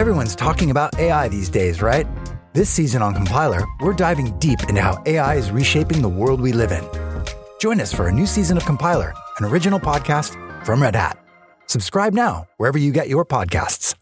Everyone's talking about AI these days, right? This season on Compiler, we're diving deep into how AI is reshaping the world we live in. Join us for a new season of Compiler, an original podcast from Red Hat. Subscribe now wherever you get your podcasts.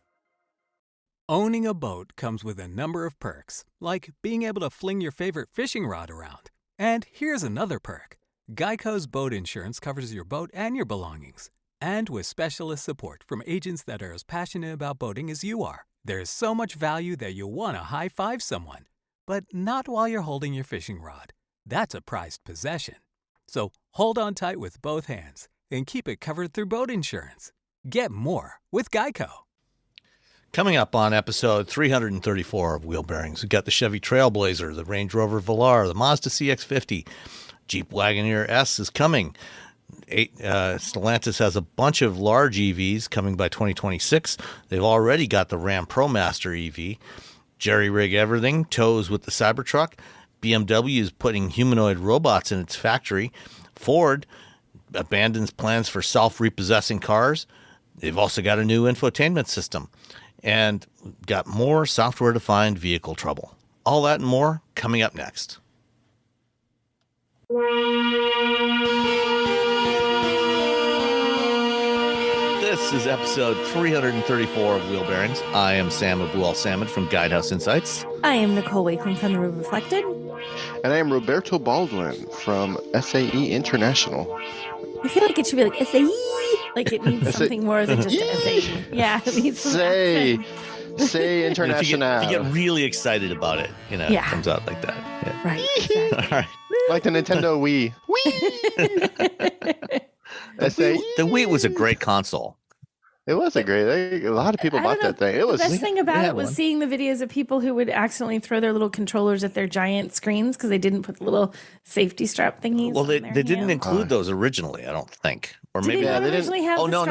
Owning a boat comes with a number of perks, like being able to fling your favorite fishing rod around. And here's another perk. Geico's boat insurance covers your boat and your belongings. And with specialist support from agents that are as passionate about boating as you are, there's so much value that you'll want to high-five someone. But not while you're holding your fishing rod. That's a prized possession. So hold on tight with both hands and keep it covered through boat insurance. Get more with Geico. Coming up on episode 334 of Wheel Bearings, we've got the Chevy Trailblazer, the Range Rover Velar, the Mazda CX-50, Jeep Wagoneer S is coming. Stellantis has a bunch of large EVs coming by 2026. They've already got the Ram Promaster EV. JerryRigEverything tows with the Cybertruck. BMW is putting humanoid robots in its factory. Ford abandons plans for self-repossessing cars. They've also got a new infotainment system and got more software-defined vehicle trouble. All that and more coming up next. This is episode 334 of Wheel Bearings. I am Sam Abu-Al-Samad from Guidehouse Insights. I am Nicole Wakeling from The Road Reflected. And I am Roberto Baldwin from SAE International. I feel like it should be like SAE. Like it needs something more than just SAE. Yeah, it needs some accent. Say International. If you get really excited about it, it comes out like that. Yeah. Right, exactly. All right. Like the Nintendo Wii. SAE. The Wii was a great console. It was a lot of people bought that thing. It was the best thing about it was seeing the videos of people who would accidentally throw their little controllers at their giant screens because they didn't put the little safety strap thingies. Well, they didn't include those originally, I don't think, or maybe they originally have. Oh the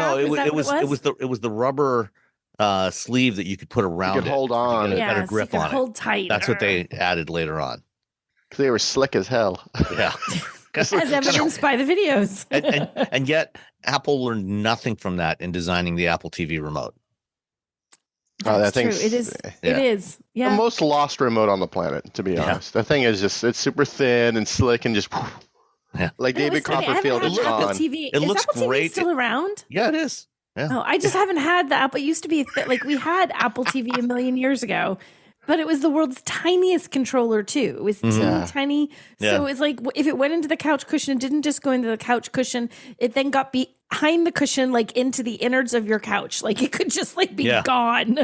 strap? It was the rubber sleeve that you could put around. You could hold on, get a better grip on it. Hold tight. That's what they added later on. Because they were slick as hell. Yeah. As evidenced by the videos. and yet Apple learned nothing from that in designing the Apple TV remote. That's true. It is. Yeah. It is. Yeah. The most lost remote on the planet, to be honest. That thing is it's super thin and slick and just like David Copperfield is gone. TV. It looks Apple great. TV still around? Yeah, it is. Yeah. Oh, I just haven't had the Apple. It used to be like we had Apple TV a million years ago. But it was the world's tiniest controller, too. It was teeny tiny. So it's like if it went into the couch cushion, it didn't just go into the couch cushion. It then got behind the cushion, like into the innards of your couch. Like it could just like be gone.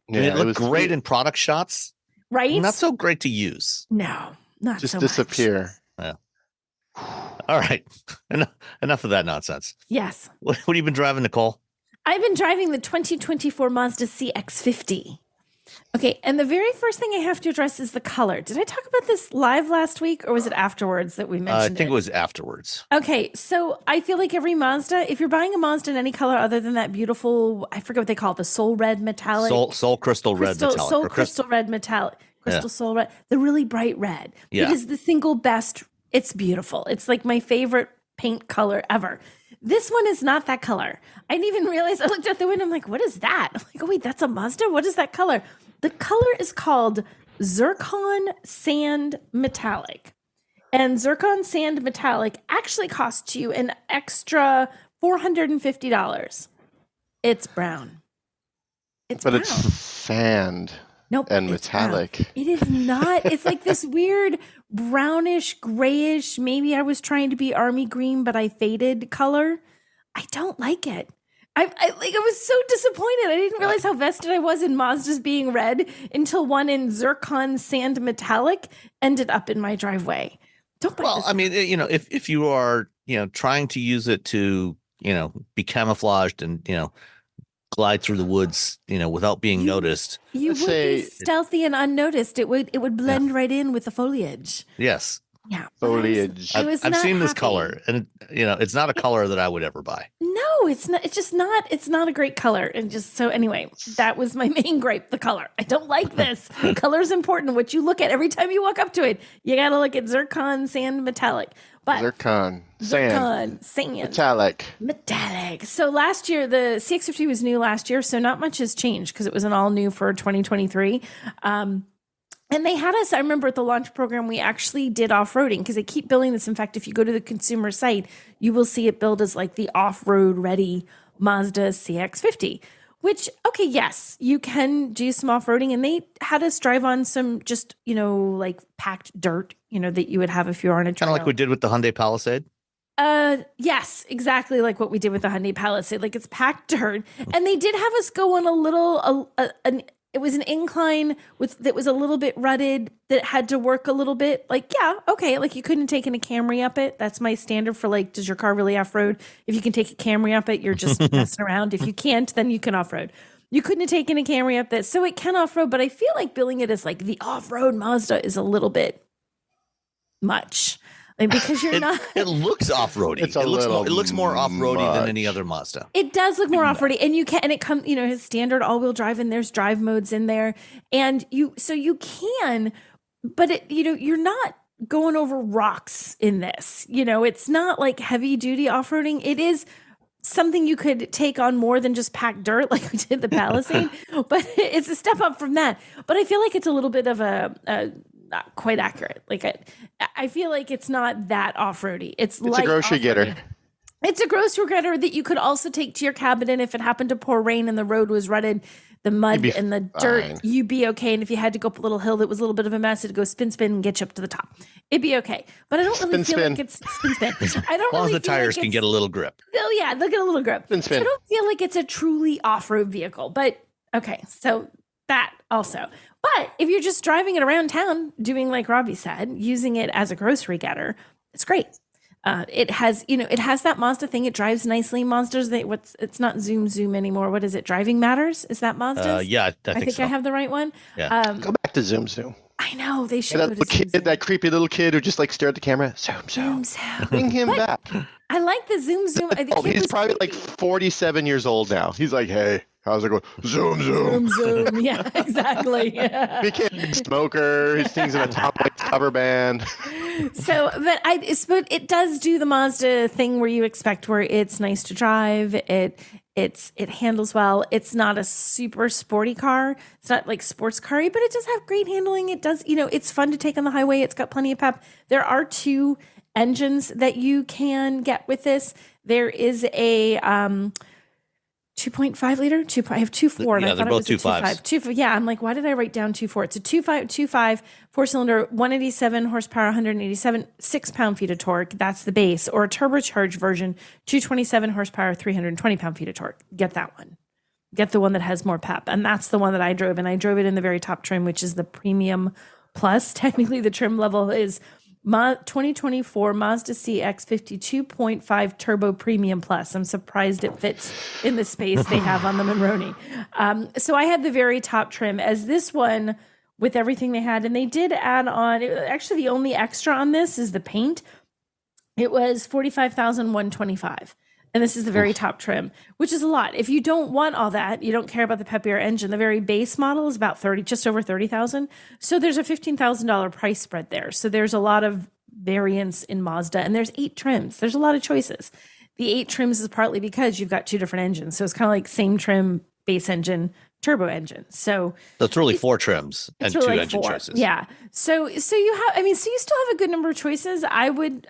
It looked great in product shots. Right? Not so great to use. No, not just so disappear. Yeah. All right. Enough of that nonsense. Yes. What have you been driving, Nicole? I've been driving the 2024 Mazda CX-50. Okay, and the very first thing I have to address is the color. Did I talk about this live last week, or was it afterwards that we mentioned I think it was afterwards. Okay, so I feel like every Mazda, if you're buying a Mazda in any color other than that beautiful, I forget what they call it, the soul red metallic. Soul crystal red metallic. Soul crystal red metallic. Crystal soul red. The really bright red. Yeah. It is the single best. It's beautiful. It's like my favorite paint color ever. This one is not that color. I didn't even realize. I looked out the window. I'm like, what is that? I'm like, oh, wait, that's a Mazda? What is that color? The color is called Zircon Sand Metallic. And Zircon Sand Metallic actually costs you an extra $450. It's brown. It's sand. Nope, and metallic. Brown. It is not. It's like this weird brownish, grayish. Maybe I was trying to be army green, but I faded color. I don't like it. I was so disappointed. I didn't realize how vested I was in Mazdas being red until one in Zircon Sand Metallic ended up in my driveway. Don't buy this. I mean, if you are, trying to use it to, be camouflaged and, glide through the woods, without being noticed. You would be stealthy and unnoticed. It would blend right in with the foliage. Yes. Yeah. Foliage. I've seen this color, and it's not a color that I would ever buy. No, it's not. It's just not. It's not a great color. And just so anyway, that was my main gripe. The color. I don't like this. Color's important. What you look at every time you walk up to it, you got to look at Zircon Sand Metallic. But Zircon. Sand. Metallic. So last year, the CX-50 was new last year, so not much has changed because it was an all new for 2023. And they had us, I remember at the launch program, we actually did off-roading because they keep building this. In fact, if you go to the consumer site, you will see it billed as like the off-road ready Mazda CX-50, which, okay, yes, you can do some off-roading. And they had us drive on some just, like packed dirt, that you would have if you're on a trail. Kind of like we did with the Hyundai Palisade? Yes, exactly like what we did with the Hyundai Palisade. Like it's packed dirt. And they did have us go on a little, it was an incline that was a little bit rutted that had to work a little bit. Like, yeah, okay. Like you couldn't have taken a Camry up it. That's my standard for like, does your car really off-road? If you can take a Camry up it, you're just messing around. If you can't, then you can off-road. You couldn't have taken a Camry up that. So it can off-road, but I feel like billing it as like the off-road Mazda is a little bit much. Because you're not. It looks off-roady. It looks more off-roady than any other Mazda. It does look more off-roady, and you can. And it comes, his standard all-wheel drive, and there's drive modes in there, and you can, but you're not going over rocks in this. It's not like heavy-duty off-roading. It is something you could take on more than just pack dirt like we did the Palisade, but it's a step up from that. But I feel like it's a little bit of a not quite accurate. Like I feel like it's not that off-roady. It's like a grocery getter. It's a grocery getter that you could also take to your cabin. And if it happened to pour rain and the road was rutted, the mud and the dirt, you'd be okay. And if you had to go up a little hill that was a little bit of a mess, it'd go spin and get you up to the top. It'd be okay. But I don't really feel like it's spin. I don't really feel the tires can get a little grip. Oh yeah, they'll get a little grip. Spin. So I don't feel like it's a truly off-road vehicle. But okay, so that also. But if you're just driving it around town, doing like Robbie said, using it as a grocery getter, it's great. It has that Mazda thing. It drives nicely. Mazdas, it's not Zoom anymore. What is it? Driving Matters? Is that Mazda's? Yeah, I think so. I have the right one. Yeah. Go back to Zoom. I know they should. That creepy little kid who just like stared at the camera. Zoom. Bring him back. I like the Zoom. He's probably like 47 years old now. He's like, hey. How's it going? Zoom. Yeah, exactly. He can't be a smoker. He sings in a top cover band. But it does do the Mazda thing where you expect, where it's nice to drive. It handles well. It's not a super sporty car. It's not like sports car-y, but it does have great handling. It does, it's fun to take on the highway. It's got plenty of pep. There are 2 engines that you can get with this. There is a 2.5 liter. I have 2.4, and I thought it was a 2.5. Yeah, I'm like, why did I write down 2.4? It's a 2.5 4-cylinder, 187 horsepower, 187 6-pound-feet of torque. That's the base, or a turbocharged version, 227 horsepower, 320 pound-feet of torque. Get that one. Get the one that has more pep, and that's the one that I drove, and I drove it in the very top trim, which is the Premium Plus. Technically, the trim level is 2024 Mazda CX-50 2.5 Turbo Premium Plus. I'm surprised it fits in the space they have on the Monroney. So I had the very top trim as this one with everything they had. And they did add on, actually the only extra on this is the paint. It was $45,125. And this is the very top trim, which is a lot. If you don't want all that, you don't care about the peppier engine, the very base model is about just over $30,000. So there's a $15,000 price spread there. So there's a lot of variance in Mazda, and there's 8 trims. There's a lot of choices. The 8 trims is partly because you've got 2 different engines. So it's kind of like same trim, base engine, turbo engine. So it's really 4 trims and really 2 engine choices. Yeah. So you still have a good number of choices. I would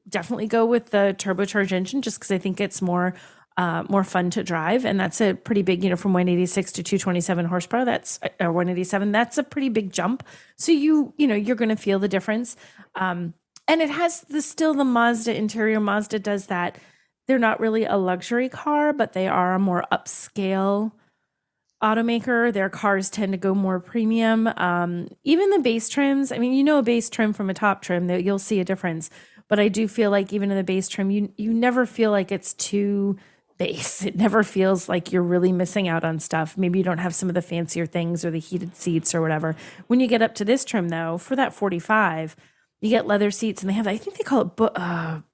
definitely go with the turbocharged engine just because I think it's more fun to drive, and that's a pretty big, from 186 to 227 horsepower. That's 187. That's a pretty big jump. So you're going to feel the difference. And it has the Mazda interior. Mazda does that. They're not really a luxury car, but they are a more upscale automaker. Their cars tend to go more premium. Even the base trims. I mean, a base trim from a top trim, you'll see a difference. But I do feel like even in the base trim, you never feel like it's too base. It never feels like you're really missing out on stuff. Maybe you don't have some of the fancier things or the heated seats or whatever. When you get up to this trim, though, for that 45, you get leather seats, and they have, I think they call it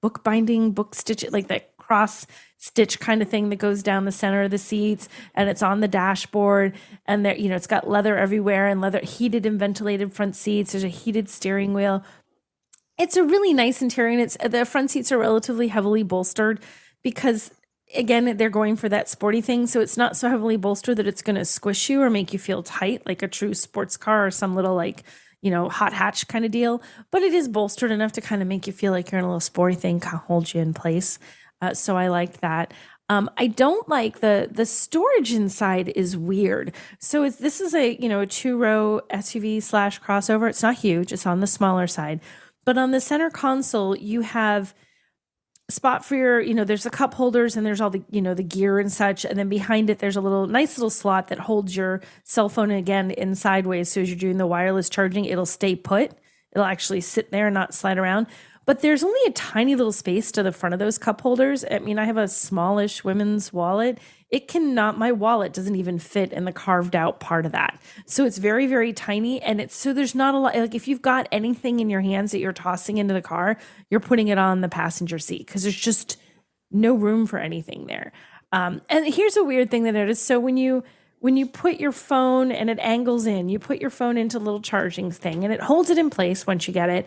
book binding, book stitch, like that cross stitch kind of thing that goes down the center of the seats, and it's on the dashboard, and there, it's got leather everywhere, and leather heated and ventilated front seats. There's a heated steering wheel. It's a really nice interior, and the front seats are relatively heavily bolstered because, again, they're going for that sporty thing. So it's not so heavily bolstered that it's going to squish you or make you feel tight like a true sports car or some little hot hatch kind of deal. But it is bolstered enough to kind of make you feel like you're in a little sporty thing, kind of hold you in place. So I like that. I don't like the storage inside is weird. So this is a 2-row SUV / crossover. It's not huge. It's on the smaller side. But on the center console, you have spot for your, there's the cup holders and there's all the, the gear and such. And then behind it, there's a nice little slot that holds your cell phone again in sideways. So as you're doing the wireless charging, it'll stay put. It'll actually sit there and not slide around. But there's only a tiny little space to the front of those cup holders. I mean, I have a smallish women's wallet. My wallet doesn't even fit in the carved out part of that. So it's very, very tiny. And there's not a lot, like if you've got anything in your hands that you're tossing into the car, you're putting it on the passenger seat because there's just no room for anything there. And here's a weird thing that it is. So when you put your phone and it angles in, you put your phone into a little charging thing and it holds it in place once you get it.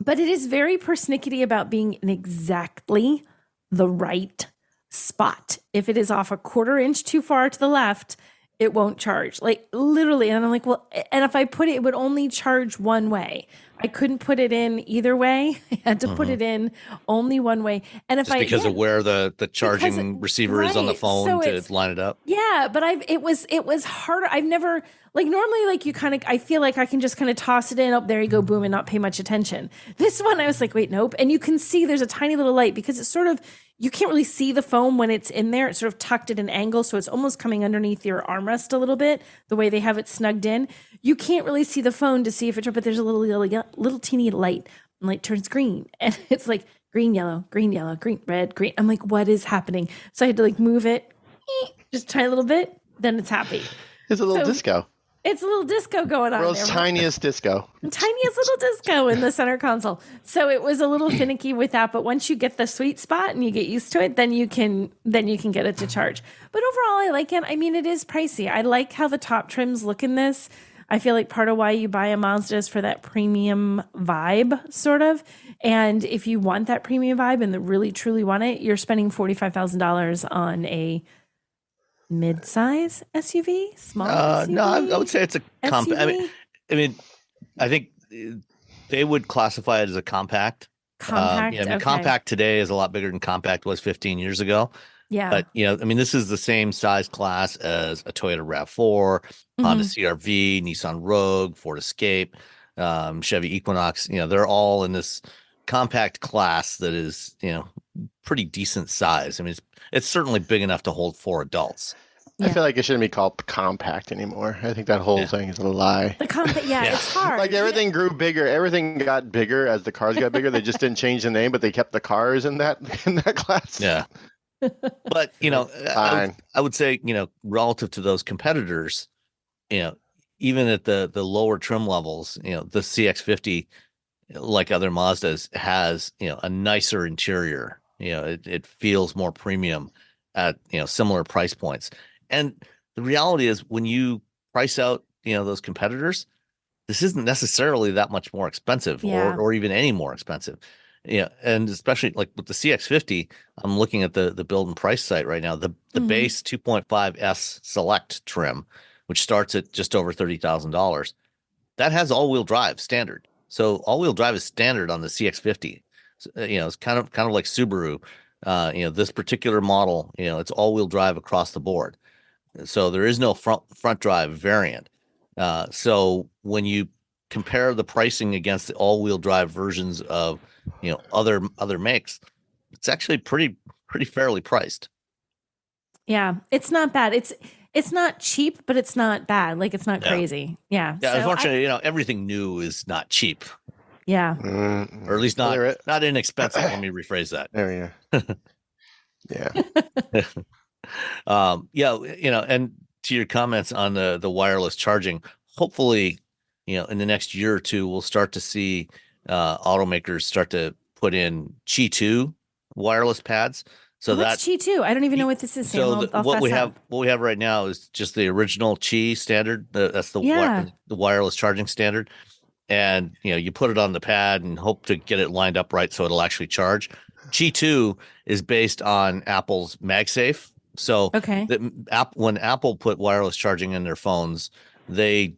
But it is very persnickety about being in exactly the right spot. If it is off a 1/4 inch too far to the left, it won't charge. Like literally. And I'm like, well, and if I put it, it would only charge one way. I couldn't put it in either way. I had to put it in only one way. And if because of where the charging receiver is on the phone to line it up. Yeah, but it was harder. I've never normally I feel like I can just kind of toss it in, up there you go, boom, and not pay much attention. This one I was like, wait, nope. And you can see there's a tiny little light because it's sort of, you can't really see the phone when it's in there. It's sort of tucked at an angle, so it's almost coming underneath your armrest a little bit, the way they have it snugged in. You can't really see the phone to see if it's, but there's a little teeny light, and light turns green. And it's like green, yellow, green, red, green. I'm like, what is happening? So I had to move it, just try a little bit, then it's happy. It's a little disco. It's a little disco going on. World's tiniest disco. Tiniest little disco in the center console. So it was a little finicky with that, but once you get the sweet spot and you get used to it, then you can get it to charge. But overall, I like it. I mean, it is pricey. I like how the top trims look in this. I feel like part of why you buy a Mazda is for that premium vibe, sort of. And if you want that premium vibe and really truly want it, you're spending $45,000 on a mid-size SUV, small SUV? No, I would say it's a compact. I think they would classify it as a compact. Compact. Okay. Compact today is a lot bigger than compact was 15 years ago. Yeah. But this is the same size class as a Toyota RAV4, Honda CR-V, Nissan Rogue, Ford Escape, Chevy Equinox. They're all in this compact class that is, pretty decent size. I mean, it's certainly big enough to hold 4 adults. Yeah. I feel like it shouldn't be called compact anymore. I think that whole thing is a lie. The compact, it's hard. Like everything grew bigger. Everything got bigger as the cars got bigger. They just didn't change the name, but they kept the cars in that class. Yeah. But I would say relative to those competitors, even at the lower trim levels, the CX-50, like other Mazdas, has a nicer interior. It feels more premium at similar price points. And the reality is, when you price out those competitors, this isn't necessarily that much more expensive, or even any more expensive. And especially like with the CX-50, I'm looking at the build and price site right now. The base 2.5S Select trim, which starts at just over $30,000, that has all-wheel drive standard. So all-wheel drive is standard on the CX-50. It's kind of like Subaru. This particular model, it's all-wheel drive across the board. So there is no front drive variant. So when you compare the pricing against the all-wheel drive versions of other makes, it's actually pretty fairly priced. Yeah, it's not bad. It's not cheap, but it's not bad. Like, it's not crazy. Yeah. Yeah. So unfortunately, everything new is not cheap. Yeah. Or at least not inexpensive. Let me rephrase that. There we go. Yeah. And to your comments on the wireless charging, hopefully, in the next year or two, we'll start to see automakers start to put in Qi 2 wireless pads. So what's Qi 2? I don't even know what this is. So what we have right now is just the original Qi standard. That's the wireless charging standard. and you put it on the pad and hope to get it lined up right so it'll actually charge. Qi 2 is based on Apple's MagSafe. So when Apple put wireless charging in their phones, they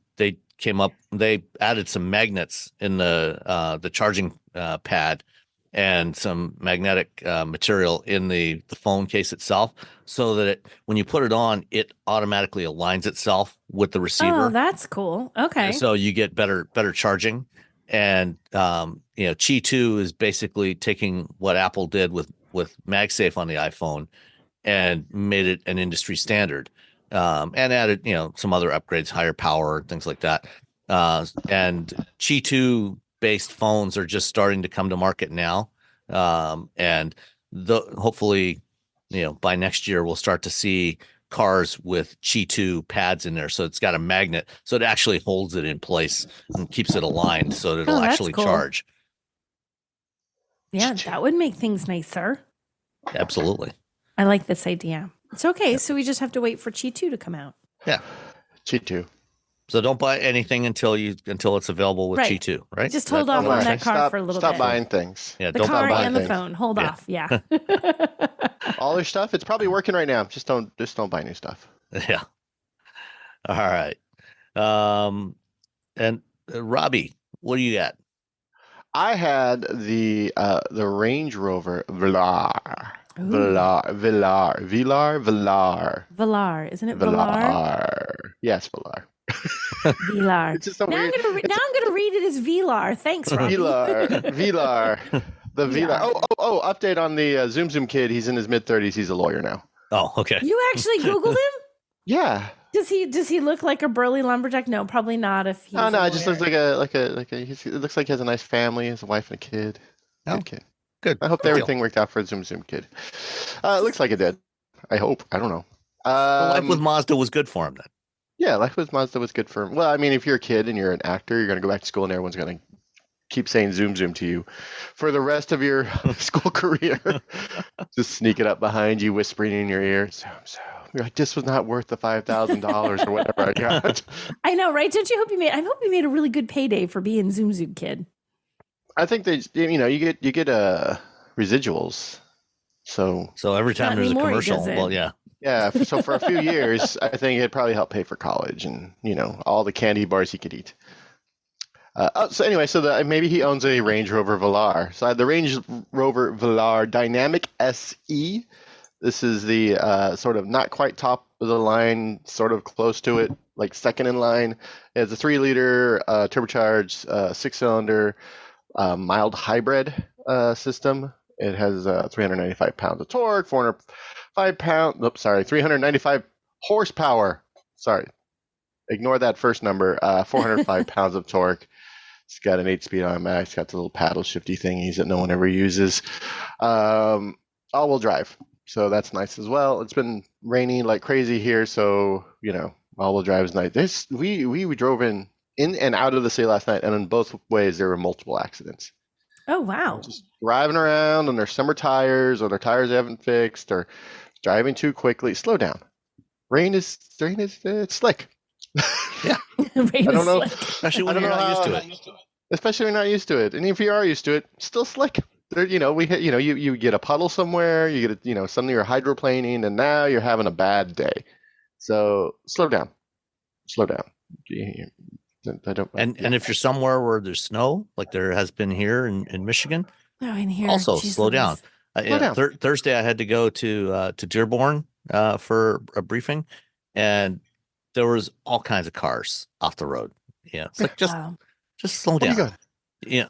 added some magnets in the charging pad and some magnetic material in the phone case itself, so that when you put it on, it automatically aligns itself with the receiver. Oh, that's cool. Okay. So you get better charging. And Qi 2 is basically taking what Apple did with MagSafe on the iPhone and made it an industry standard, and added some other upgrades, higher power, things like that. And Qi 2 based phones are just starting to come to market now, and hopefully by next year we'll start to see cars with Qi 2 pads in there, so it's got a magnet, so it actually holds it in place and keeps it aligned so that it'll actually charge. Yeah, that would make things nicer. Absolutely. I like this idea. It's okay. So we just have to wait for Qi 2 to come out. Yeah. Qi 2. So don't buy anything until it's available with Qi 2, right? Just hold off on that car for a little bit. Stop buying things. Yeah, the don't car buy and things. the phone. Hold off. Yeah. All their stuff, it's probably working right now. Just don't buy new stuff. Yeah. All right. And Robbie, what do you got? I had the Range Rover Velar. Velar, isn't it Velar? Yes, Velar. Velar. It's just so now weird. I'm gonna read it as Velar. Thanks, Robbie. Velar. The Velar. Oh! Update on the Zoom kid. He's in his mid-30s. He's a lawyer now. Oh, okay. You actually Googled him? Yeah. Does he look like a burly lumberjack? No, probably not. If he's it just looks like it looks like he has a nice family, he has a wife and a kid. Oh, good kid. Good. I hope everything worked out for a Zoom kid. It looks like it did. I hope. I don't know. Life with Mazda was good for him then. Yeah, life with Mazda was good for him. Well, I mean, if you're a kid and you're an actor, you're going to go back to school and everyone's going to keep saying Zoom to you for the rest of your school career. Just sneak it up behind you, whispering in your ear, Zoom. You're like, this was not worth the $5,000 or whatever I got. I know, right? Don't you hope I hope you made a really good payday for being Zoom kid. I think you get residuals. So every time there's a commercial, well, yeah. Yeah, so for a few years, I think it probably helped pay for college and, all the candy bars he could eat. So maybe he owns a Range Rover Velar. So I had the Range Rover Velar Dynamic SE. This is the sort of not quite top of the line, sort of close to it, like second in line. It has a 3-liter turbocharged 6-cylinder mild hybrid system. It has 395 pounds of torque, 395 horsepower. Sorry, ignore that first number. 405 pounds of torque. It's got an 8-speed automatic. It's got the little paddle shifty thingies that no one ever uses. All-wheel drive, so that's nice as well. It's been raining like crazy here, so all-wheel drive is nice. We drove in and out of the city last night, and in both ways there were multiple accidents. Oh wow! Just driving around on their summer tires, or their tires they haven't fixed, or driving too quickly. Slow down. Rain is it's slick. Yeah, I don't know. Especially when you're not used to it. Especially when you're not used to it, and if you are used to it, still slick. There, you get a puddle somewhere, you get suddenly you're hydroplaning, and now you're having a bad day. So slow down. And if you're somewhere where there's snow, like there has been here in Michigan, in here, also slow down. Thursday I had to go to Dearborn for a briefing, and there was all kinds of cars off the road. Yeah, it's like just slow down. Yeah,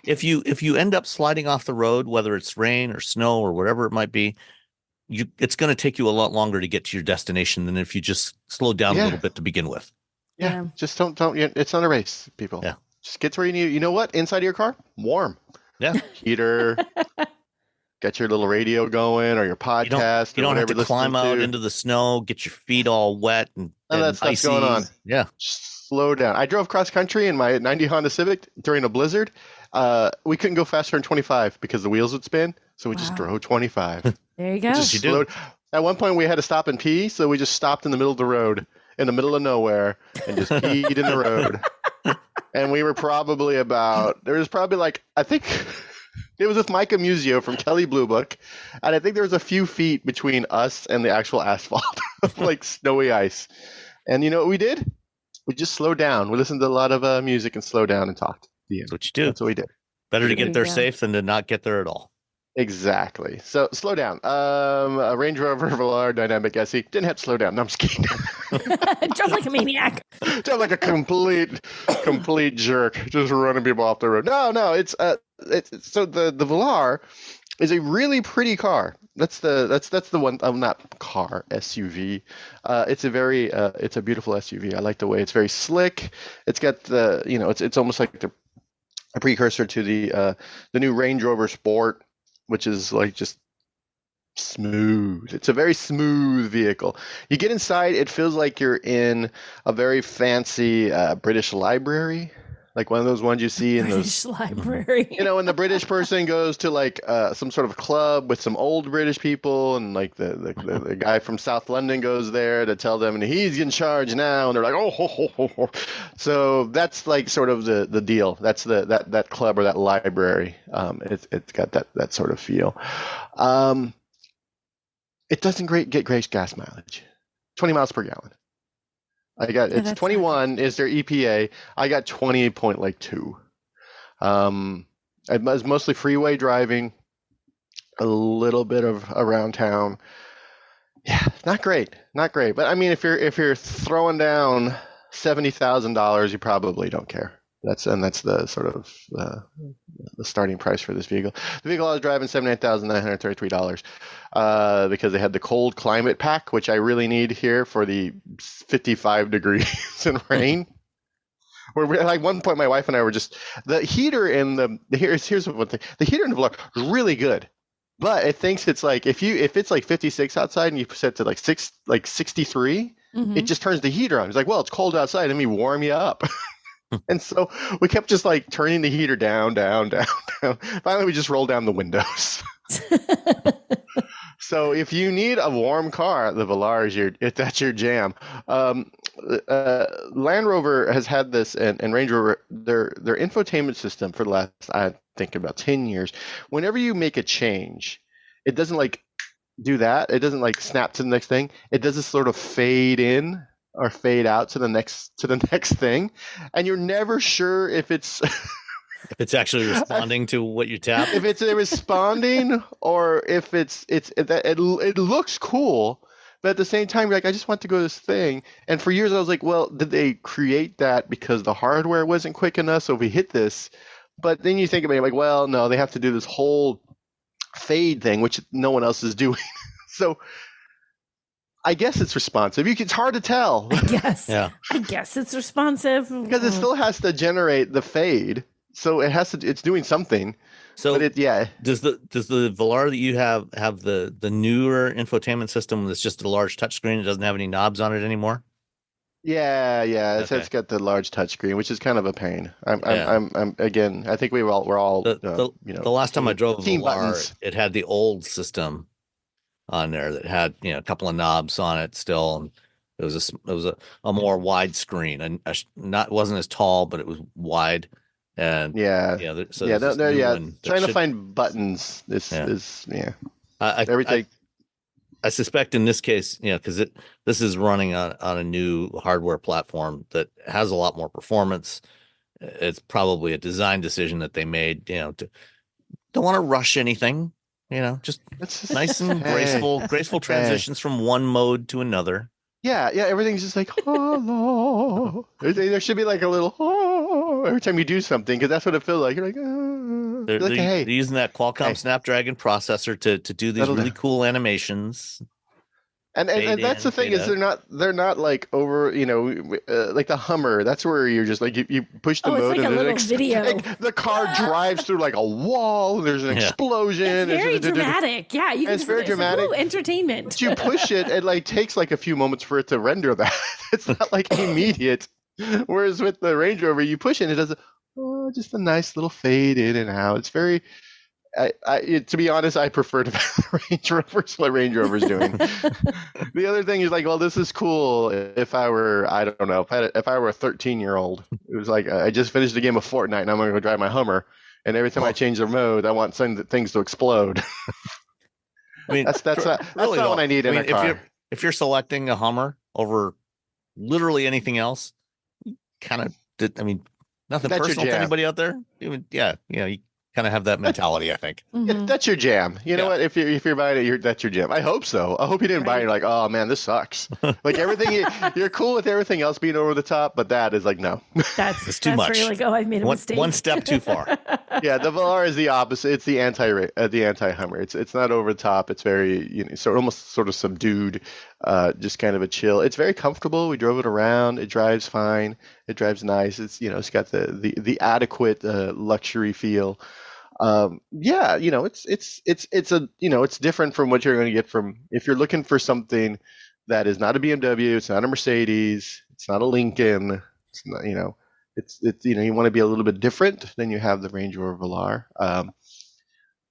if you end up sliding off the road, whether it's rain or snow or whatever it might be, it's going to take you a lot longer to get to your destination than if you just slow down a little bit to begin with. Yeah, just don't. It's not a race, people. Yeah, just get to where you need. You know what? Inside of your car, warm. Yeah, heater. Get your little radio going or your podcast. You don't have to climb out into the snow, get your feet all wet and that stuff's icy. going on. Yeah, just slow down. I drove cross country in my 90 Honda Civic during a blizzard. We couldn't go faster than 25 because the wheels would spin, so we just drove 25. There you go. At one point, we had to stop and pee, so we just stopped in the middle of the road, in the middle of nowhere, and just peed in the road. and we were probably like, I think it was with Micah Musio from Kelly Blue Book, and I think there was a few feet between us and the actual asphalt of like snowy ice. And you know what we did? We just slowed down. We listened to a lot of music and slowed down and talked. That's what you do. That's what we did. Better to get there safe than to not get there at all. Exactly. So slow down. A Range Rover Velar Dynamic SE didn't have to slow down. No, I'm just kidding. Drove like a maniac. Drove like a complete jerk, just running people off the road. No. It's so the Velar is a really pretty car. That's the one. Not car, SUV. It's a beautiful SUV. I like the way it's very slick. It's got it's almost like a precursor to the new Range Rover Sport, which is like just smooth. It's a very smooth vehicle. You get inside, it feels like you're in a very fancy British library, like one of those ones you see in British library. When the British person goes to like some sort of club with some old British people, and like the guy from South London goes there to tell them, and he's in charge now, and they're like, oh, ho, ho, ho, ho. So that's like sort of the deal. That's that club or that library. It's got that sort of feel. It doesn't get great gas mileage, 20 miles per gallon. It's 21 is their EPA. I got 20.2. I was mostly freeway driving, a little bit of around town. Yeah, not great. But I mean, if you're throwing down $70,000, you probably don't care. That's the sort of the starting price for this vehicle. The vehicle I was driving, $79,933, because they had the cold climate pack, which I really need here for the 55 degrees and rain. Where like one point, my wife and I were just the heater in here's one thing. The heater in the Velar is really good, but it thinks it's like if it's like 56 outside and you set to like 63, it just turns the heater on. It's like, well, it's cold outside. Let me warm you up. And so we kept just like turning the heater down. Finally, we just rolled down the windows. So if you need a warm car, the Velar that's your jam. Land Rover has had this, and Range Rover, their infotainment system for the last, I think, about 10 years. Whenever you make a change, it doesn't like do that. It doesn't like snap to the next thing. It does this sort of fade in or fade out to the next thing, and you're never sure if it's if it's actually responding to what you tap. If it's responding or if it looks cool, but at the same time you're like, I just want to go to this thing. And for years I was like, well, did they create that because the hardware wasn't quick enough? So if we hit this, but then you think about it like, well, no, they have to do this whole fade thing, which no one else is doing. So I guess it's responsive. It's hard to tell. I guess. Yeah. I guess it's responsive because it still has to generate the fade. So it has to. It's doing something. So but does the Velar that you have the newer infotainment system that's just a large touchscreen? It doesn't have any knobs on it anymore. Yeah. It's got the large touchscreen, which is kind of a pain. I'm again. I think we're all the last time I drove a Velar, it had the old system on there that had a couple of knobs on it still, and it was a more wide screen, and it wasn't as tall, but it was wide. And trying to find buttons is everything. I suspect in this case, because this is running on a new hardware platform that has a lot more performance. It's probably a design decision that they made, don't want to rush anything, just nice and graceful transitions from one mode to another. Yeah, everything's just like, hello. There should be like a little, every time you do something, because that's what it feels like. You're like, they're using that Qualcomm Snapdragon processor to do these really cool animations. And that's the thing is they're not like over, like the Hummer. That's where you're just like you push the mode like and a little video. Like, the car drives through like a wall. There's an explosion. It's very dramatic. Yeah, it's very dramatic. Like, entertainment. But you push it, it like takes like a few moments for it to render that. It's not like immediate. Whereas with the Range Rover, you push it, and it does just a nice little fade in and out. It's very. To be honest, I prefer to Range Rovers. What Range Rover's doing. The other thing is like, well, this is cool. If I were, I don't know, if I were a 13-year-old, it was like I just finished a game of Fortnite and I'm going to go drive my Hummer, and every time I change the mode, I want things to explode. I mean, that's not what I need in a car. If you're selecting a Hummer over literally anything else, kind of, I mean, nothing that's personal to anybody out there. You kind of have that mentality, I think. That's your jam. You know what? If you're buying it, that's your jam. I hope so. I hope you didn't buy it. You're like, oh man, this sucks. Like everything, you're cool with everything else being over the top, but that is like no. It's too much. Really like, oh, I've made a mistake. One step too far. Yeah, the Velar is the opposite. It's the anti Hummer. It's not over the top. It's very almost sort of subdued, just kind of a chill. It's very comfortable. We drove it around. It drives fine. It drives nice. It's it's got the adequate luxury feel. It's different from what you're going to get from if you're looking for something that is not a BMW, it's not a Mercedes, it's not a Lincoln, it's not, you want to be a little bit different, then you have the Range Rover Velar.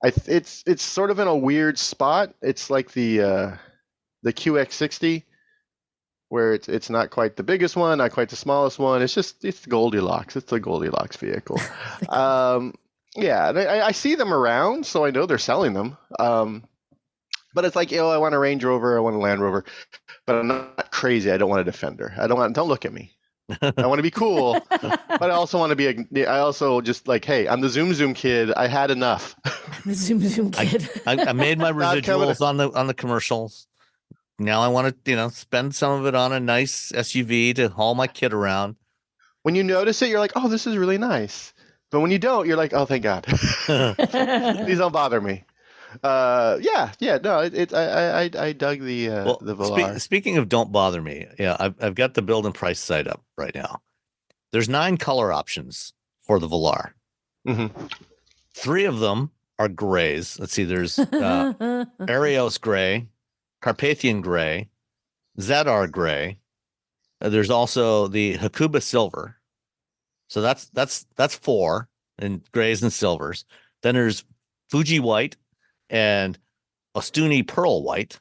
It's sort of in a weird spot. It's like the QX60, where it's not quite the biggest one, not quite the smallest one. It's Goldilocks. It's a Goldilocks vehicle. Yeah, I see them around, so I know they're selling them. But it's like, I want a Range Rover, I want a Land Rover, but I'm not crazy. I don't want a Defender. Don't look at me. I want to be cool, but I also want to be. I also just like, hey, I'm the Zoom kid. I had enough. The Zoom kid. I made my residuals on the commercials. Now I want to, spend some of it on a nice SUV to haul my kid around. When you notice it, you're like, oh, this is really nice. But when you don't, you're like, oh, thank God. Please don't bother me. No, I dug the Velar. Speaking of don't bother me, I've got the build and price site up right now. There's 9 color options for the Velar. Mm-hmm. 3 of them are grays. Let's see, there's Arios gray, Carpathian gray, Zadar gray. There's also the Hakuba silver. So that's 4 in grays and silvers. Then there's Fuji white and Ostuni pearl white.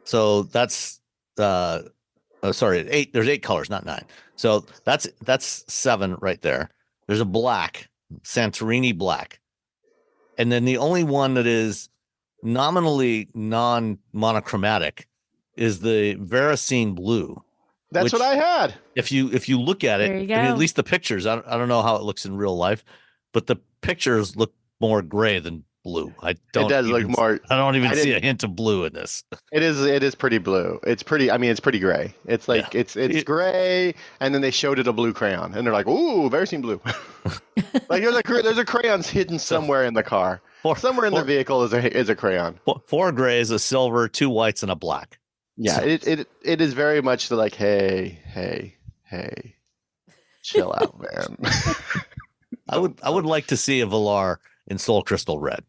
So that's 8. There's 8 colors, not 9. So that's 7 right there. There's a black, Santorini black. And then the only one that is nominally non-monochromatic is the Veracene blue. That's what I had. If you look at it, I mean, at least the pictures, I don't know how it looks in real life, but the pictures look more gray than blue. It does look more. I don't even see a hint of blue in this. It is pretty blue. It's pretty gray. It's like it's gray, and then they showed it a blue crayon, and they're like, "Ooh, Veracene blue." Like there's a crayon hidden somewhere in the car. Somewhere in the vehicle is a crayon. 4 grays, a silver, 2 whites, and a black. Yeah, it is very much the like, hey, chill out, man. I would like to see a Velar in Soul Crystal red.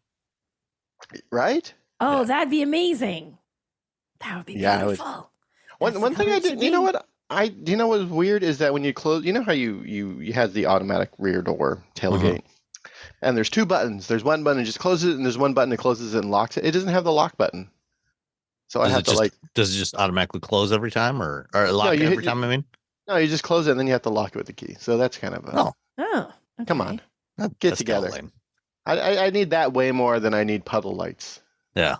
Right? Oh, that'd be amazing. That would be beautiful. One thing I did, you know what was weird is that when you close, you know how you have the automatic rear door tailgate, and there's 2 buttons. There's one button that just closes it, and there's one button that closes it and locks it. It doesn't have the lock button. So I have to does it just automatically close every time or lock every time? I mean, no, you just close it and then you have to lock it with the key. So that's kind of okay. Come on, get together. I need that way more than I need puddle lights. Yeah,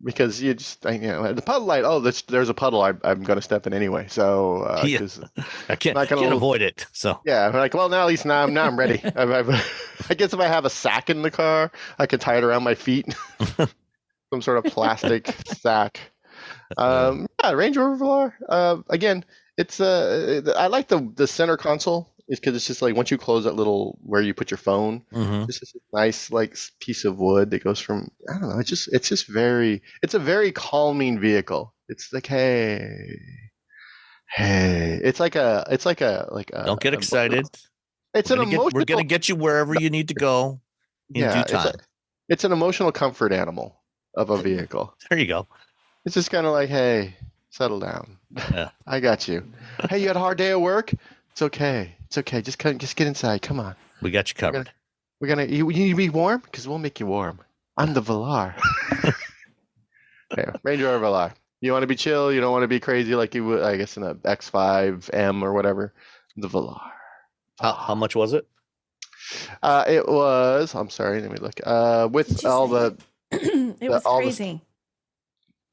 because you just the puddle light. Oh, there's a puddle. I'm going to step in anyway. So I can't avoid it. So yeah, I'm like, well, now I'm ready. I guess if I have a sack in the car, I can tie it around my feet. Some sort of plastic sack. Range Rover Velar. Again, it's I like the center console because it's just like once you close that little where you put your phone, it's just a nice like piece of wood that goes from I don't know. It's a very calming vehicle. It's like hey. It's like a. Don't get excited. It's an emotional. We're gonna get you wherever you need to go in due time. It's an emotional comfort animal of a vehicle. There you go. It's just kind of like, hey, settle down. Yeah. I got you. Hey, you had a hard day at work? It's okay. It's okay. Just get inside. Come on. We got you covered. You need to be warm? Because we'll make you warm. I'm the Velar. Okay, Range Rover Velar. You want to be chill. You don't want to be crazy like you would, I guess, in a X5M or whatever. The Velar. How much was it? It was. I'm sorry. Let me look. With all the. It was crazy.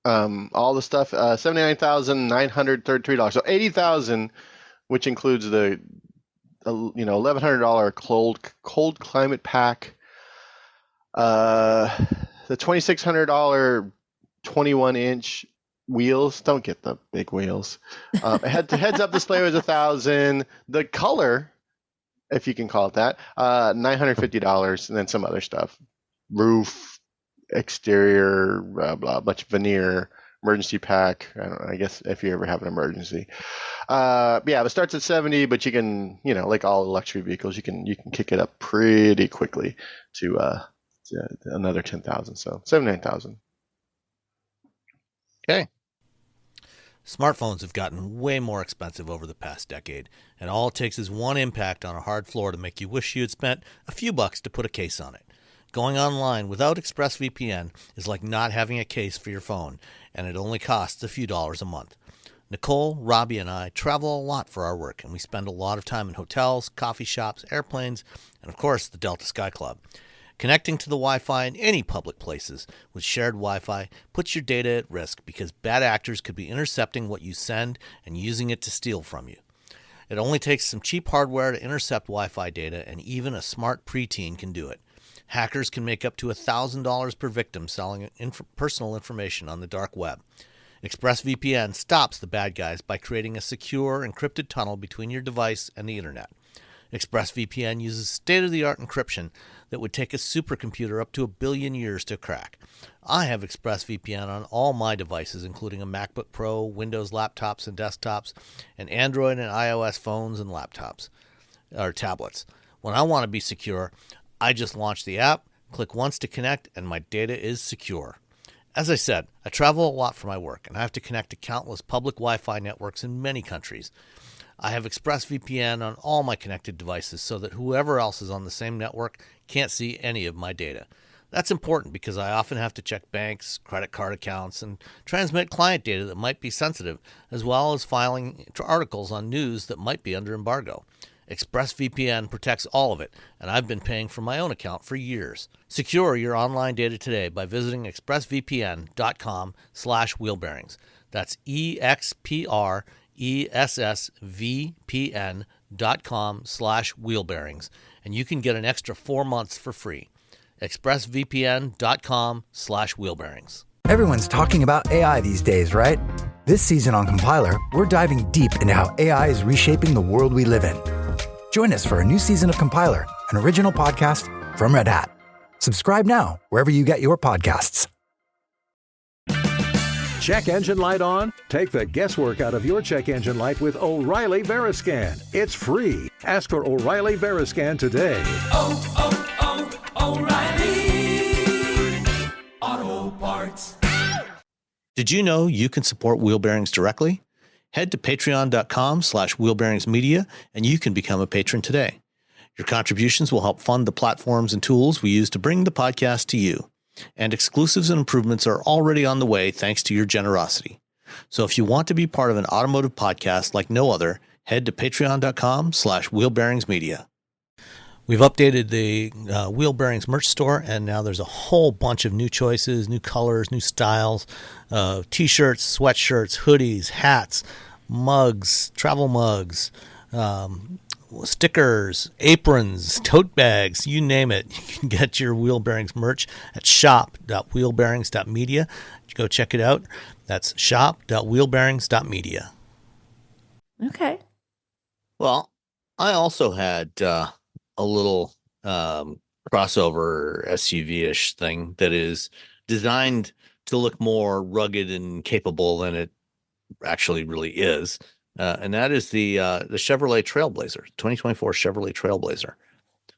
All the stuff. $79,933. So $80,000, which includes the $1,100 cold climate pack. The $2,600 21-inch wheels. Don't get the big wheels. Heads up display was $1,000. The color, if you can call it that, $950, and then some other stuff. Roof, exterior, blah, bunch of veneer, emergency pack. I don't know. I guess if you ever have an emergency. It starts at 70, but you can, like all luxury vehicles, you can kick it up pretty quickly to another 10,000. So 79,000. Okay. Smartphones have gotten way more expensive over the past decade, and all it takes is one impact on a hard floor to make you wish you had spent a few bucks to put a case on it. Going online without ExpressVPN is like not having a case for your phone, and it only costs a few dollars a month. Nicole, Robbie, and I travel a lot for our work, and we spend a lot of time in hotels, coffee shops, airplanes, and of course the Delta Sky Club. Connecting to the Wi-Fi in any public places with shared Wi-Fi puts your data at risk because bad actors could be intercepting what you send and using it to steal from you. It only takes some cheap hardware to intercept Wi-Fi data, and even a smart preteen can do it. Hackers can make up to $1,000 per victim selling personal information on the dark web. ExpressVPN stops the bad guys by creating a secure, encrypted tunnel between your device and the internet. ExpressVPN uses state-of-the-art encryption that would take a supercomputer up to 1 billion years to crack. I have ExpressVPN on all my devices, including a MacBook Pro, Windows laptops and desktops, and Android and iOS phones and laptops, or tablets. When I want to be secure, I just launch the app, click once to connect, and my data is secure. As I said, I travel a lot for my work, and I have to connect to countless public Wi-Fi networks in many countries. I have ExpressVPN on all my connected devices so that whoever else is on the same network can't see any of my data. That's important because I often have to check banks, credit card accounts, and transmit client data that might be sensitive, as well as filing articles on news that might be under embargo. ExpressVPN protects all of it, and I've been paying for my own account for years. Secure your online data today by visiting expressvpn.com/wheelbearings. That's expressvpn.com/wheelbearings, and you can get an extra 4 months for free. expressvpn.com/wheelbearings. Everyone's talking about AI these days, right? This season on Compiler, we're diving deep into how AI is reshaping the world we live in. Join us for a new season of Compiler, an original podcast from Red Hat. Subscribe now wherever you get your podcasts. Check engine light on? Take the guesswork out of your check engine light with O'Reilly Veriscan. It's free. Ask for O'Reilly Veriscan today. O'Reilly Auto Parts. Did you know you can support Wheel Bearings directly? Head to patreon.com/wheelbearingsmedia and you can become a patron today. Your contributions will help fund the platforms and tools we use to bring the podcast to you. And exclusives and improvements are already on the way thanks to your generosity. So if you want to be part of an automotive podcast like no other, head to patreon.com/wheelbearingsmedia. We've updated the Wheel Bearings merch store, and now there's a whole bunch of new choices, new colors, new styles, t-shirts, sweatshirts, hoodies, hats, mugs, travel mugs, stickers, aprons, tote bags, you name it. You can get your Wheel Bearings merch at shop.wheelbearings.media. Go check it out. That's shop.wheelbearings.media. Okay. Well, I also had a little crossover SUV-ish thing that is designed to look more rugged and capable than it actually really is. And that is the Chevrolet Trailblazer, 2024 Chevrolet Trailblazer.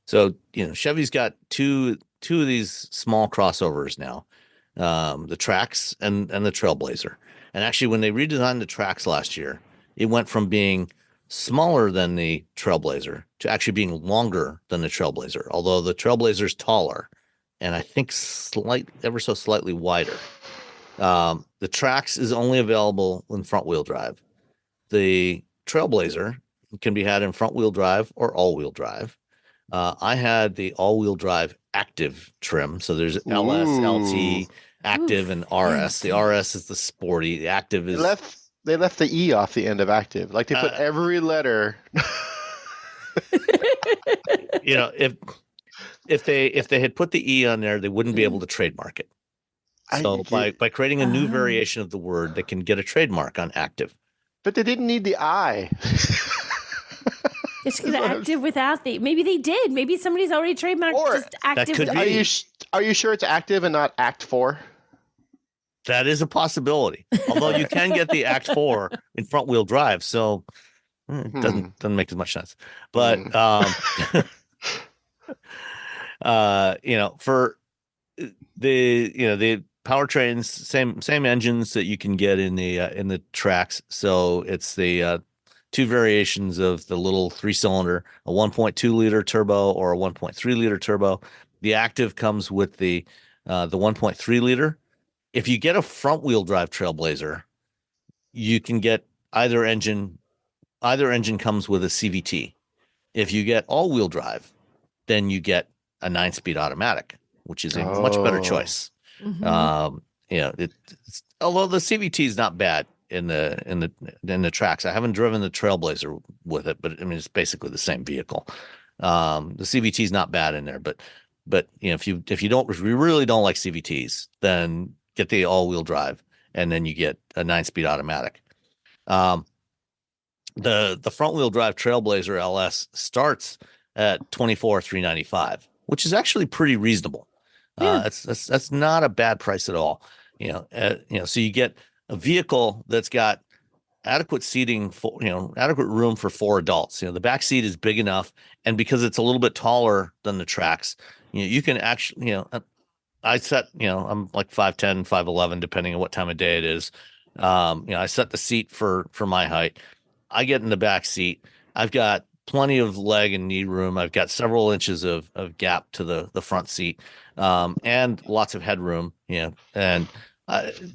So, Chevy's got two of these small crossovers now, the Trax and the Trailblazer. And actually, when they redesigned the Trax last year, it went from being smaller than the Trailblazer to actually being longer than the Trailblazer, although the Trailblazer is taller and I think ever so slightly wider. The Trax is only available in front-wheel drive. The Trailblazer can be had in front-wheel drive or all-wheel drive. I had the all-wheel drive active trim. So there's LS, LT, active, and RS. The RS is the sporty. The active is... They left the E off the end of active. Like they put every letter. If they had put the E on there, they wouldn't be able to trademark it. So by creating a new variation of the word, they can get a trademark on active. But they didn't need the I. It's active without the. Maybe they did. Maybe somebody's already trademarked just active. That could be. Are you sure it's active and not Act 4? That is a possibility. Although you can get the Act 4 in front wheel drive, so it doesn't make as much sense. But for the powertrains, same engines that you can get in the Trax. So it's the two variations of the little 3-cylinder, a 1.2 liter turbo or a 1.3 liter turbo. The active comes with the 1.3 liter. If you get a front wheel drive Trailblazer, you can get either engine. Either engine comes with a CVT. If you get all wheel drive, then you get a 9-speed automatic, which is a much better choice. Although the CVT is not bad in the Trax. I haven't driven the Trailblazer with it, but I mean it's basically the same vehicle. The CVT is not bad in there, but if you really don't like CVTs, then get the all-wheel drive, and then you get a 9-speed automatic. The front-wheel drive Trailblazer LS starts at $24,395, which is actually pretty reasonable. That's not a bad price at all. So you get a vehicle that's got adequate seating for, adequate room for 4 adults. The back seat is big enough, and because it's a little bit taller than the Trax, you can actually, I set, I'm like 5'10", 5'11", depending on what time of day it is. I set the seat for my height. I get in the back seat. I've got plenty of leg and knee room. I've got several inches of gap to the front seat, and lots of headroom.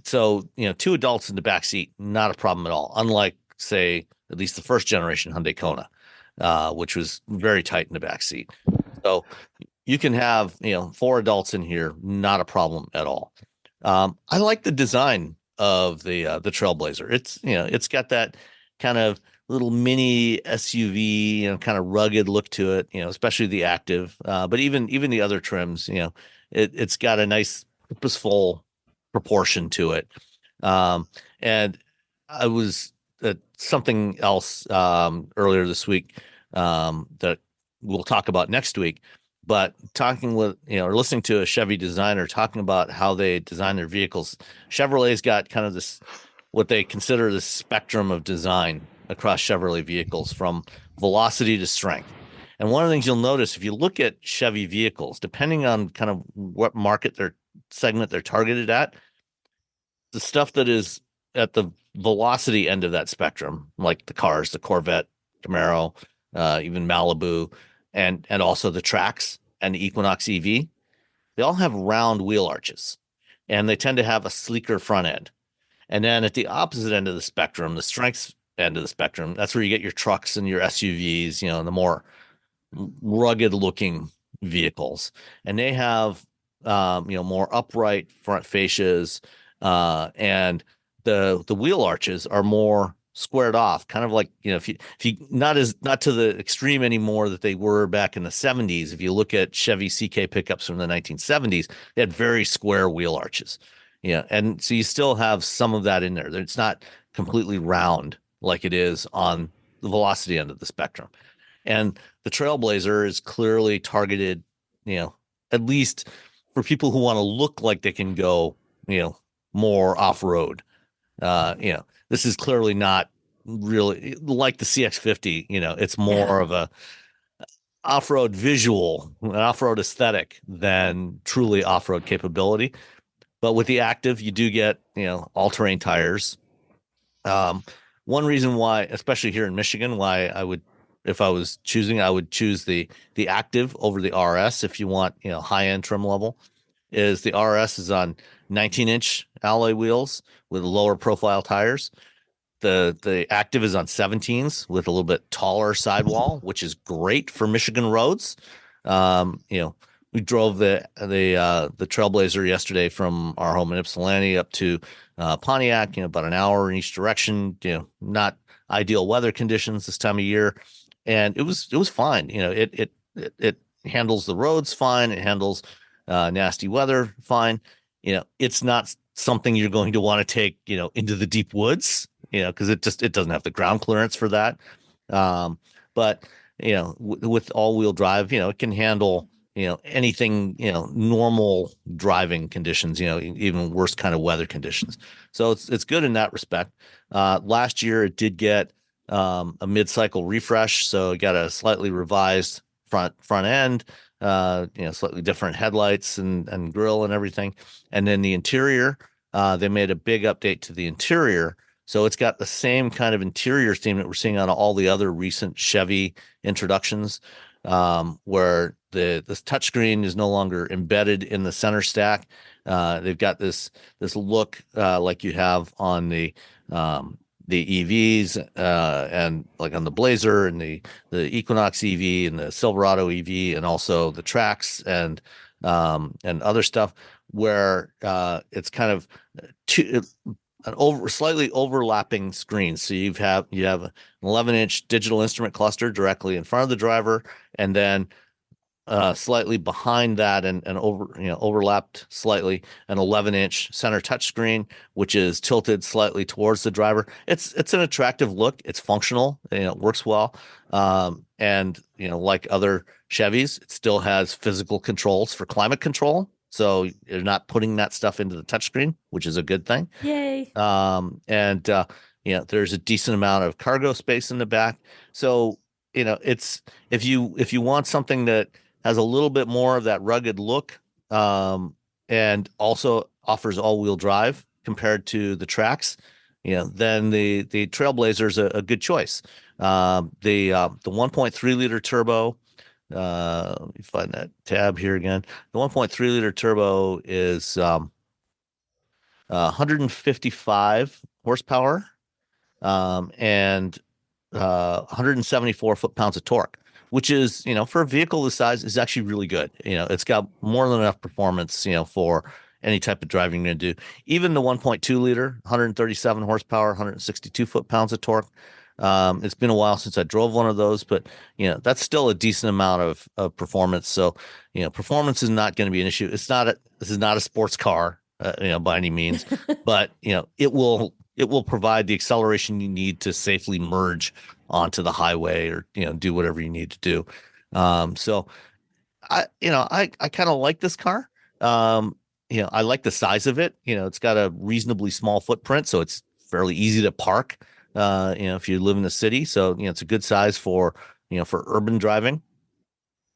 So 2 adults in the back seat, not a problem at all. Unlike, say, at least the first generation Hyundai Kona, which was very tight in the back seat. So you can have 4 adults in here, not a problem at all. I like the design of the Trailblazer. It's got that kind of little mini SUV, kind of rugged look to it, especially the active. But even the other trims, it's got a nice purposeful proportion to it. And I was something else earlier this week that we'll talk about next week. But talking with, or listening to a Chevy designer talking about how they design their vehicles, Chevrolet's got kind of this, what they consider the spectrum of design across Chevrolet vehicles, from velocity to strength. And one of the things you'll notice if you look at Chevy vehicles, depending on kind of what market segment they're targeted at, the stuff that is at the velocity end of that spectrum, like the cars, the Corvette, Camaro, even Malibu, and also the Trax and the Equinox EV, they all have round wheel arches, and they tend to have a sleeker front end. And then at the opposite end of the spectrum, the strength end of the spectrum, that's where you get your trucks and your SUVs, the more rugged looking vehicles. And they have, more upright front fascias, and the wheel arches are more squared off, kind of like, if you not to the extreme anymore that they were back in the 70s. If you look at Chevy CK pickups from the 1970s, they had very square wheel arches. And so you still have some of that in there. It's not completely round like it is on the velocity end of the spectrum. And the Trailblazer is clearly targeted, at least for people who want to look like they can go, more off-road. This is clearly not really like the CX-50. It's more of a off-road visual, an off-road aesthetic than truly off-road capability. But with the active, you do get, all-terrain tires. one reason why, especially here in Michigan, why I would, if I was choosing, I would choose the Active over the RS if you want, high end trim level. Is the RS is on 19-inch alloy wheels with lower profile tires. The Active is on 17s with a little bit taller sidewall, which is great for Michigan roads. We drove the Trailblazer yesterday from our home in Ypsilanti up to Pontiac, about an hour in each direction. Not ideal weather conditions this time of year, and it was fine. It handles the roads fine. It handles nasty weather fine. It's not something you're going to want to take into the deep woods, because it doesn't have the ground clearance for that. But with all-wheel drive, it can handle anything, normal driving conditions, even worse kind of weather conditions. So it's good in that respect. Last year it did get a mid-cycle refresh, so it got a slightly revised front end, slightly different headlights and grille and everything. And then the interior, they made a big update to the interior. So it's got the same kind of interior theme that we're seeing on all the other recent Chevy introductions, where this touchscreen is no longer embedded in the center stack. They've got this look like you have on the EVs, and like on the Blazer and the Equinox EV and the Silverado EV, and also the Trax and other stuff, where it's kind of slightly overlapping screens. So you have an 11-inch digital instrument cluster directly in front of the driver, and then slightly behind that and overlapped slightly an 11-inch center touchscreen, which is tilted slightly towards the driver. It's an attractive look. It's functional. It works well. And like other Chevys, it still has physical controls for climate control. So you're not putting that stuff into the touchscreen, which is a good thing. Yay. There's a decent amount of cargo space in the back. So, it's, if you want something that has a little bit more of that rugged look, and also offers all-wheel drive compared to the Trax, then the Trailblazer is a good choice. The 1.3 liter turbo, let me find that tab here again. The 1.3 liter turbo is 155 horsepower, and 174 foot-pounds of torque, which is, for a vehicle this size, is actually really good. It's got more than enough performance, for any type of driving you're going to do. Even the 1.2 liter, 137 horsepower, 162 foot-pounds of torque. It's been a while since I drove one of those, but that's still a decent amount of performance. So, performance is not going to be an issue. This is not a sports car, by any means, but it will provide the acceleration you need to safely merge onto the highway, or do whatever you need to do. So I kind of like this car. I like the size of it. It's got a reasonably small footprint, so it's fairly easy to park. If you live in the city, so it's a good size for urban driving.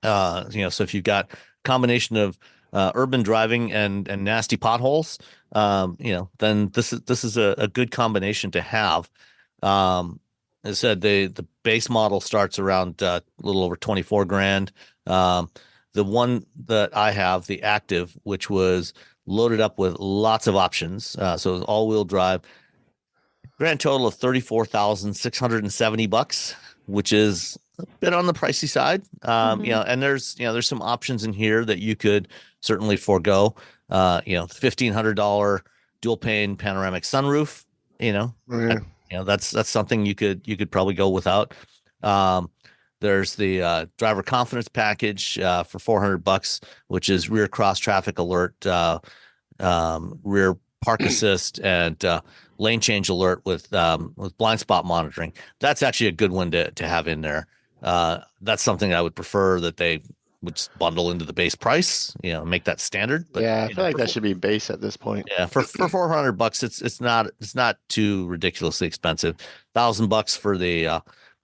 So if you've got a combination of urban driving and nasty potholes, then this is a good combination to have. As I said, the base model starts around a little over 24 grand. The one that I have, the Active, which was loaded up with lots of options, so it was all-wheel drive. Grand total of $34,670, which is a bit on the pricey side. And there's some options in here that you could certainly forego. $1,500 dual pane panoramic sunroof. That's something you could probably go without. There's the driver confidence package for $400, which is rear cross traffic alert, rear park assist, and lane change alert with blind spot monitoring. That's actually a good one to have in there. That's something I would prefer that they would just bundle into the base price, make that standard. But yeah, I feel like that should be base at this point. Yeah, for $400, it's not too ridiculously expensive. $1,000 for the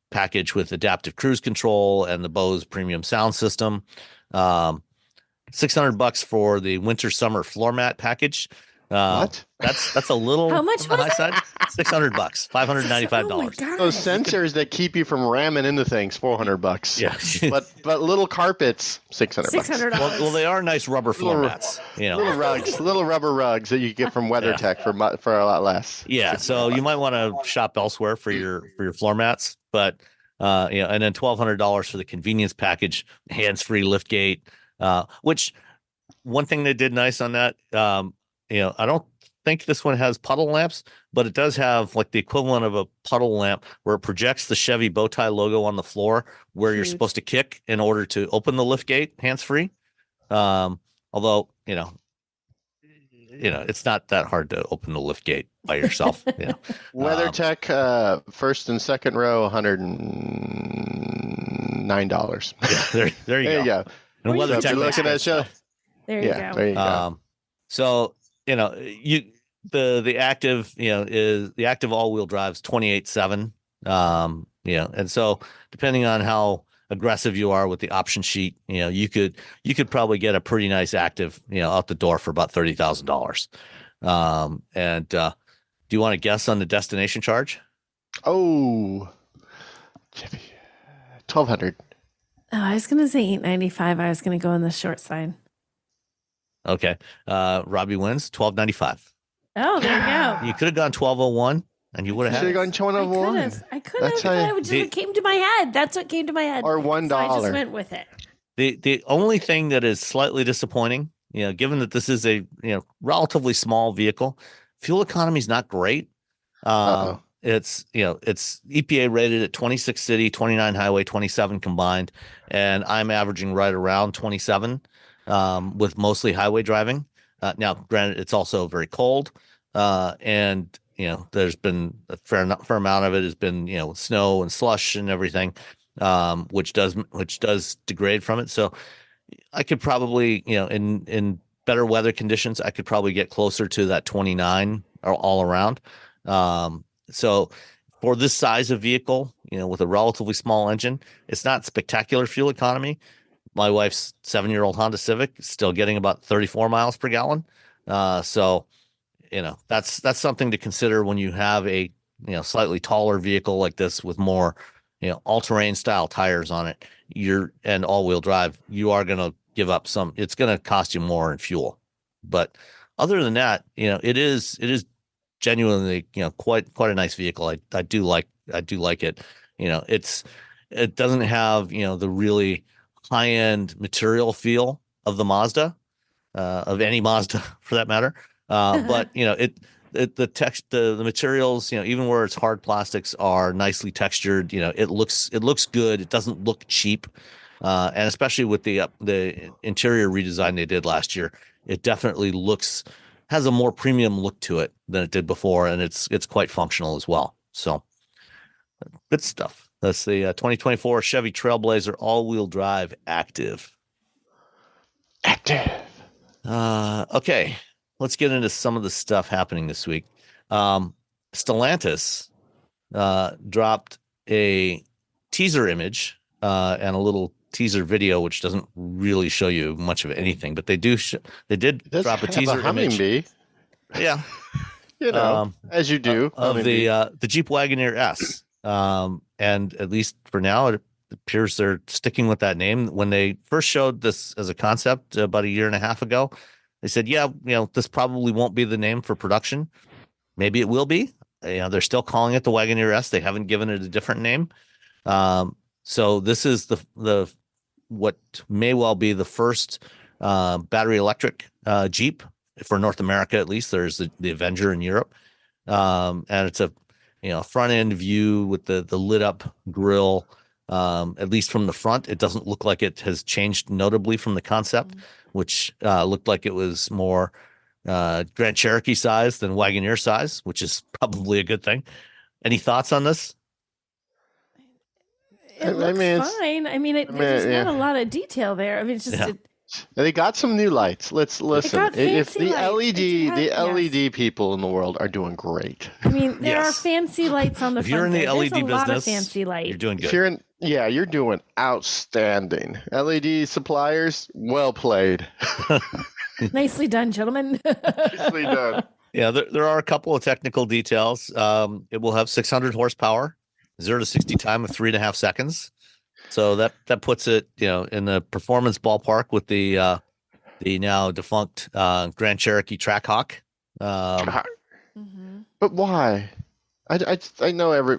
package with adaptive cruise control and the Bose premium sound system. $600 for the winter summer floor mat package. What? That's a little How much on the was high side. $600, $595. Oh my God. Those sensors that keep you from ramming into things, $400. Yeah. but little carpets, $600. $600. Well, they are nice rubber floor mats. Little rugs, little rubber rugs that you get from WeatherTech for a lot less. Yeah, so you might want to shop elsewhere for your floor mats, but and then $1,200 for the convenience package, hands-free liftgate. Which one thing they did nice on that, I don't think this one has puddle lamps, but it does have like the equivalent of a puddle lamp where it projects the Chevy bow tie logo on the floor where you're supposed to kick in order to open the liftgate hands-free. Although it's not that hard to open the liftgate by yourself. WeatherTech, first and second row, $109. Yeah, there you go. And WeatherTech looking at show. There you go. There you go. So the active is the active all-wheel drive's 28.7. And so depending on how aggressive you are with the option sheet, you could probably get a pretty nice active out the door for about $30,000. And do you want to guess on the destination charge? Oh, $1,200. Oh, I was gonna say $895. I was gonna go on the short side. Okay, Robbie wins $1,295. Oh, there you go. You could have gone $1,201. And you would have gone $1,201. I could have. It came to my head. That's what came to my head. Or $1. So I just went with it. The only thing that is slightly disappointing, given that this is a relatively small vehicle, fuel economy is not great. It's EPA rated at 26 city, 29 highway, 27 combined, and I'm averaging right around 27 with mostly highway driving. Now, granted, it's also very cold, and there's been a fair amount of it has been, snow and slush and everything, which does degrade from it. So I could probably, in better weather conditions, I could probably get closer to that 29 all around. So for this size of vehicle, with a relatively small engine, it's not spectacular fuel economy. My wife's 7-year-old Honda Civic is still getting about 34 miles per gallon. So that's something to consider when you have a slightly taller vehicle like this with more all-terrain style tires on it. And all-wheel drive, you are going to give up some. It's going to cost you more in fuel. But other than that, it is genuinely quite a nice vehicle. I do like it. It doesn't have the really high-end material feel of the Mazda, of any Mazda for that matter. But the materials, even where it's hard plastics, are nicely textured. It looks good. It doesn't look cheap, and especially with the interior redesign they did last year, it definitely has a more premium look to it than it did before, and it's quite functional as well. So good stuff. That's the 2024 Chevy Trailblazer all-wheel drive active. Okay. Let's get into some of the stuff happening this week. Stellantis dropped a teaser image and a little teaser video, which doesn't really show you much of anything, but they did drop a teaser image. Yeah, as you do of the Jeep Wagoneer S. And at least for now, it appears they're sticking with that name. When they first showed this as a concept about a year and a half ago, they said, this probably won't be the name for production. Maybe it will be. They're still calling it the Wagoneer S. They haven't given it a different name. So this is the what may well be the first battery electric Jeep for North America. At least there's the Avenger in Europe, and it's a front end view with the lit up grille. At least from the front, it doesn't look like it has changed notably from the concept, which looked like it was more Grand Cherokee size than Wagoneer size, which is probably a good thing. Any thoughts on this? It looks fine. There's not a lot of detail there. It's just they got some new lights. Let's listen. If the LED people in the world are doing great. There are fancy lights on the front. If you're in the LED business, business, fancy lights. You're doing good. Yeah, you're doing outstanding. LED suppliers, well played. Nicely done, gentlemen. Nicely done. Yeah, there are a couple of technical details. It will have 600 horsepower, 0 to 60 time of 3.5 seconds. So that puts it, in the performance ballpark with the now defunct Grand Cherokee Trackhawk. But why? I know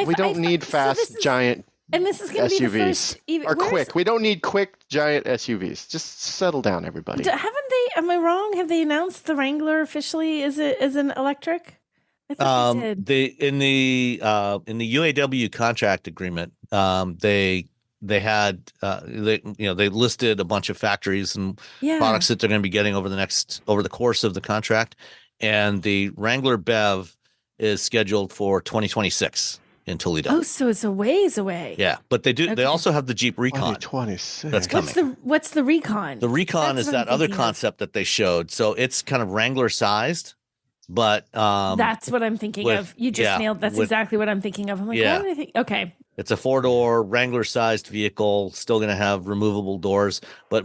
we don't need fast giant and this is going to be the first or quick. We don't need quick giant SUVs. Just settle down, everybody. Haven't they? Am I wrong? Have they announced the Wrangler officially as an electric? I thought they did. In the UAW contract agreement, they had they listed a bunch of factories and products that they're going to be getting over the course of the contract, and the Wrangler BEV is scheduled for 2026 in Toledo. Oh, so it's a ways away. Yeah, but they do. Okay. They also have the Jeep Recon. 2026. That's coming. What's the Recon? The Recon is that other concept that they showed. So it's kind of Wrangler sized, but that's what I'm thinking of. You just nailed. That's exactly what I'm thinking of. I'm like, what did I think? Okay. It's a 4-door Wrangler sized vehicle, still going to have removable doors, but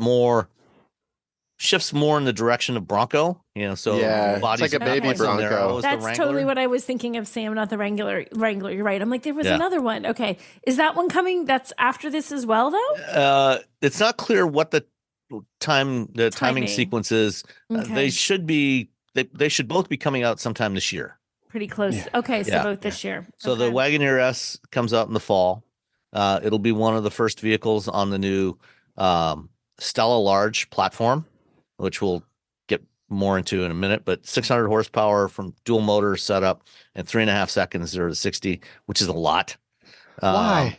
shifts more in the direction of Bronco, so it's like a baby Bronco. That's totally what I was thinking of, Sam, not the Wrangler. You're right. I'm like, there was another one. Okay. Is that one coming? That's after this as well, though? It's not clear what the timing sequence is. Okay. They should both be coming out sometime this year. Pretty close. Yeah. Okay. So both this year. So the Wagoneer S comes out in the fall. It'll be one of the first vehicles on the new STLA Large platform, which we'll get more into in a minute, but 600 horsepower from dual motor setup and 3.5 seconds 0 to 60, which is a lot. Why?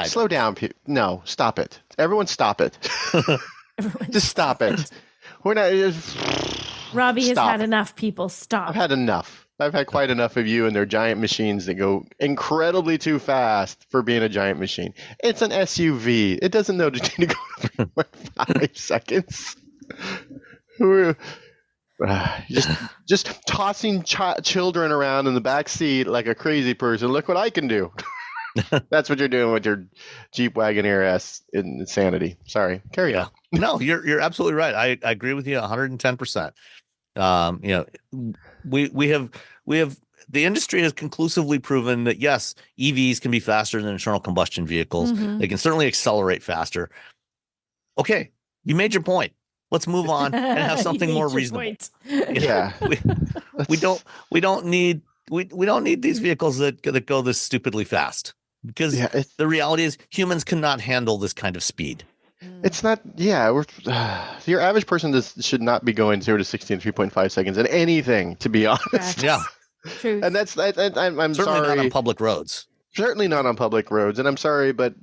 Slow down. No, stop it. Everyone stop it. Just stop it. We're not. Robbie has had enough, people. Stop. I've had enough. I've had quite enough of you and their giant machines that go incredibly too fast for being a giant machine. It's an SUV. It doesn't know to go 3.5 seconds. Just tossing children around in the back seat like a crazy person. Look what I can do. That's what you're doing with your Jeep Wagoneer S insanity. Sorry, carry on. No, you're absolutely right. I agree with you 110%. We have the industry has conclusively proven that yes, EVs can be faster than internal combustion vehicles. Mm-hmm. They can certainly accelerate faster. Okay, you made your point. Let's move on and have something more reasonable. Yeah, we don't need these vehicles that go this stupidly fast, because the reality is humans cannot handle this kind of speed. It's not. Yeah, your average person should not be going 0 to 60 in 3.5 seconds in anything, to be honest. Correct. Yeah, true. And I'm certainly sorry. Not on public roads. Certainly not on public roads. And I'm sorry, but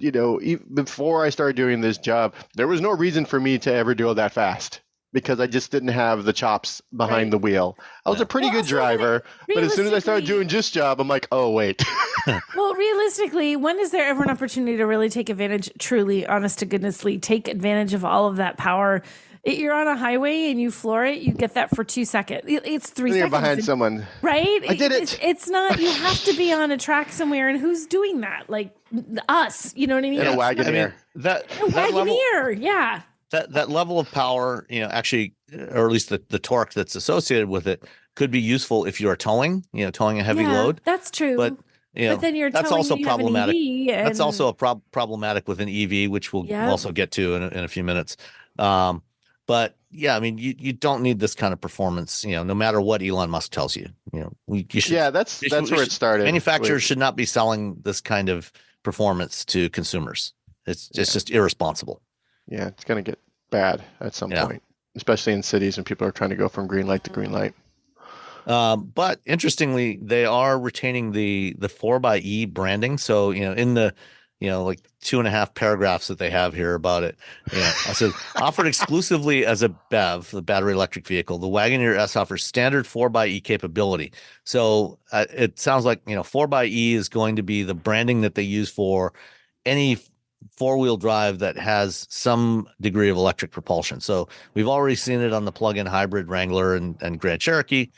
before I started doing this job, there was no reason for me to ever do that fast, because I just didn't have the chops behind the wheel. I was a pretty good driver, but as soon as I started doing this job, I'm like, oh, wait. Well, realistically, when is there ever an opportunity to really take advantage, truly, honest to goodnessly, take advantage of all of that power? You're on a highway and you floor it, you get that for 2 seconds. It's 3 seconds. You're behind someone. Right? I did it. It's not, you have to be on a track somewhere, and who's doing that? Like us, you know what I mean? In a Wagoneer. Wagoneer, yeah. That level of power, actually, or at least the torque that's associated with it, could be useful if you are towing a heavy load. That's true. But then you're that's towing also problematic. That's also problematic with an EV, which we'll also get to in a few minutes. But yeah, I mean, you don't need this kind of performance, no matter what Elon Musk tells you. You should. Yeah, that's where it started. Manufacturers should not be selling this kind of performance to consumers. It's just irresponsible. Yeah, it's going to get bad at some point, especially in cities when people are trying to go from green light to green light. But interestingly, they are retaining the 4xe branding. So, in the, like 2.5 paragraphs that they have here about it, I said, offered exclusively as a BEV, the battery electric vehicle, the Wagoneer S offers standard 4xe capability. So it sounds like, 4xe is going to be the branding that they use for any four-wheel drive that has some degree of electric propulsion. So we've already seen it on the plug-in hybrid Wrangler and Grand Cherokee.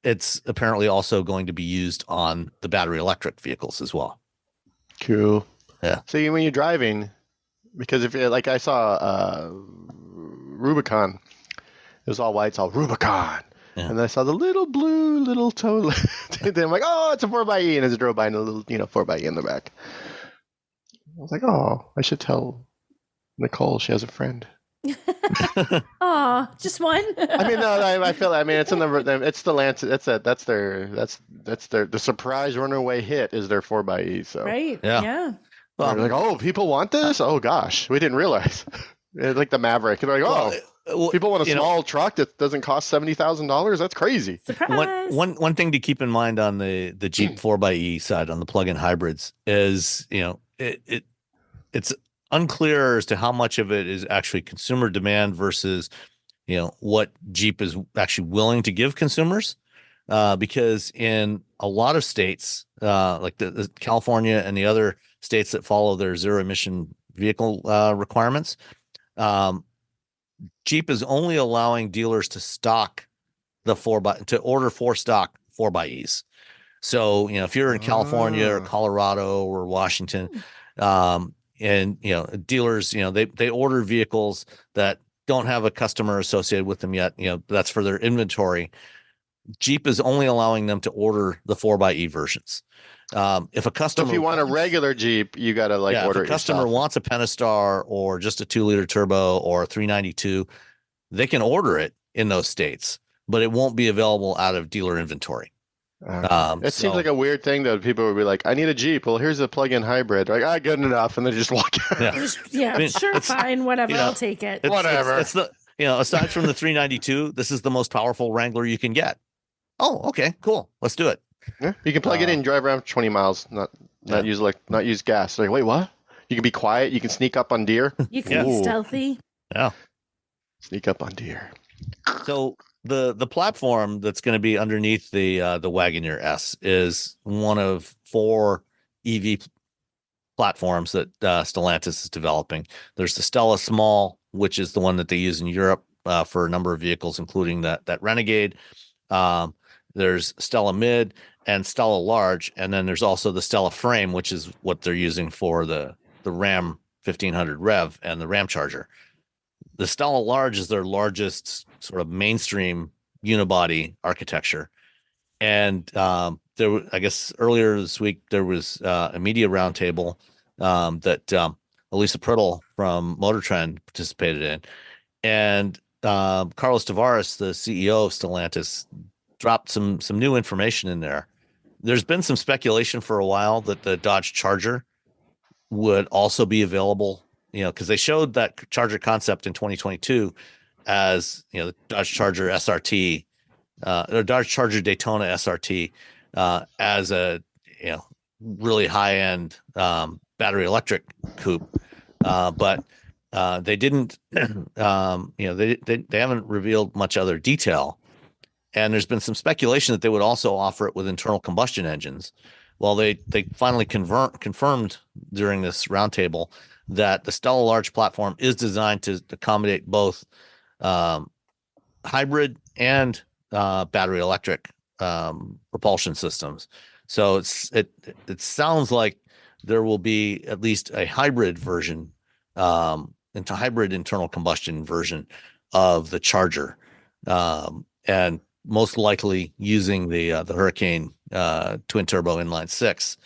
It's apparently also going to be used on the battery electric vehicles as well. Cool. Yeah. So when you're driving, because if you're like I saw Rubicon, it was all white, it's all Rubicon. Yeah. And then I saw the little blue little toe. Then I'm like, oh, it's a 4xe. And as I drove by, and a little 4xe in the back. I was like, oh, I should tell Nicole she has a friend. Aw, just one. I mean, no, I feel. I mean, it's in it's Stellantis. That's the surprise runaway hit is their 4xe. So Right. Yeah. Yeah. Well, they're like, oh, people want this. Oh gosh, we didn't realize. It's like the Maverick. They're like, oh, people want a small truck that doesn't cost $70,000. That's crazy. Surprise. One thing to keep in mind on the Jeep 4xe side on the plug-in hybrids is it's unclear as to how much of it is actually consumer demand versus what Jeep is actually willing to give consumers, because in a lot of states like the California and the other states that follow their zero emission vehicle requirements, Jeep is only allowing dealers to stock to order for stock 4xes. So if you're in California or Colorado or Washington, and dealers, they order vehicles that don't have a customer associated with them yet. That's for their inventory. Jeep is only allowing them to order the 4xe versions. If a customer, so if you want a regular Jeep, you got to order it. If a customer yourself. wants a Pentastar or just a 2-liter turbo or a 392, they can order it in those states, but it won't be available out of dealer inventory. It seems like a weird thing though. People would be like, I need a Jeep. Well, here's a plug-in hybrid. Like, good enough. And they just walk out. Yeah. Sure, fine, whatever. I'll take it. Whatever. It's the, aside from the 392, this is the most powerful Wrangler you can get. Oh, okay, cool. Let's do it. Yeah, you can plug it in and drive around 20 miles, not use gas. Like, wait, what? You can be quiet. You can sneak up on deer. You can be stealthy. Yeah. Sneak up on deer. So the platform that's going to be underneath the Wagoneer S is one of 4 EV platforms that Stellantis is developing. There's the Stella Small, which is the one that they use in Europe for a number of vehicles, including that Renegade. There's Stella Mid and Stella Large, and then there's also the Stella Frame, which is what they're using for the Ram 1500 Rev and the Ram Charger. The Stella Large is their largest sort of mainstream unibody architecture. And I guess earlier this week, there was a media roundtable that Elisa Priddle from Motor Trend participated in. And Carlos Tavares, the CEO of Stellantis, dropped some new information in there. There's been some speculation for a while that the Dodge Charger would also be available, because they showed that Charger concept in 2022 as, the Dodge Charger SRT, or Dodge Charger Daytona SRT, as a, really high-end battery electric coupe. But they didn't, they haven't revealed much other detail. And there's been some speculation that they would also offer it with internal combustion engines. Well, they finally confirmed during this roundtable that the Stella Large platform is designed to accommodate both hybrid and battery electric propulsion systems. So it sounds like there will be at least a hybrid version, into hybrid internal combustion version of the Charger, and most likely using the Hurricane twin turbo inline 6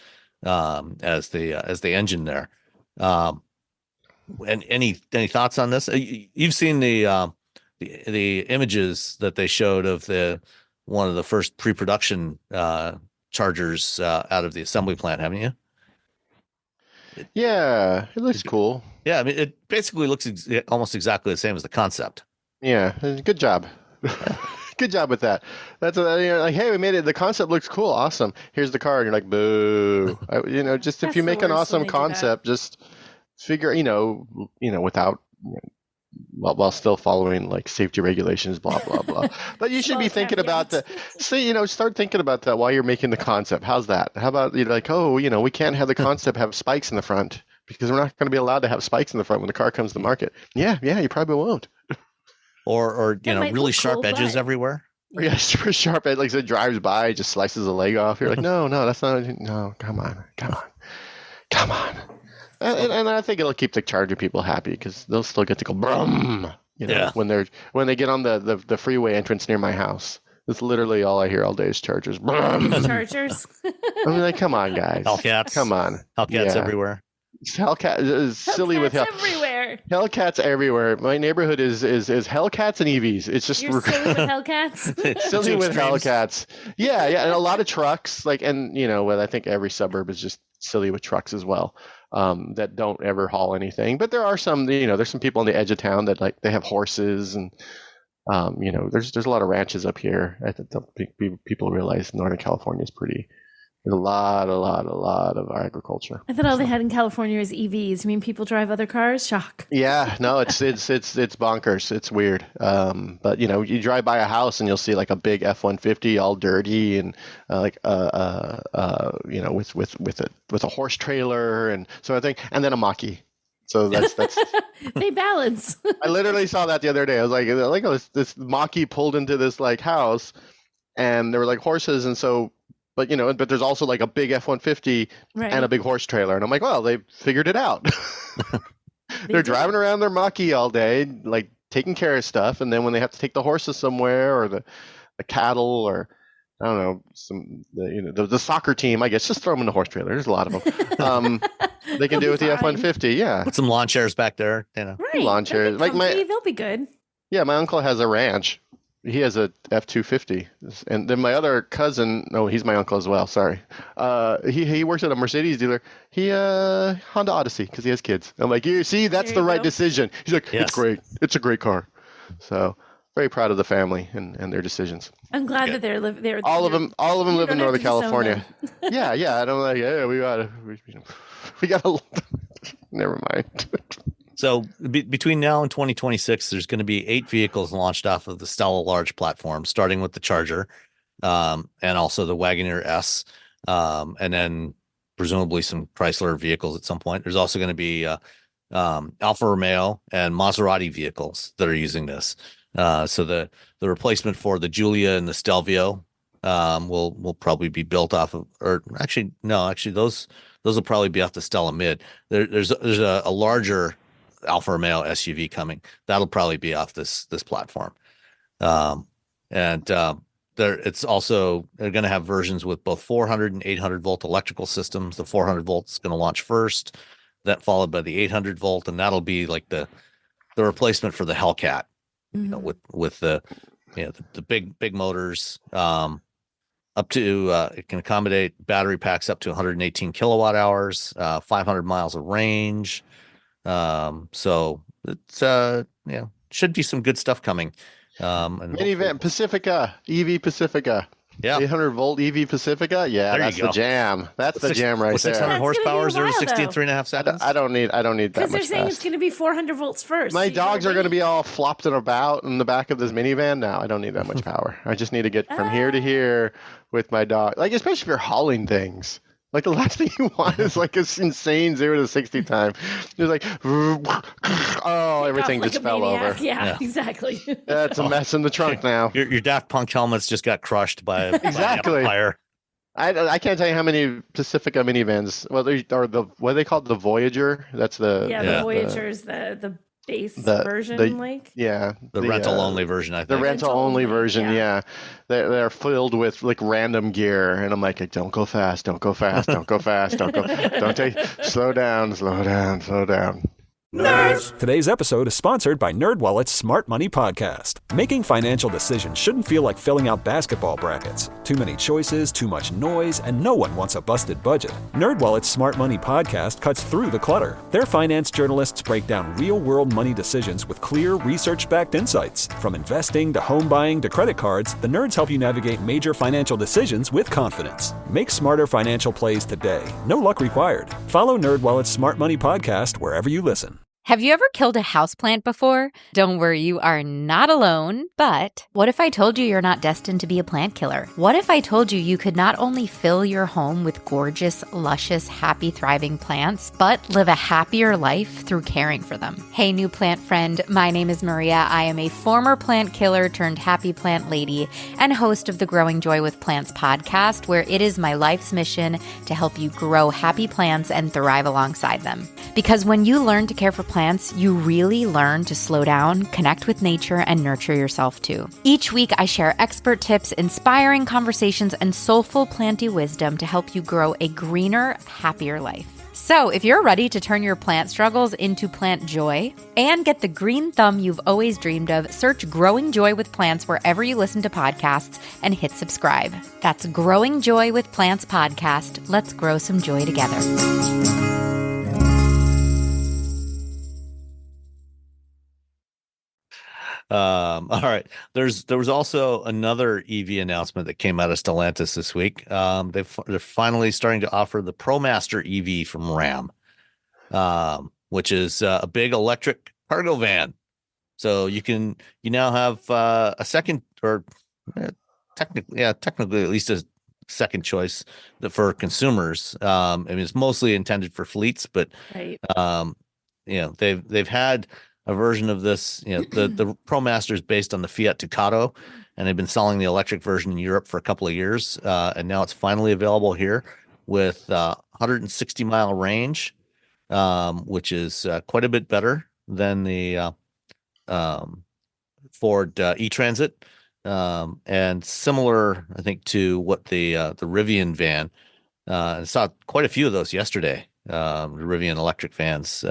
as the engine there. And any thoughts on this? You've seen the images that they showed of one of the first pre-production Chargers out of the assembly plant, haven't you? Yeah, it looks cool. Yeah, I mean, it basically looks almost exactly the same as the concept. Yeah, good job. Good job with that. That's like, hey, we made it. The concept looks cool. Awesome. Here's the car. And you're like, boo. Just if you make an awesome concept, just figure, without, while still following like safety regulations, blah, blah, blah. But you should be thinking about that. Start thinking about that while you're making the concept. How's that? How about you're like, we can't have the concept have spikes in the front because we're not going to be allowed to have spikes in the front when the car comes to market. Yeah, you probably won't. Or really sharp edges everywhere. Yeah, super sharp edge. Like it drives by, just slices a leg off. You're like, no, that's not. No, come on. Come on. And I think it'll keep the Charger people happy because they'll still get to go brum, when they get on the freeway entrance near my house. That's literally all I hear all day is Chargers. Brum. Chargers. I mean, like, come on, guys. Hellcats. Come on. Hellcats everywhere. Hellcat is silly with everywhere. Hellcats everywhere. My neighborhood is Hellcats and EVs. It's just You're silly with Hellcats. Silly with Hellcats. Yeah, and a lot of trucks. I think every suburb is just silly with trucks as well. That don't ever haul anything. But there are some. There's some people on the edge of town that they have horses and. There's a lot of ranches up here. I don't think people realize Northern California is pretty. There's a lot of agriculture. I thought all they had in California is EVs. I mean, people drive other cars. Shock. Yeah, no, it's bonkers. It's weird. But you drive by a house and you'll see like a big F-150 all dirty and with a horse trailer and so I think, and then a Mach-E. So that's they balance. I literally saw that the other day. I was like this Mach-E pulled into this like house, and there were like horses, and so, but there's also like a big F-150 and a big horse trailer, and I'm like, well, they figured it out. They're driving around their Mach-E all day, like taking care of stuff, and then when they have to take the horses somewhere or the cattle or I don't know, the soccer team, I guess, just throw them in the horse trailer. There's a lot of them. They can do it with the F-150, yeah. Put some lawn chairs back there, Right. Lawn chairs. They'll be good. Yeah, my uncle has a ranch. He has a F-250. And then my other cousin, he's my uncle as well, sorry. He works at a Mercedes dealer. He Honda Odyssey because he has kids. I'm like, you see, that's the right decision. He's like, It's great. It's a great car. So very proud of the family and their decisions. I'm glad that they're all of them live in Northern California. Yeah. I don't like. Yeah, we gotta. Never mind. So between now and 2026, there's going to be 8 vehicles launched off of the STLA Large platform, starting with the Charger, and also the Wagoneer S, and then presumably some Chrysler vehicles at some point. There's also going to be Alfa Romeo and Maserati vehicles that are using this. So the replacement for the Giulia and the Stelvio will probably be built off of, those will probably be off the Stella Mid. There's a larger Alfa Romeo SUV coming that'll probably be off this platform, it's also they're going to have versions with both 400 and 800 volt electrical systems. The 400 volts is going to launch first, that followed by the 800 volt, and that'll be like the replacement for the Hellcat. With the big motors, up to it can accommodate battery packs up to 118 kilowatt hours, 500 miles of range. So it's should be some good stuff coming. Minivan Pacifica, EV Pacifica. Yeah, 800 volt EV Pacifica. Yeah, that's the jam. That's the jam right there. 600 horsepower, 0 to 60 in 3.5 seconds. I don't need that much. Because they're saying it's going to be 400 volts first. My dogs are going to be all flopped and about in the back of this minivan. Now I don't need that much power. I just need to get from here to here with my dog. Like especially if you're hauling things. Like the last thing you want is like this insane 0 to 60 time. It's like, everything just fell over. Yeah, exactly. That's a mess in the trunk now. Your Daft Punk helmets just got crushed by exactly. By fire. I can't tell you how many Pacifica minivans. Well, they are what are they called? The Voyager. That's the the Voyager's the base version, the rental only version. I think the rental only version. Yeah, they're filled with like random gear, and I'm like, don't go fast, don't go fast, don't go fast, slow down. Nerds! Today's episode is sponsored by NerdWallet's Smart Money Podcast. Making financial decisions shouldn't feel like filling out basketball brackets. Too many choices, too much noise, and no one wants a busted budget. NerdWallet's Smart Money Podcast cuts through the clutter. Their finance journalists break down real-world money decisions with clear, research-backed insights. From investing to home buying to credit cards, the nerds help you navigate major financial decisions with confidence. Make smarter financial plays today. No luck required. Follow NerdWallet's Smart Money Podcast wherever you listen. Have you ever killed a houseplant before? Don't worry, you are not alone. But what if I told you you're not destined to be a plant killer? What if I told you you could not only fill your home with gorgeous, luscious, happy, thriving plants, but live a happier life through caring for them? Hey, new plant friend, my name is Maria. I am a former plant killer turned happy plant lady and host of the Growing Joy with Plants podcast, where it is my life's mission to help you grow happy plants and thrive alongside them. Because when you learn to care for plants, you really learn to slow down, connect with nature, and nurture yourself too. Each week, I share expert tips, inspiring conversations, and soulful planty wisdom to help you grow a greener, happier life. So if you're ready to turn your plant struggles into plant joy and get the green thumb you've always dreamed of, search Growing Joy with Plants wherever you listen to podcasts and hit subscribe. That's Growing Joy with Plants podcast. Let's grow some joy together. All right. There was also another EV announcement that came out of Stellantis this week. They're finally starting to offer the Promaster EV from Ram, which is a big electric cargo van. So you now have a second, or technically at least a second choice for consumers. I mean, it's mostly intended for fleets, but Right. They've had a version of this. The ProMaster is based on the Fiat Ducato, and they've been selling the electric version in Europe for a couple of years, and now it's finally available here with 160-mile range, which is quite a bit better than the Ford e-Transit, and similar, I think, to what the Rivian van. I saw quite a few of those yesterday. The Rivian electric vans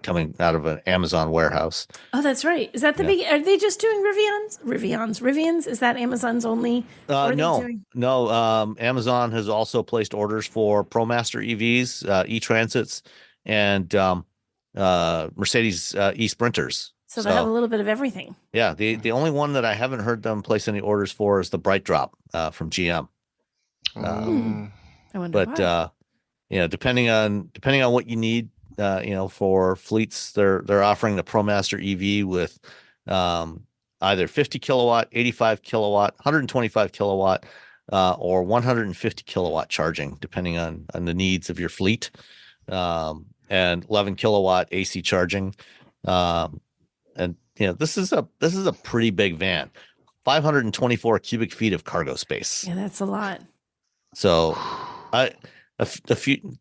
coming out of an Amazon warehouse. Oh, that's right. Is that the big? Are they just doing Rivians? Is that Amazon's only? No. Amazon has also placed orders for ProMaster EVs, e-Transits, and Mercedes e-Sprinters. So they have a little bit of everything. Yeah. The only one that I haven't heard them place any orders for is the Bright Drop from GM. I wonder why. Depending on what you need. For fleets, they're offering the ProMaster EV with either 50 kilowatt, 85 kilowatt, 125 kilowatt, or 150 kilowatt charging, depending on the needs of your fleet, and 11 kilowatt AC charging. This is a pretty big van, 524 cubic feet of cargo space. Yeah, that's a lot. So, a few.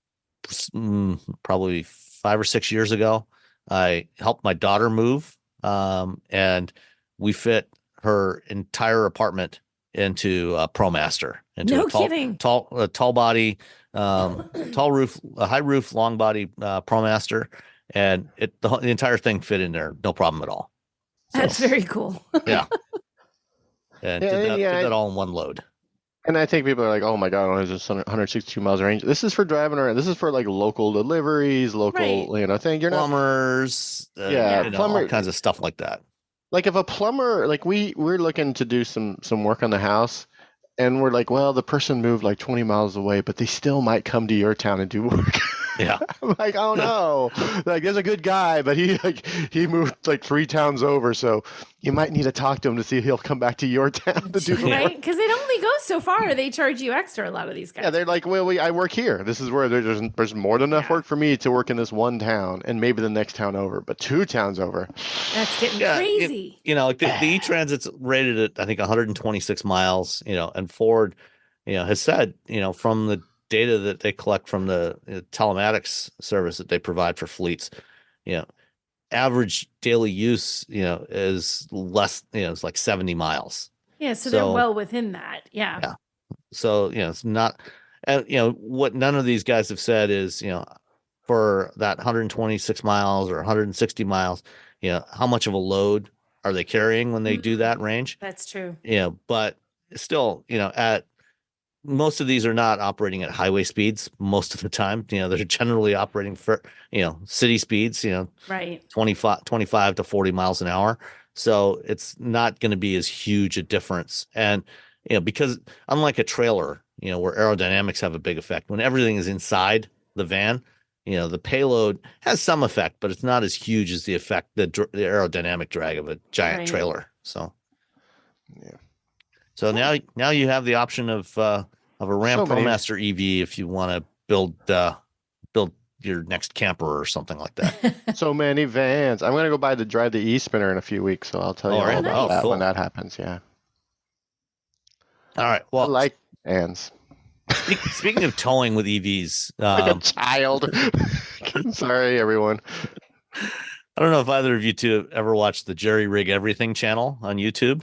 Probably 5 or 6 years ago, I helped my daughter move, and we fit her entire apartment into a ProMaster. No kidding. Tall body, tall roof, a high roof, long body ProMaster, and the entire thing fit in there, no problem at all. So, that's very cool. Yeah, and did that all in one load. And I think people are like, "Oh my God, only just 162 miles range." This is for driving around. This is for like local deliveries, thing. You're plumbers, all kinds of stuff like that. Like if a plumber, like we're looking to do some work on the house, and we're like, well, the person moved like 20 miles away, but they still might come to your town and do work. Yeah. I'm like, oh no, like there's a good guy, but he moved like 3 towns over, so you might need to talk to him to see if he'll come back to your town to do the right? work. Because it only goes so far. They charge you extra. A lot of these guys. Yeah, they're like, well, I work here. This is where there's more than enough work for me to work in this one town and maybe the next town over, but 2 towns over. That's getting crazy. The e-Transit's rated at, I think, 126 miles. And Ford, has said, from the data that they collect from the telematics service that they provide for fleets, average daily use, is less, it's like 70 miles. Yeah. So they're well within that. Yeah. So, it's not, what none of these guys have said is, for that 126 miles or 160 miles, how much of a load are they carrying when they do that range? That's true. But still, at most of these are not operating at highway speeds most of the time. They're generally operating for, city speeds, right. 25 to 40 miles an hour. So it's not going to be as huge a difference. And, because unlike a trailer, where aerodynamics have a big effect, when everything is inside the van, the payload has some effect, but it's not as huge as the effect, the aerodynamic drag of a giant trailer. So, So now you have the option of a Ram Promaster EV if you want to build your next camper or something like that. So many vans. I'm gonna go drive the E-Spinner in a few weeks, so I'll tell you all about that when that happens. Yeah. All right. Well, I like vans. Speaking of towing with EVs, like a child. Sorry, everyone. I don't know if either of you two have ever watched the JerryRigEverything channel on YouTube.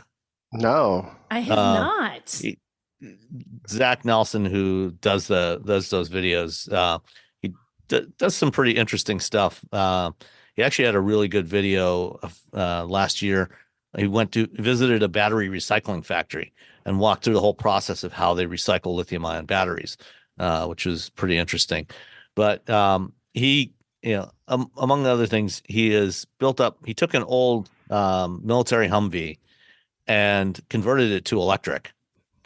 No, I have not. Zach Nelson, who does those videos, he does some pretty interesting stuff. He actually had a really good video of last year. He visited a battery recycling factory and walked through the whole process of how they recycle lithium-ion batteries, which was pretty interesting. But he, among other things, he took an old military Humvee and converted it to electric.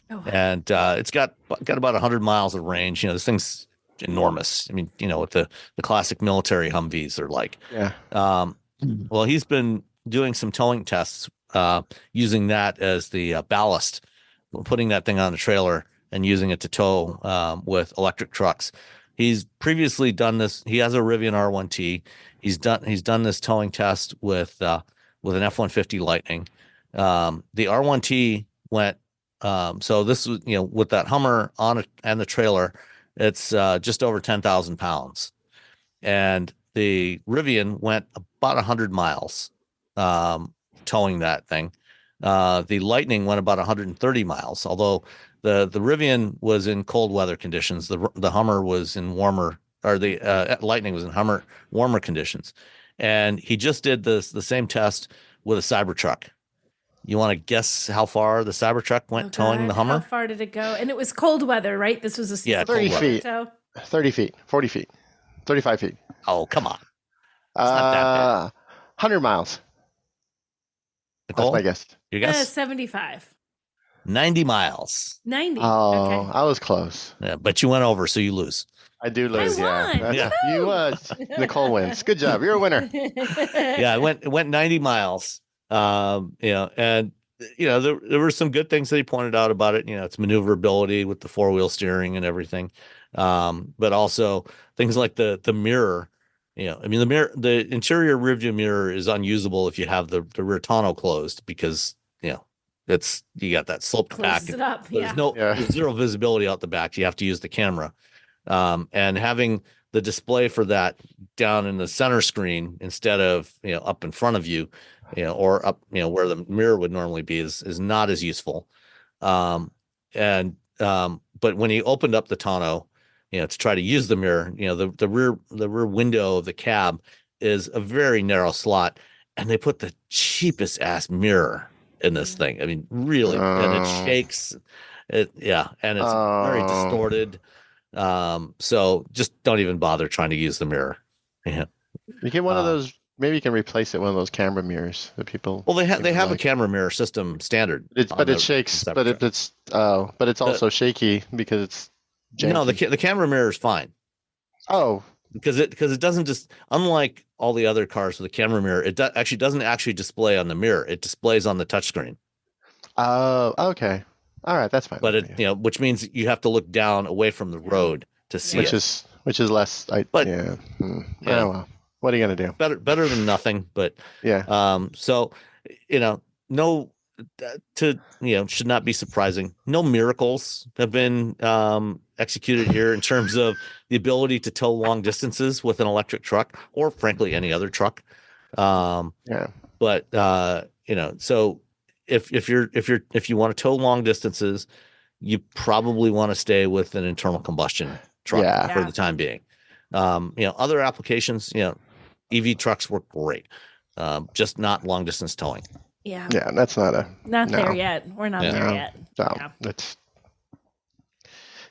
Oh, wow. And it's got about 100 miles of range. This thing's enormous. I mean, what the classic military Humvees are like. Yeah. Well, he's been doing some towing tests using that as the ballast, putting that thing on a trailer and using it to tow with electric trucks. He's previously done this. He has a Rivian R1T. He's done this towing test with an F-150 Lightning. The R1T went. So this was, with that Hummer on it and the trailer, it's just over 10,000 pounds, and the Rivian went about 100 miles towing that thing. The Lightning went about 130 miles, although the Rivian was in cold weather conditions. The Hummer was in warmer, or the Lightning was in warmer conditions. And he just did the same test with a Cybertruck. You want to guess how far the Cybertruck went towing the Hummer? How far did it go? And it was cold weather, right? This was 30 feet, 30 feet, 40 feet, 35 feet. Oh, come on. It's not that bad. 100 miles. Nicole? That's my guess. Your guess? 75. 90 miles. 90. Oh, okay. I was close. Yeah, but you went over, so you lose. I do lose. I won. Yeah. You Nicole wins. Good job. You're a winner. Yeah, it went 90 miles. And there were some good things that he pointed out about it. Its maneuverability with the 4-wheel steering and everything. But also things like the mirror. The interior rearview mirror is unusable if you have the rear tonneau closed, because you got that sloped back. It up. There's zero visibility out the back. You have to use the camera. And having the display for that down in the center screen instead of up in front of you, or up where the mirror would normally be is not as useful. But when he opened up the tonneau, to try to use the mirror, the rear window of the cab is a very narrow slot, and they put the cheapest ass mirror in this thing. I mean, really, and it shakes. And it's very distorted. So just don't even bother trying to use the mirror. Yeah. You get one of those. Maybe you can replace it with one of those camera mirrors that people. Well, they have a camera mirror system standard. It shakes. But it's also shaky because it's janky. No, the camera mirror is fine. Oh, because it doesn't just, unlike all the other cars with a camera mirror, it doesn't actually display on the mirror. It displays on the touchscreen. Oh, okay. All right, that's fine. But which means you have to look down away from the road to see it. Which is less. Oh, well. What are you going to do? Better than nothing, but yeah. So, should not be surprising. No miracles have been executed here in terms of the ability to tow long distances with an electric truck, or frankly any other truck. Yeah. But so if you want to tow long distances, you probably want to stay with an internal combustion truck for the time being. Other applications, EV trucks work great, just not long distance towing. Yeah. Yeah, that's not there yet. We're not there yet. No, let's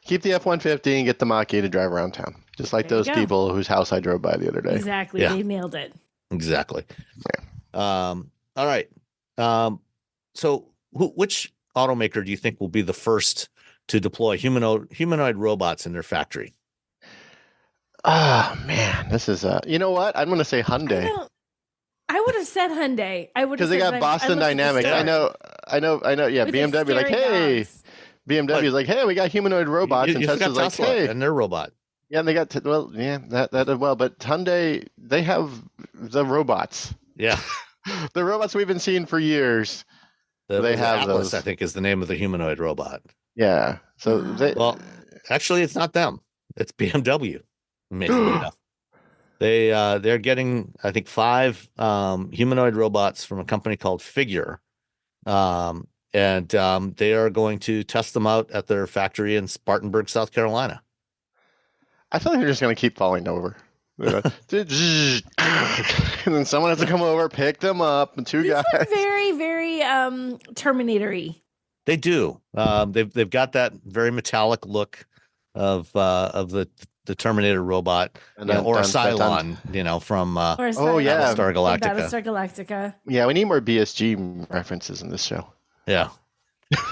keep the F-150 and get the Mach-E to drive around town, just like those people whose house I drove by the other day. Exactly. Yeah. They nailed it. Exactly. Yeah. All right. So which automaker do you think will be the first to deploy humanoid robots in their factory? Oh man, this is you know what? I'm going to say Hyundai I would have said Hyundai. I would because they got Boston Dynamics. I know. Yeah, With BMW like, hey, dogs. BMW is like, hey, we got humanoid robots, and Tesla's like, Tesla hey, and their robot. yeah, and they got that as well. But Hyundai, they have the robots. Yeah, The robots we've been seeing for years. They have Atlas, those. I think, is the name of the humanoid robot. Yeah. So Well, actually, it's not them. It's BMW. Amazingly enough, they're getting, I think, 5 humanoid robots from a company called Figure, and they are going to test them out at their factory in Spartanburg, South Carolina. I feel like they're just going to keep falling over. And then someone has to come over, pick them up, and 2 guys. These are very, very Terminator-y. They do. They've got that very metallic look of the Terminator robot, or Cylon, from Battlestar Galactica. Battlestar Galactica. Yeah, we need more BSG references in this show. Yeah.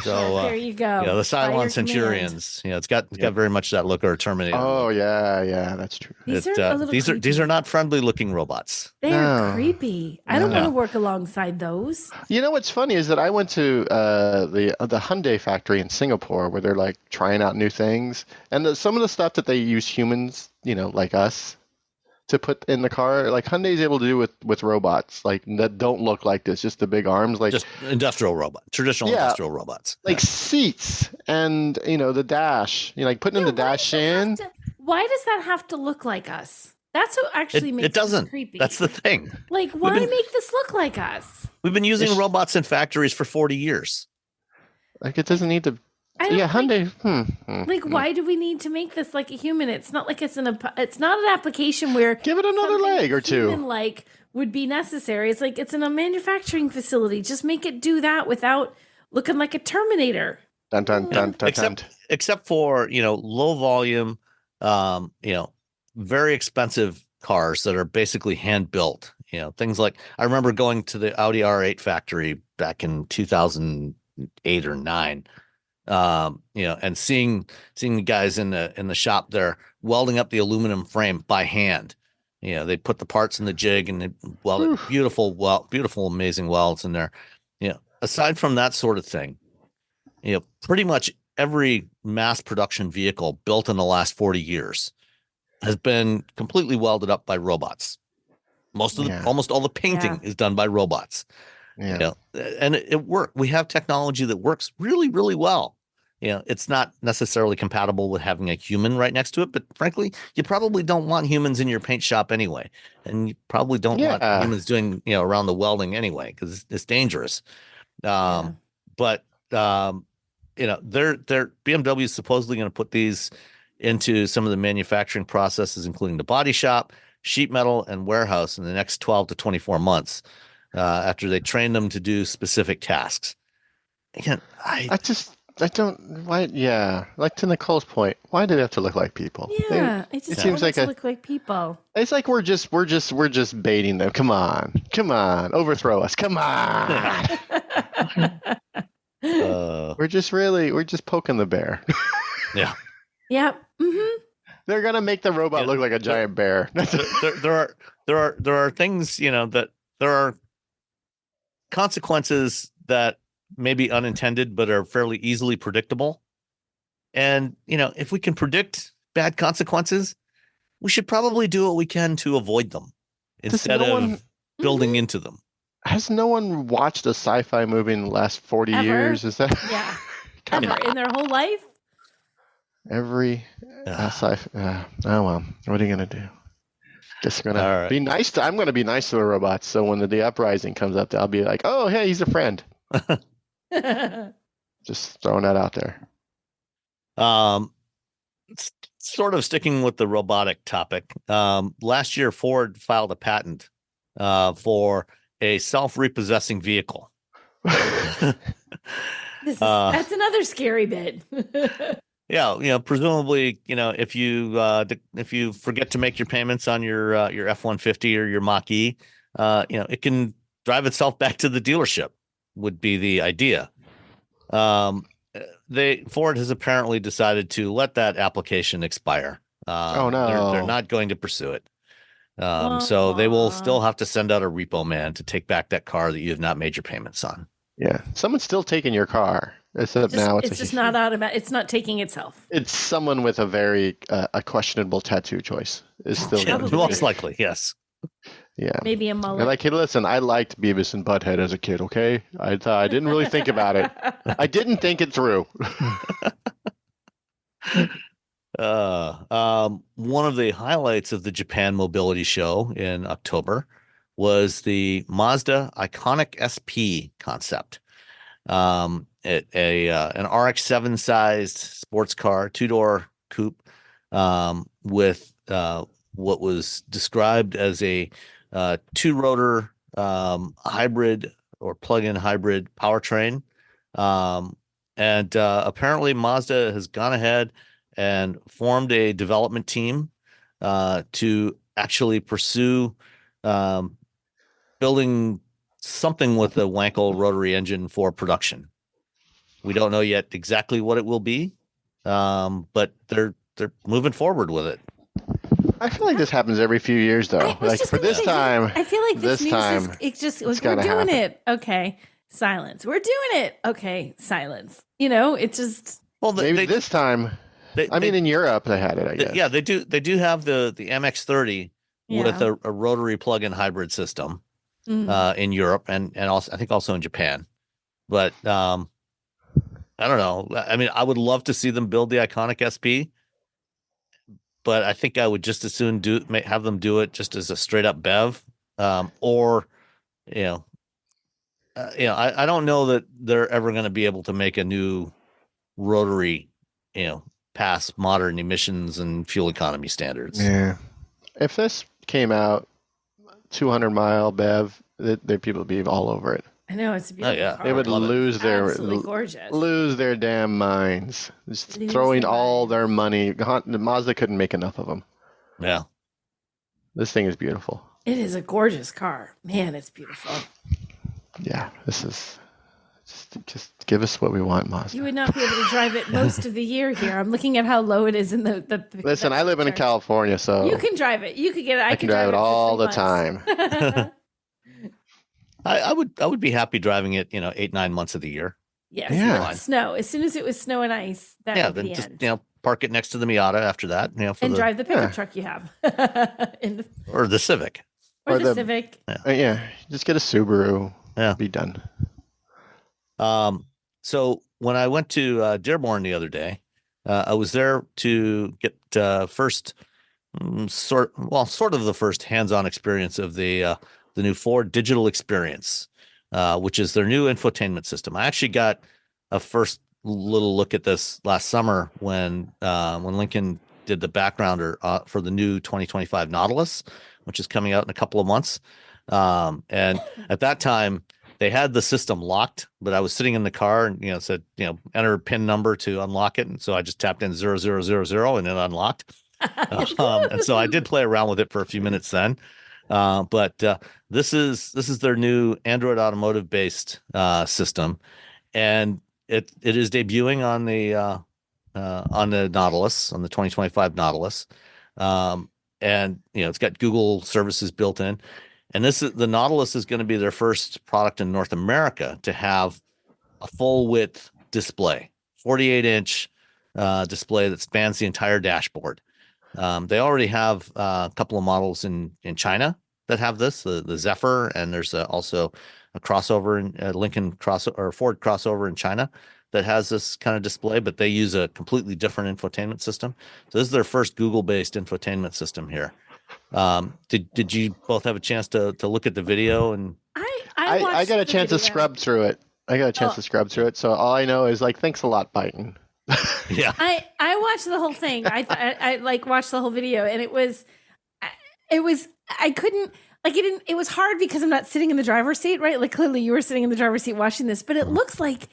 So there you go. The Cylon Centurions. It's got very much that look of a Terminator. Oh look. Yeah, that's true. These are not friendly looking robots. They're creepy. I don't want to work alongside those. You know what's funny is that I went to the Hyundai factory in Singapore where they're like trying out new things, and some of the stuff that they use humans, like us, to put in the car, like Hyundai's able to do with robots, like that don't look like this, just the big arms, like just industrial industrial robots, like seats and the dash, like putting in the dash in. Why does that have to look like us? That's what actually makes it doesn't. Creepy. That's the thing. Like, why make this look like us? We've been using robots in factories for 40 years. Like it doesn't need to. Yeah, Hyundai. Why do we need to make this like a human? It's not like it's it's not an application where give it another leg or two. Like would be necessary. It's like it's in a manufacturing facility. Just make it do that without looking like a Terminator. Dun, dun, dun, dun, except for low volume, very expensive cars that are basically hand built. Things like I remember going to the Audi R8 factory back in 2008 or 9. And seeing the guys in the shop there welding up the aluminum frame by hand. They put the parts in the jig and they weld it, beautiful, amazing welds in there. Aside from that sort of thing, pretty much every mass production vehicle built in the last 40 years has been completely welded up by robots. Almost all the painting is done by robots. Yeah. And it worked. We have technology that works really, really well. It's not necessarily compatible with having a human right next to it, but frankly, you probably don't want humans in your paint shop anyway. And you probably don't want humans doing, around the welding anyway, because it's dangerous. But BMW is supposedly going to put these into some of the manufacturing processes, including the body shop, sheet metal, and warehouse in the next 12 to 24 months. After they train them to do specific tasks. Again, I don't. Why? Yeah, like to Nicole's point, why do they have to look like people? Yeah, it seems like look like people. It's like we're just baiting them. Come on, overthrow us. Come on. We're just poking the bear. Yeah. Yep. Mm-hmm. They're gonna make the robot look like a giant bear. there are things that there are consequences that may be unintended but are fairly easily predictable. And if we can predict bad consequences, we should probably do what we can to avoid them instead of building into them. Has no one watched a sci-fi movie in the last 40 years? Is that ever in their whole life? Every sci-fi. Oh well, what are you gonna do? Just gonna be nice. I'm gonna be nice to the robots. So when the uprising comes up, I'll be like, "Oh, hey, he's a friend." Just throwing that out there. Sort of sticking with the robotic topic. Last year, Ford filed a patent for a self-repossessing vehicle. That's another scary bit. Yeah, presumably, if you forget to make your payments on your F-150 or your Mach-E, it can drive itself back to the dealership. Would be the idea. Ford has apparently decided to let that application expire. Oh no, they're not going to pursue it. So they will still have to send out a repo man to take back that car that you have not made your payments on. Yeah, someone's still taking your car. Except now it's just not automatic. It's not taking itself. It's someone with a very a questionable tattoo choice. Is still most likely, yes. Yeah, maybe a mullet. They're like, hey, listen, I liked Beavis and Butthead as a kid. Okay, I didn't really think about it. I didn't think it through. One of the highlights of the Japan Mobility Show in October was the Mazda Iconic SP concept. An RX-7 sized sports car, 2-door coupe, with what was described as a 2-rotor hybrid or plug-in hybrid powertrain. And apparently Mazda has gone ahead and formed a development team to actually pursue building something with a Wankel rotary engine for production. We don't know yet exactly what it will be, but they're moving forward with it. I feel like this happens every few years, though. Like for this time, I feel like this time, we're doing it. Okay, silence. We're doing it. Okay, silence. It's just. Well, maybe this time. In Europe they had it. I guess. Yeah, they do. They do have the MX-30 with a rotary plug-in hybrid system in Europe and also I think also in Japan. But I don't know. I mean, I would love to see them build the Iconic SP. But I think I would just as soon have them do it just as a straight up BEV, I don't know that they're ever going to be able to make a new rotary, pass modern emissions and fuel economy standards. Yeah, if this came out 200-mile BEV, people would be all over it. I know, it's a beautiful car. They would lose their damn minds. Just throwing all their money. Mazda couldn't make enough of them. Yeah. This thing is beautiful. It is a gorgeous car. Man, it's beautiful. Yeah, this is just give us what we want, Mazda. You would not be able to drive it most of the year here. I'm looking at how low it is in the Listen, I live in California, so you can drive it. You could get it. I can drive it all the time. I would be happy driving it, 8-9 months of the year. Yes, yeah. Snow. As soon as it was snow and ice, that would be the end. Park it next to the Miata after that, drive the pickup truck you have, or the Civic, or the Civic. Just get a Subaru. Yeah, be done. So when I went to Dearborn the other day, I was there to get sort of the first hands-on experience of the new Ford Digital Experience, which is their new infotainment system. I actually got a first little look at this last summer when Lincoln did the backgrounder for the new 2025 Nautilus, which is coming out in a couple of months. And at that time, they had the system locked, but I was sitting in the car and, it said, enter PIN number to unlock it. And so I just tapped in 0000 and it unlocked. And so I did play around with it for a few minutes then. But this is their new Android automotive based system, and it is debuting on the Nautilus, on the 2025 Nautilus, and it's got Google services built in, and the Nautilus is going to be their first product in North America to have a full width display, 48-inch display that spans the entire dashboard. They already have a couple of models in China that have this, the Zephyr, and there's also a crossover in Lincoln Ford crossover in China that has this kind of display, but they use a completely different infotainment system. So this is their first Google-based infotainment system here. Did you both have a chance to look at the video? And I got a chance to scrub through it. So all I know is thanks a lot, Biden. Yeah, I watched the whole thing. I watched the whole video, and it was I couldn't it was hard because I'm not sitting in the driver's seat, right? Like clearly you were sitting in the driver's seat watching this, but it looks like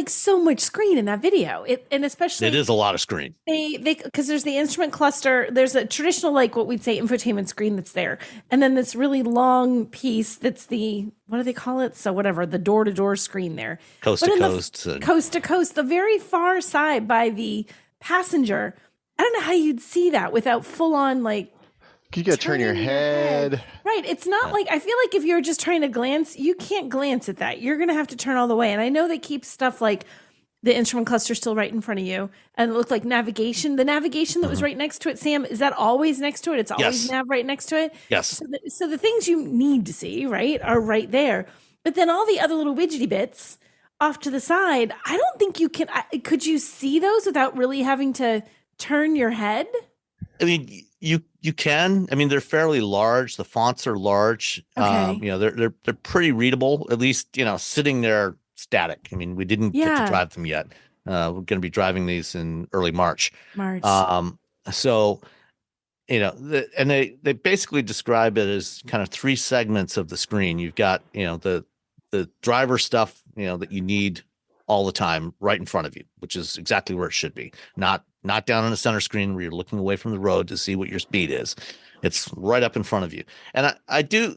so much screen in that video. And especially it is a lot of screen. They because there's the instrument cluster, there's a traditional what we'd say infotainment screen that's there, and then this really long piece that's the, what do they call it? So whatever, the door-to-door screen there, coast to coast, the very far side by the passenger, I don't know how you'd see that without full on like. You got to turn your head. Right. It's not like, I feel like if you're just trying to glance, you can't glance at that. You're going to have to turn all the way. And I know they keep stuff like the instrument cluster still right in front of you. And it looked like navigation. The navigation that was right next to it, Sam, is that always next to it? It's always nav right next to it? Yes. So the things you need to see, right, are right there. But then all the other little widgety bits off to the side, I don't think you can. Could you see those without really having to turn your head? I mean, you can. I mean, they're fairly large. The fonts are large. Okay. They're pretty readable. At least sitting there static. I mean, we didn't get to drive them yet. We're going to be driving these in early March. So, and they basically describe it as kind of three segments of the screen. You've got the driver stuff that you need all the time right in front of you, which is exactly where it should be. Not down on the center screen where you're looking away from the road to see what your speed is. It's right up in front of you. And I do,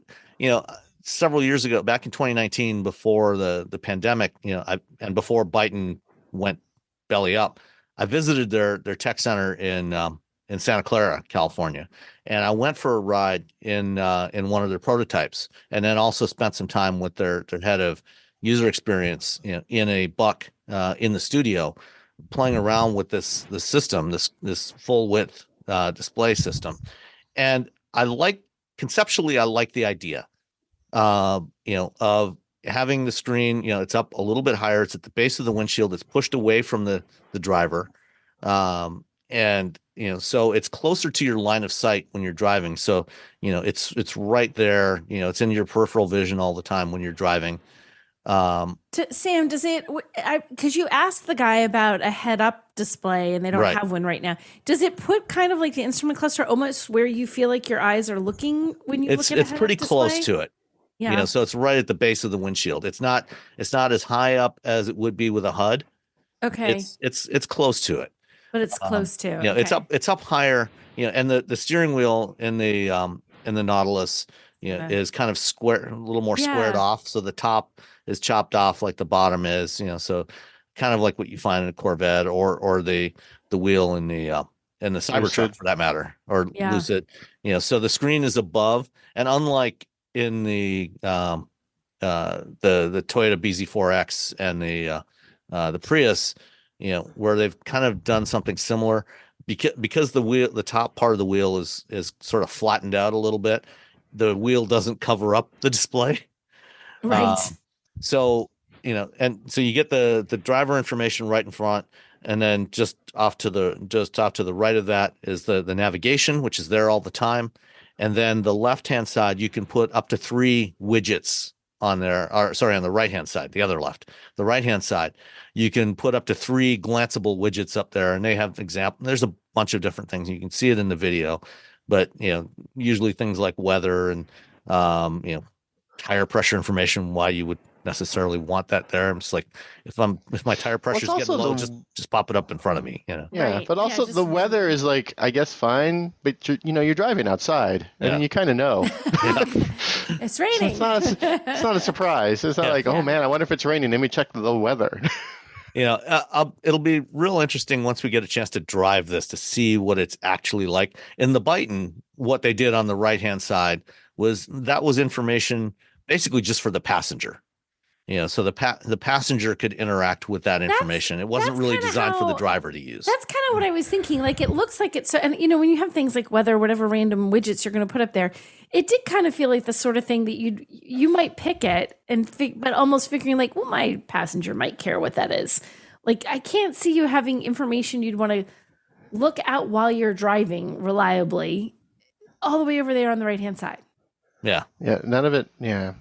several years ago, back in 2019, before the pandemic, and before Biden went belly up, I visited their tech center in Santa Clara, California, and I went for a ride in one of their prototypes, and then also spent some time with their head of user experience, in a Buck in the studio, playing around with this system, this full width display system, and conceptually I like the idea, of having the screen, it's up a little bit higher. It's at the base of the windshield. It's pushed away from the driver, and so it's closer to your line of sight when you're driving. So it's right there. It's in your peripheral vision all the time when you're driving. Sam, does it, because you asked the guy about a head-up display and they don't have one right now. Does it put kind of like the instrument cluster almost where you feel like your eyes are looking when you look at a head-up pretty display? Close to it. Yeah. So it's right at the base of the windshield. It's not as high up as it would be with a HUD. Okay. It's close to it. But it's close to. It's up higher, and the steering wheel in the Nautilus, is kind of square, a little more squared off. So the top is chopped off like the bottom is, so kind of like what you find in a Corvette or the wheel in the Cybertruck for that matter, or Lucid, so the screen is above, and unlike in the Toyota BZ4X and the Prius, where they've kind of done something similar, because the top part of the wheel is sort of flattened out a little bit. The wheel doesn't cover up the display. Right. So you get the driver information right in front, and then just off to the right of that is the navigation, which is there all the time. And then the left-hand side, you can put up to 3 widgets on there, on the right-hand side, the other left. The right-hand side, you can put up to 3 glanceable widgets up there, and they have there's a bunch of different things. You can see it in the video, but usually things like weather and tire pressure information, why you would necessarily want that there. I'm just like, if my tire pressure is getting low, just pop it up in front of me, Yeah, right. But also the weather is like, I guess fine, but you're driving outside and you kind of know. It's raining. So it's not a surprise. It's not like, oh man, I wonder if it's raining. Let me check the weather. It'll be real interesting once we get a chance to drive this to see what it's actually like. In the Byton, what they did on the right-hand side was information basically just for the passenger. So the passenger could interact with that information. It wasn't really designed for the driver to use. That's kind of what I was thinking. Like, it looks like it's, and when you have things like weather, whatever random widgets you're going to put up there, it did kind of feel like the sort of thing that you might pick it but almost figuring like, well, my passenger might care what that is. Like, I can't see you having information you'd want to look at while you're driving reliably all the way over there on the right-hand side. Yeah. Yeah. None of it. Yeah.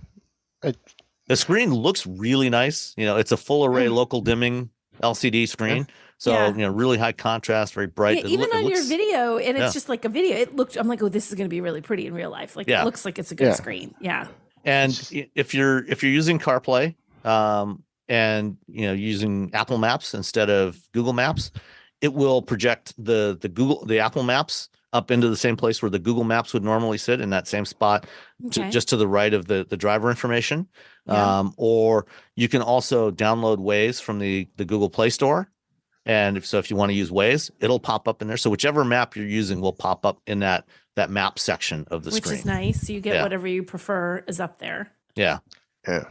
The screen looks really nice. It's a full array local dimming LCD screen. So, really high contrast, very bright. Yeah, even on your video, and it's just like a video, I'm like, oh, this is going to be really pretty in real life. Like, it looks like it's a good screen. Yeah. And if you're using CarPlay, and using Apple Maps instead of Google Maps, it will project the Apple Maps up into the same place where the Google Maps would normally sit, in that same spot, just to the right of the driver information. Or you can also download Waze from the Google Play Store, And if you want to use Waze, it'll pop up in there. So whichever map you're using will pop up in that map section of the screen. Which is nice. So you get whatever you prefer is up there. Yeah. Yeah.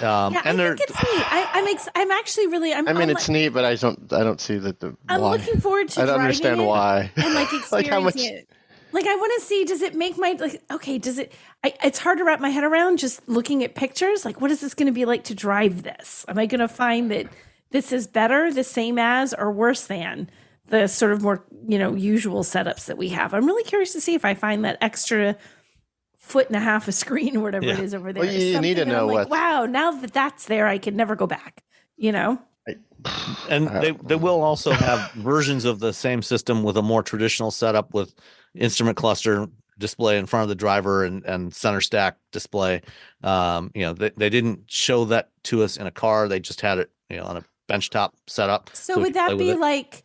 And I think it's neat. I'm actually really. It's neat, but I don't see that. I'm looking forward to. I don't understand why. And experiencing it. Like I want to see. Does it make my okay? Does it? It's hard to wrap my head around just looking at pictures. Like, what is this going to be like to drive this? Am I going to find that this is better, the same as, or worse than the sort of more usual setups that we have? I'm really curious to see if I find that extra 1.5 feet of screen or whatever it is over there. Well, you need to know what. Wow, now that that's there, I can never go back. And they will also have versions of the same system with a more traditional setup with instrument cluster display in front of the driver and center stack display. They didn't show that to us in a car. They just had it on a benchtop setup. So would that be like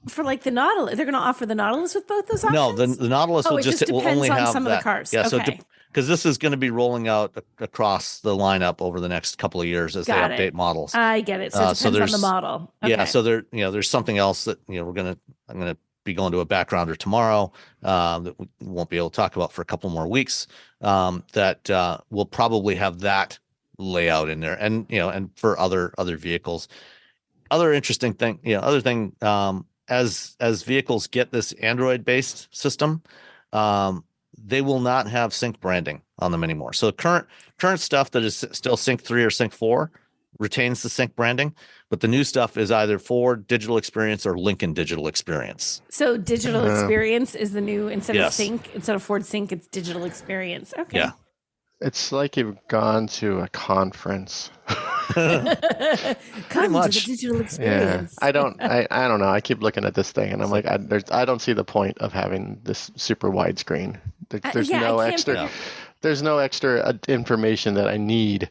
for the Nautilus? They're going to offer the Nautilus with both those options? No, the Nautilus will only have some that. of the cars. Yeah, okay. so because this is going to be rolling out across the lineup over the next couple of years as they update models. I get it. So it depends on the model. Okay. Yeah, so there's something else that I'm going to be going to a backgrounder tomorrow that we won't be able to talk about for a couple more weeks. That will probably have that layout in there, and for other vehicles. Other interesting thing, as vehicles get this Android-based system, they will not have sync branding on them anymore. So current stuff that is still Sync 3 or Sync 4 retains the sync branding, but the new stuff is either Ford Digital Experience or Lincoln Digital Experience. So Digital Experience is the new, instead of Ford Sync, it's Digital Experience. Okay. Yeah. It's like you've gone to a conference. Come to the Digital Experience. Yeah. I don't know. I keep looking at this thing and I'm like, I don't see the point of having this super wide screen. There's no extra information that I need.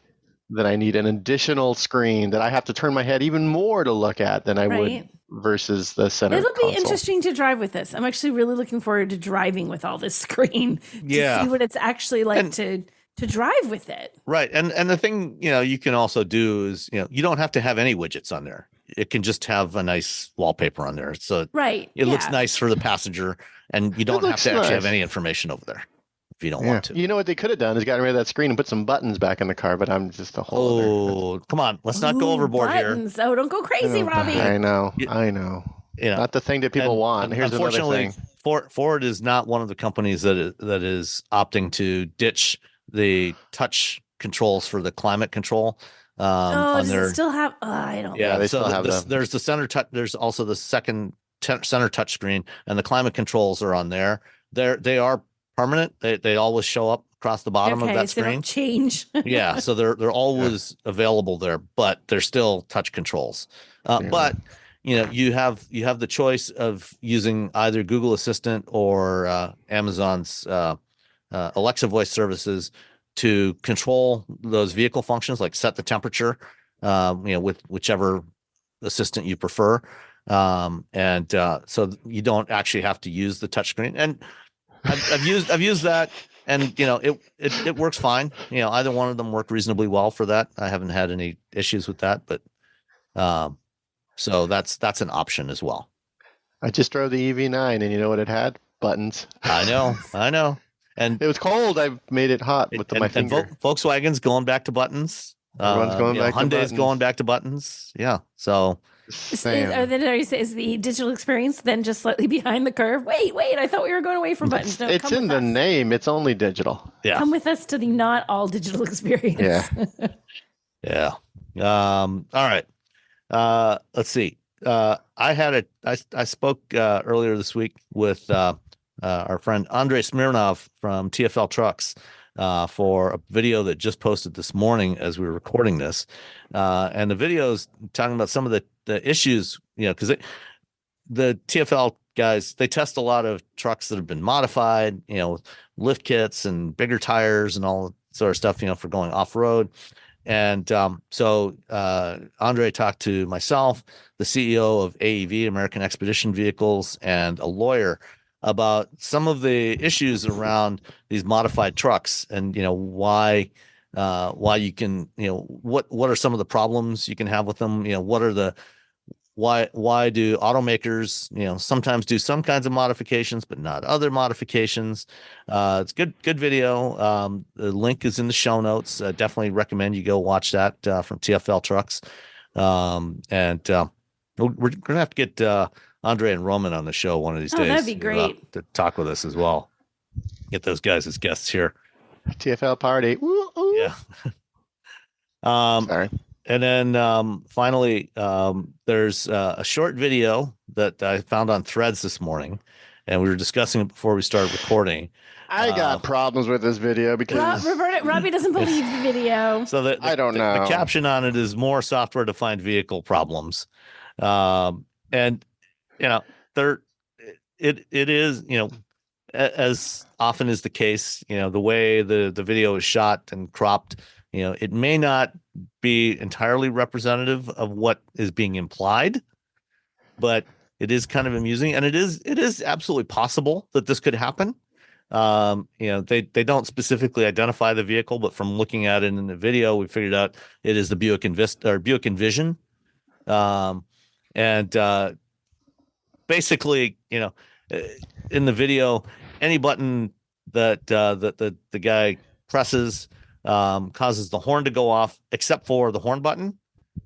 That I need an additional screen that I have to turn my head even more to look at than I would versus the center It'll console. be interesting to drive with this. I'm actually really looking forward to driving with all this screen to see what it's actually like to drive with it. Right. And the thing, you can also do is, you don't have to have any widgets on there. It can just have a nice wallpaper on there. So it looks nice for the passenger and you don't have to actually have any information over there. If you don't want to. You know what they could have done is gotten rid of that screen and put some buttons back in the car, but I'm just a whole other... come on. Let's not go overboard buttons. Here. Oh, don't go crazy, Robbie. I know. Not the thing that people want. Here's another thing. Ford is not one of the companies that is opting to ditch the touch controls for the climate control. Does it still have... I don't know. Yeah, they still have them. There's the center touch. There's also the second center touch screen, and the climate controls are on there. They are permanent. They always show up across the bottom of that screen. They don't change. Yeah, so they're always available there, but they're still touch controls. But you have the choice of using either Google Assistant or Amazon's Alexa voice services to control those vehicle functions, like set the temperature, with whichever assistant you prefer, so you don't actually have to use the touchscreen. And I've used that, and it works fine. Either one of them work reasonably well for that. I haven't had any issues with that, but so that's an option as well. I just drove the EV9, and you know what it had? Buttons. I know. And it was cold. I made it hot with my finger. And Volkswagen's going back to buttons. Everyone's going back to buttons. Hyundai's going back to buttons. Yeah. So. Is the Digital Experience then just slightly behind the curve? Wait, I thought we were going away from buttons. No, it's in the name. It's only digital. Yeah. Come with us to the not all digital experience. Yeah. Yeah. All right. Let's see. I spoke earlier this week with our friend Andrey Smirnov from TFL Trucks for a video that just posted this morning as we were recording this. And the video is talking about some of the issues, because the TFL guys, they test a lot of trucks that have been modified, with lift kits and bigger tires and all that sort of stuff, for going off-road. And so Andrey talked to myself, the CEO of AEV, American Expedition Vehicles, and a lawyer about some of the issues around these modified trucks and, why you can, what are some of the problems you can have with them? What are why do automakers, sometimes do some kinds of modifications, but not other modifications? It's good video. The link is in the show notes. Definitely recommend you go watch that from TFL Trucks. We're gonna have to get Andrey and Roman on the show one of these days. That'd be great to talk with us as well. Get those guys as guests here. TFL party. Ooh, ooh. Yeah. Sorry. And then finally, there's a short video that I found on Threads this morning, and we were discussing it before we started recording. I got problems with this video because Robbie doesn't believe the video. So I don't know. The caption on it is more software-defined vehicle problems, and there it is as often is the case. The way the video is shot and cropped. It may not be entirely representative of what is being implied, but it is kind of amusing, and it is absolutely possible that this could happen. They don't specifically identify the vehicle, but from looking at it in the video, we figured out it is the Buick Envision. Basically, in the video, any button that the guy presses causes the horn to go off, except for the horn button,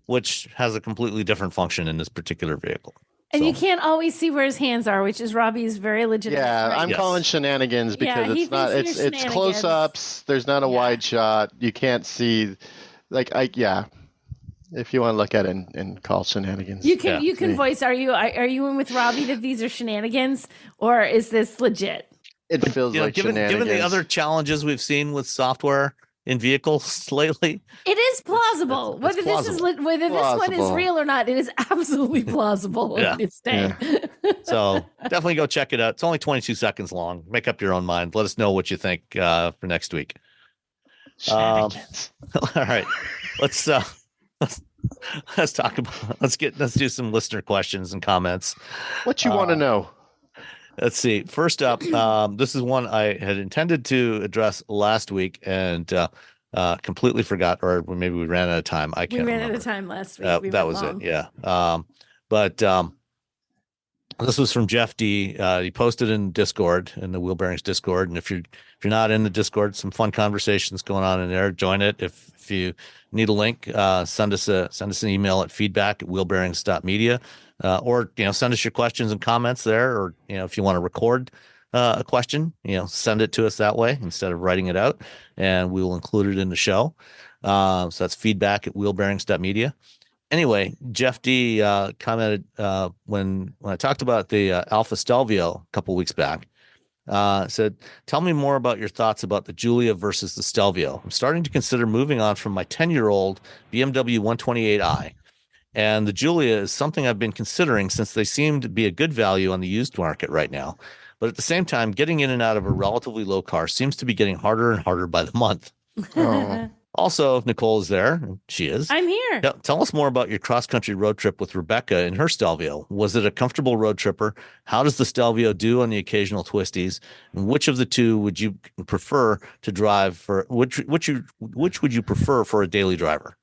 which has a completely different function in this particular vehicle. And you can't always see where his hands are, which is Robbie's very legitimate. Yeah, I'm calling shenanigans because it's close ups. There's not a wide shot. You can't see, if you want to look at it and call shenanigans. You can voice. Are you in with Robbie that these are shenanigans, or is this legit? It feels like shenanigans. Given the other challenges we've seen with software in vehicles lately, it is plausible. Whether this one is real or not, it is absolutely plausible. Yeah. It's staying. Yeah. So definitely go check it out. It's only 22 seconds long. Make up your own mind. Let us know what you think for next week. All right, let's talk about. Let's do some listener questions and comments. What you want to know? Let's see. First up, this is one I had intended to address last week and completely forgot, or maybe we ran out of time. I can't remember. We ran out of time last week. That was it. Yeah. But this was from Jeff D. He posted in Discord, in the Wheel Bearings Discord. And if you're not in the Discord, some fun conversations going on in there. Join it. If you need a link, send us an email at feedback@wheelbearings.media. Or send us your questions and comments there, or if you want to record a question, send it to us that way instead of writing it out, and we will include it in the show. So that's feedback@wheelbearings.media. Anyway, Jeff D commented when I talked about the Alfa Stelvio a couple weeks back. Said, tell me more about your thoughts about the Giulia versus the Stelvio. I'm starting to consider moving on from my 10-year-old BMW 128i. And the Giulia is something I've been considering since they seem to be a good value on the used market right now. But at the same time, getting in and out of a relatively low car seems to be getting harder and harder by the month. Also, if Nicole is there, she is. I'm here. Tell us more about your cross-country road trip with Rebecca and her Stelvio. Was it a comfortable road tripper? How does the Stelvio do on the occasional twisties? And which of the two would you prefer to drive for? Which would you prefer for a daily driver?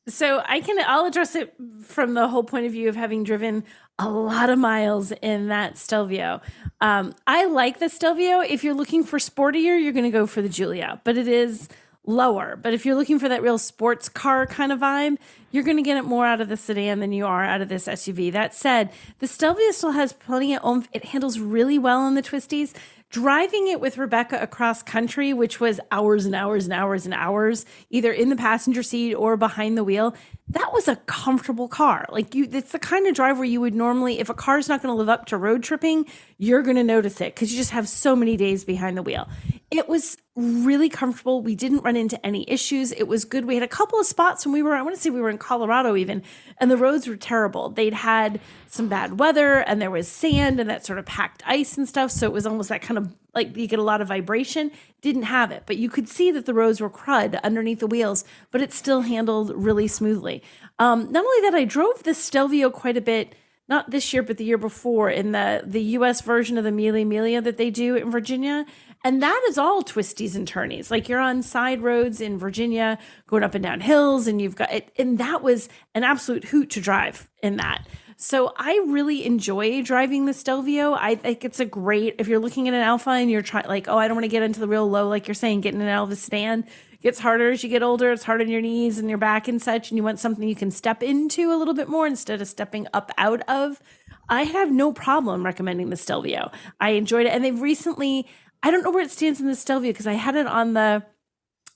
So I'll address it from the whole point of view of having driven a lot of miles in that Stelvio. I like the Stelvio. If you're looking for sportier, you're going to go for the Giulia, but it is lower. But if you're looking for that real sports car kind of vibe, you're going to get it more out of the sedan than you are out of this SUV. That said, the Stelvio still has plenty of oomph. It handles really well on the twisties. Driving it with Rebecca across country, which was hours and hours and hours and hours, either in the passenger seat or behind the wheel, that was a comfortable car. It's the kind of drive where you would normally, if a car's not going to live up to road tripping, you're going to notice it because you just have so many days behind the wheel. It was really comfortable. We didn't run into any issues. It was good. We had a couple of spots when I want to say we were in Colorado even, and the roads were terrible. They'd had some bad weather and there was sand and that sort of packed ice and stuff. So it was almost that kind of you get a lot of vibration. Didn't have it, but you could see that the roads were crud underneath the wheels, but it still handled really smoothly. Not only that, I drove the Stelvio quite a bit, not this year, but the year before in the US version of the Mille Miglia that they do in Virginia. And that is all twisties and turnies. You're on side roads in Virginia, going up and down hills, and you've got it. And that was an absolute hoot to drive in that. So I really enjoy driving the Stelvio. I think it's a great, if you're looking at an Alpha and you're trying like, oh, I don't want to get into the real low, like you're saying, getting it out of the sedan gets harder as you get older. It's hard on your knees and your back and such. And you want something you can step into a little bit more instead of stepping up out of. I have no problem recommending the Stelvio. I enjoyed it. And they've recently, I don't know where it stands in the Stelvio because I had it on the,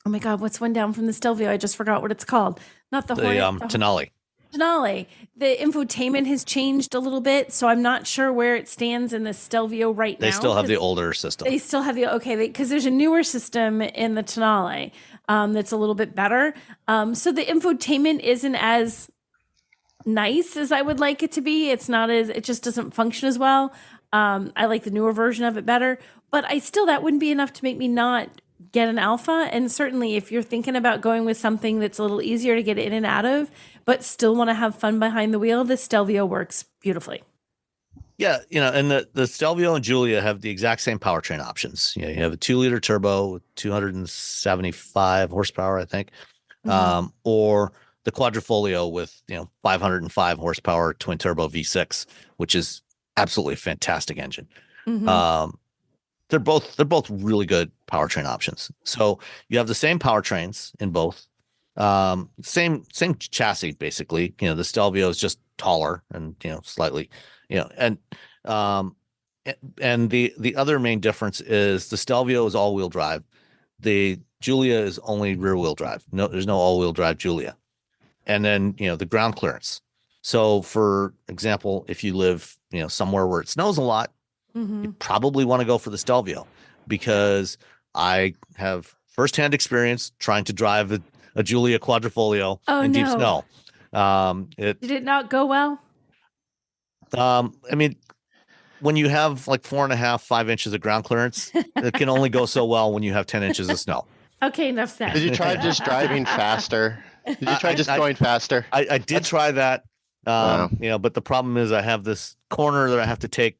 oh my God, what's one down from the Stelvio? I just forgot what it's called. Not the Hornet. Tonale. Denali. The infotainment has changed a little bit, so I'm not sure where it stands in the Stelvio right now. They still have the older system. They still have because there's a newer system in the Tonale that's a little bit better. So the infotainment isn't as nice as I would like it to be. It just doesn't function as well. I like the newer version of it better, but that wouldn't be enough to make me not get an Alpha. And certainly if you're thinking about going with something that's a little easier to get in and out of, but still want to have fun behind the wheel, the Stelvio works beautifully. Yeah, and the Stelvio and Giulia have the exact same powertrain options. You have a 2-liter turbo with 275 horsepower, I think, or the Quadrifoglio with 505 horsepower twin turbo V6, which is absolutely a fantastic engine. They're both really good powertrain options. So you have the same powertrains in both. Same chassis basically. The Stelvio is just taller and slightly, and the other main difference is the Stelvio is all-wheel drive. The Giulia is only rear-wheel drive. No, there's no all-wheel drive Giulia. And then the ground clearance. So for example, if you live somewhere where it snows a lot, you probably want to go for the Stelvio, because I have firsthand experience trying to drive a Giulia Quadrifoglio in deep snow. Did it not go well? I mean, when you have like 4.5, 5 inches of ground clearance, it can only go so well when you have 10 inches of snow. Okay, enough said. Did you try just driving faster? Did you try going faster? I did try that. But the problem is I have this corner that I have to take,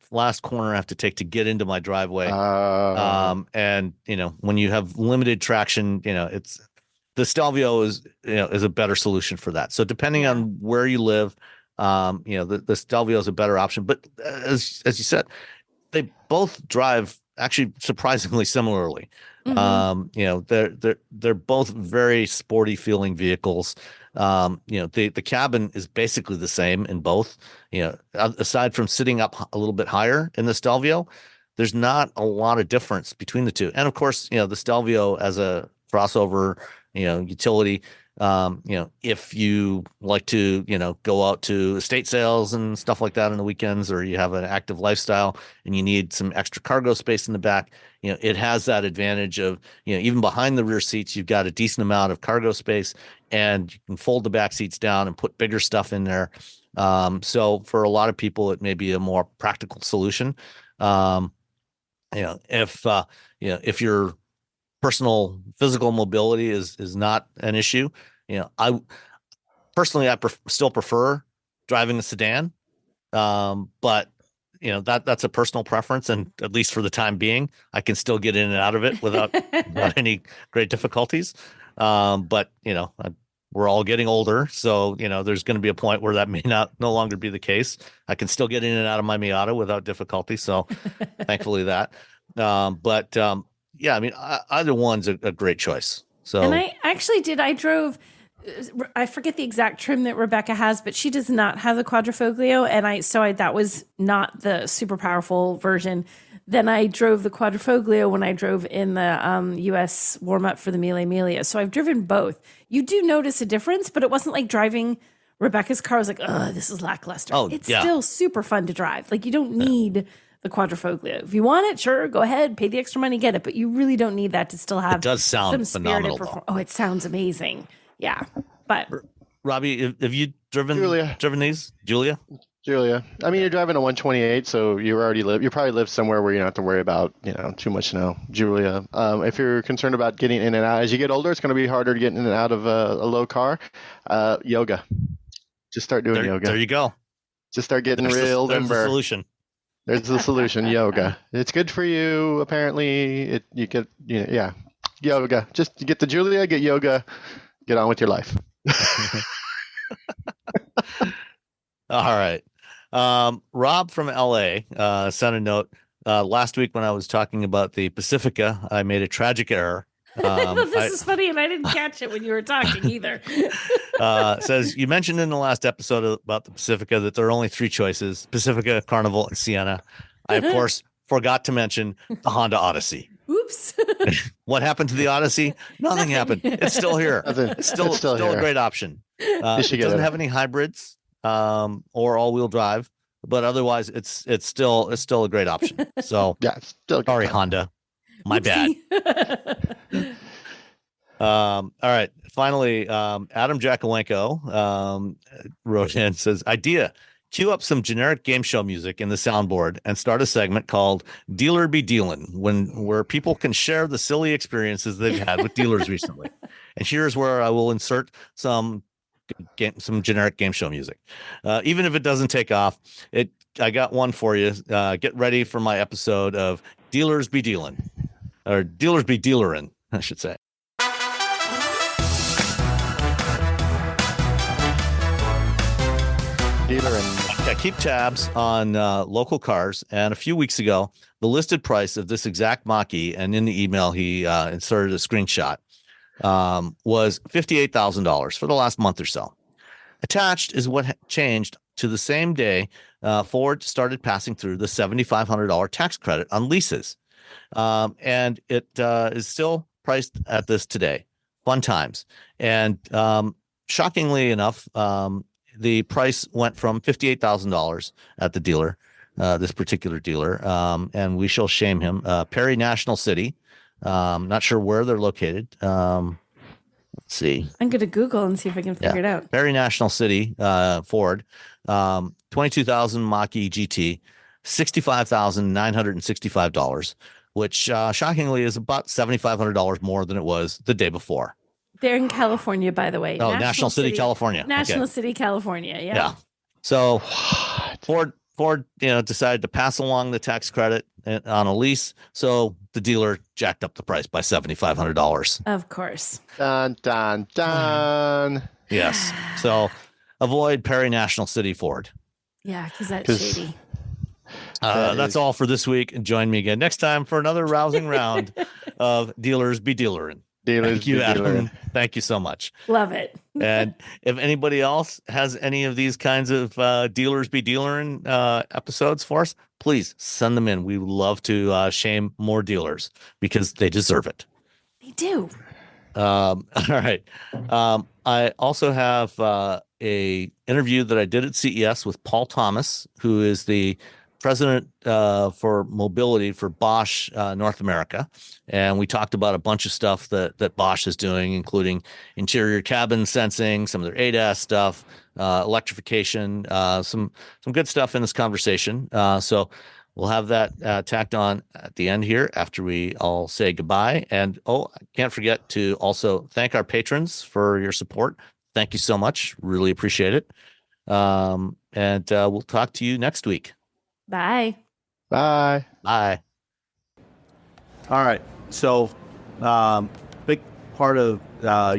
last corner I have to take to get into my driveway. And when you have limited traction, it's the Stelvio is a better solution for that. So depending on where you live, the Stelvio is a better option. But as you said, they both drive actually surprisingly similarly. They're both very sporty feeling vehicles. The cabin is basically the same in both. Aside from sitting up a little bit higher in the Stelvio, there's not a lot of difference between the two. And of course, the Stelvio as a crossover, utility, if you like to, go out to estate sales and stuff like that on the weekends, or you have an active lifestyle and you need some extra cargo space in the back, it has that advantage of, even behind the rear seats, you've got a decent amount of cargo space, and you can fold the back seats down and put bigger stuff in there. So for a lot of people, it may be a more practical solution. If your personal physical mobility is not an issue, I personally, still prefer driving a sedan. But that's a personal preference, and at least for the time being, I can still get in and out of it without any great difficulties. But we're all getting older, so there's going to be a point where that may no longer be the case. I can still get in and out of my Miata without difficulty, so thankfully that. Either one's a great choice. So, and I forget the exact trim that Rebecca has, but she does not have the Quadrifoglio, and that was not the super powerful version. Then I drove the Quadrifoglio when I drove in the US warm up for the Mille Miglia. So I've driven both. You do notice a difference, but it wasn't like driving Rebecca's car. I was like, oh, this is lackluster. It's still super fun to drive. Like, you don't need the Quadrifoglio. If you want it, sure, go ahead, pay the extra money, get it. But you really don't need that to still have. It does sound phenomenal. Oh, it sounds amazing. Yeah, but Robbie, have you driven these, Giulia? Giulia. I mean, you're driving a 128, so you probably live somewhere where you don't have to worry about too much snow. Giulia. If you're concerned about getting in and out as you get older, it's going to be harder to get in and out of a low car. Yoga. Just start doing yoga. There you go. Just start getting limber. There's the solution. There's the solution. Yoga. It's good for you. Apparently, yoga. Just get the Giulia, get yoga. Get on with your life. All right. Rob from LA sent a note. Last week when I was talking about the Pacifica, I made a tragic error. This is funny, and I didn't catch it when you were talking either. Says, you mentioned in the last episode about the Pacifica that there are only 3 choices: Pacifica, Carnival, and Sienna. I, of course, forgot to mention the Honda Odyssey. Oops. What happened to the Odyssey? Nothing happened. It's still here. It's still a great option. It doesn't have any hybrids or all-wheel drive, but otherwise it's still a great option. So yeah, it's still sorry, Honda. My bad. All right. Finally, Adam Jakowenko wrote in, says, idea: cue up some generic game show music in the soundboard and start a segment called Dealer Be Dealin', where people can share the silly experiences they've had with dealers recently. And here's where I will insert some generic game show music. Even if it doesn't take off, I got one for you. Get ready for my episode of Dealers Be Dealin', or Dealers Be Dealerin', I should say. Yeah, keep tabs on local cars. And a few weeks ago, the listed price of this exact Mach-E, and in the email he inserted a screenshot, was $58,000 for the last month or so. Attached is what changed to the same day Ford started passing through the $7,500 tax credit on leases. And it is still priced at this today. Fun times. And shockingly enough, the price went from $58,000 at the dealer, this particular dealer, and we shall shame him. Perry National City. Not sure where they're located. Let's see. I'm going to Google and see if I can figure it out. Perry National City, Ford, 22,000 Mach-E GT, $65,965, which shockingly is about $7,500 more than it was the day before. They're in California, by the way. Oh, National City, California. National City, California. Yeah. So Ford, decided to pass along the tax credit on a lease. So the dealer jacked up the price by $7,500. Of course. Dun, dun, dun. Yes. So avoid Perry National City Ford. Yeah, because that's shady. That's all for this week. And join me again next time for another rousing round of Dealers Be Dealerin'. Thank you, Adam. Thank you so much. Love it. And if anybody else has any of these kinds of Dealers Be Dealerin' episodes for us, please send them in. We would love to shame more dealers because they deserve it. They do. All right. I also have a interview that I did at CES with Paul Thomas, who is the president for mobility for Bosch North America. And we talked about a bunch of stuff that Bosch is doing, including interior cabin sensing, some of their ADAS stuff, electrification, some good stuff in this conversation. So we'll have that tacked on at the end here after we all say goodbye. And I can't forget to also thank our patrons for your support. Thank you so much. Really appreciate it. And we'll talk to you next week. Bye. Bye. Bye. All right. So, big part of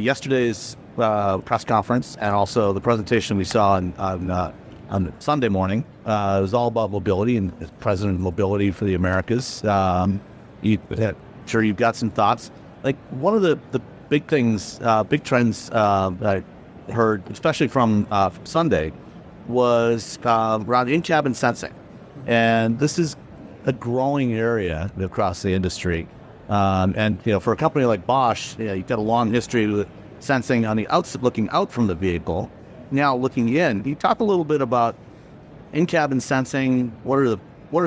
yesterday's press conference and also the presentation we saw on Sunday morning it was all about mobility and President of Mobility for the Americas. Sure, you've got some thoughts. Like one of the big things, big trends that I heard, especially from Sunday, was around in-cabin sensing. And this is a growing area across the industry. And for a company like Bosch, you've got a long history with sensing on the outside, looking out from the vehicle. Now looking in, can you talk a little bit about in-cabin sensing? What are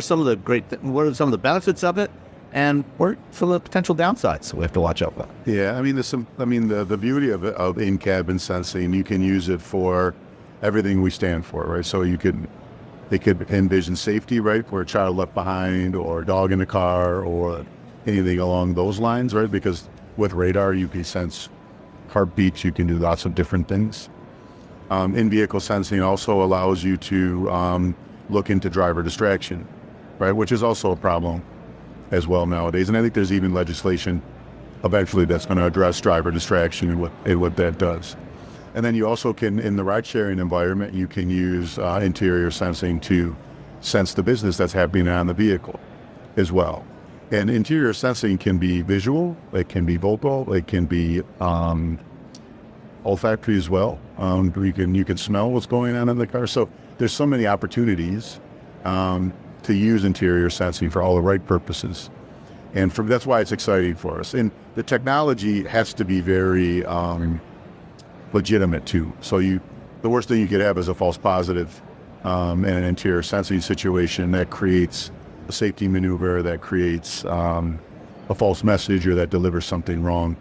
some of the benefits of it? And what are some of the potential downsides we have to watch out for? Yeah, the beauty of in-cabin sensing, you can use it for everything we stand for, right? So it could envision safety, right, for a child left behind or a dog in the car or anything along those lines, right? Because with radar, you can sense heartbeats, you can do lots of different things. In-vehicle sensing also allows you to look into driver distraction, right, which is also a problem as well nowadays. And I think there's even legislation eventually that's going to address driver distraction and what that does. And then you also can, in the ride-sharing environment, you can use interior sensing to sense the business that's happening on the vehicle as well. And interior sensing can be visual, it can be vocal, it can be olfactory as well. You can smell what's going on in the car. So there's so many opportunities to use interior sensing for all the right purposes. And that's why it's exciting for us. And the technology has to be very legitimate too. So the worst thing you could have is a false positive in an interior sensing situation that creates a safety maneuver, that creates a false message, or that delivers something wrong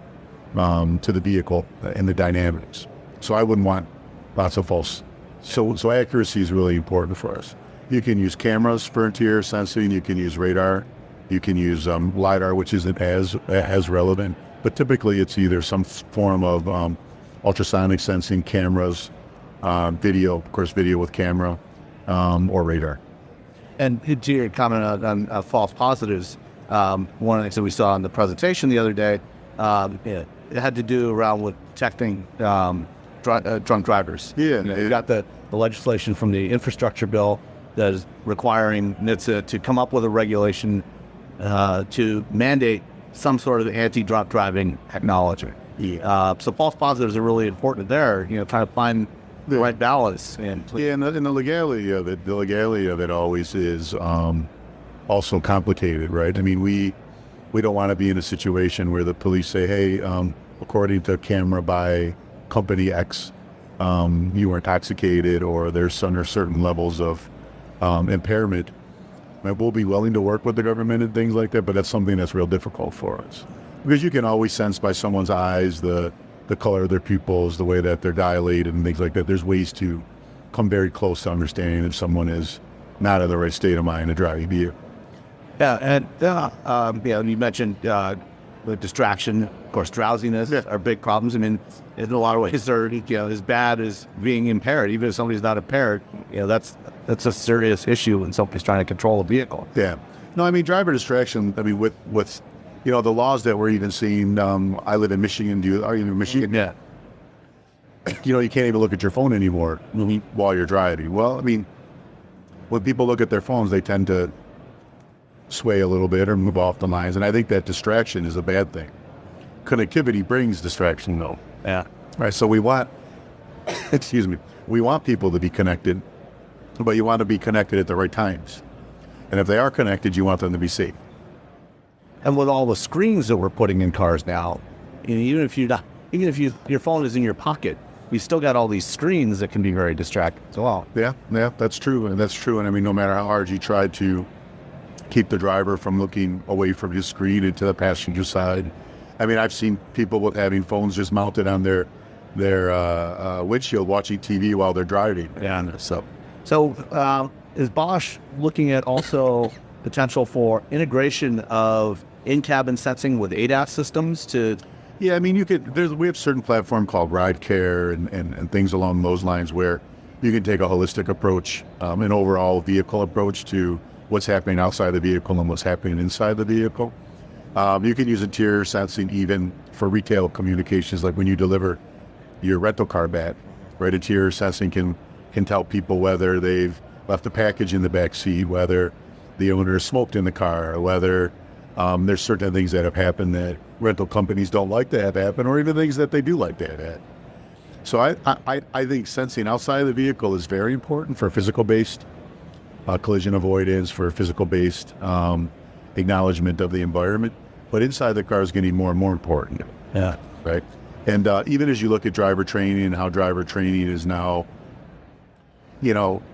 to the vehicle and the dynamics. So I wouldn't want lots of false. So accuracy is really important for us. You can use cameras for interior sensing. You can use radar. You can use LiDAR, which isn't as relevant. But typically it's either some form of ultrasonic sensing, cameras, video, of course, video with camera, or radar. And to your comment on false positives, one of the things that we saw in the presentation the other day, it had to do around with detecting drunk drivers. Yeah. You got the legislation from the infrastructure bill that is requiring NHTSA to come up with a regulation to mandate some sort of anti-drunk driving technology. Yeah. So false positives are really important there, trying to find the right balance. And the legality of it always is also complicated, right? I mean, we don't want to be in a situation where the police say, hey, according to camera by company X, you were intoxicated, or there's under certain levels of impairment. And we'll be willing to work with the government and things like that, but that's something that's real difficult for us. Because you can always sense by someone's eyes, the color of their pupils, the way that they're dilated and things like that. There's ways to come very close to understanding if someone is not in the right state of mind to drive a vehicle. Yeah, and you mentioned the distraction, of course, drowsiness are big problems. I mean, in a lot of ways, they're as bad as being impaired. Even if somebody's not impaired, that's a serious issue when somebody's trying to control a vehicle. Yeah, no, I mean, driver distraction. I mean, with the laws that we're even seeing. I live in Michigan. Are you in Michigan? Yeah. You can't even look at your phone anymore while you're driving. Well, I mean, when people look at their phones, they tend to sway a little bit or move off the lines, and I think that distraction is a bad thing. Connectivity brings distraction, though. Yeah. Right. So we want, we want people to be connected, but you want to be connected at the right times. And if they are connected, you want them to be safe. And with all the screens that we're putting in cars now, even if your phone is in your pocket, we still got all these screens that can be very distracting as well. Yeah, that's true. And I mean, no matter how hard you try to keep the driver from looking away from his screen into the passenger side. I mean, I've seen people with having phones just mounted on their windshield watching TV while they're driving. Yeah. So is Bosch looking at also potential for integration of in-cabin sensing with ADAS systems to? Yeah, I mean, we have a certain platform called RideCare and things along those lines where you can take a holistic approach, an overall vehicle approach to what's happening outside the vehicle and what's happening inside the vehicle. You can use interior sensing even for retail communications, like when you deliver your rental car back, right? Interior sensing can tell people whether they've left a package in the back seat, whether the owner smoked in the car, or whether there's certain things that have happened that rental companies don't like to have happen, or even things that they do like to have happen. So I think sensing outside of the vehicle is very important for physical-based collision avoidance, for physical-based acknowledgement of the environment. But inside the car is getting more and more important. Yeah. Right. And even as you look at driver training and how driver training is now,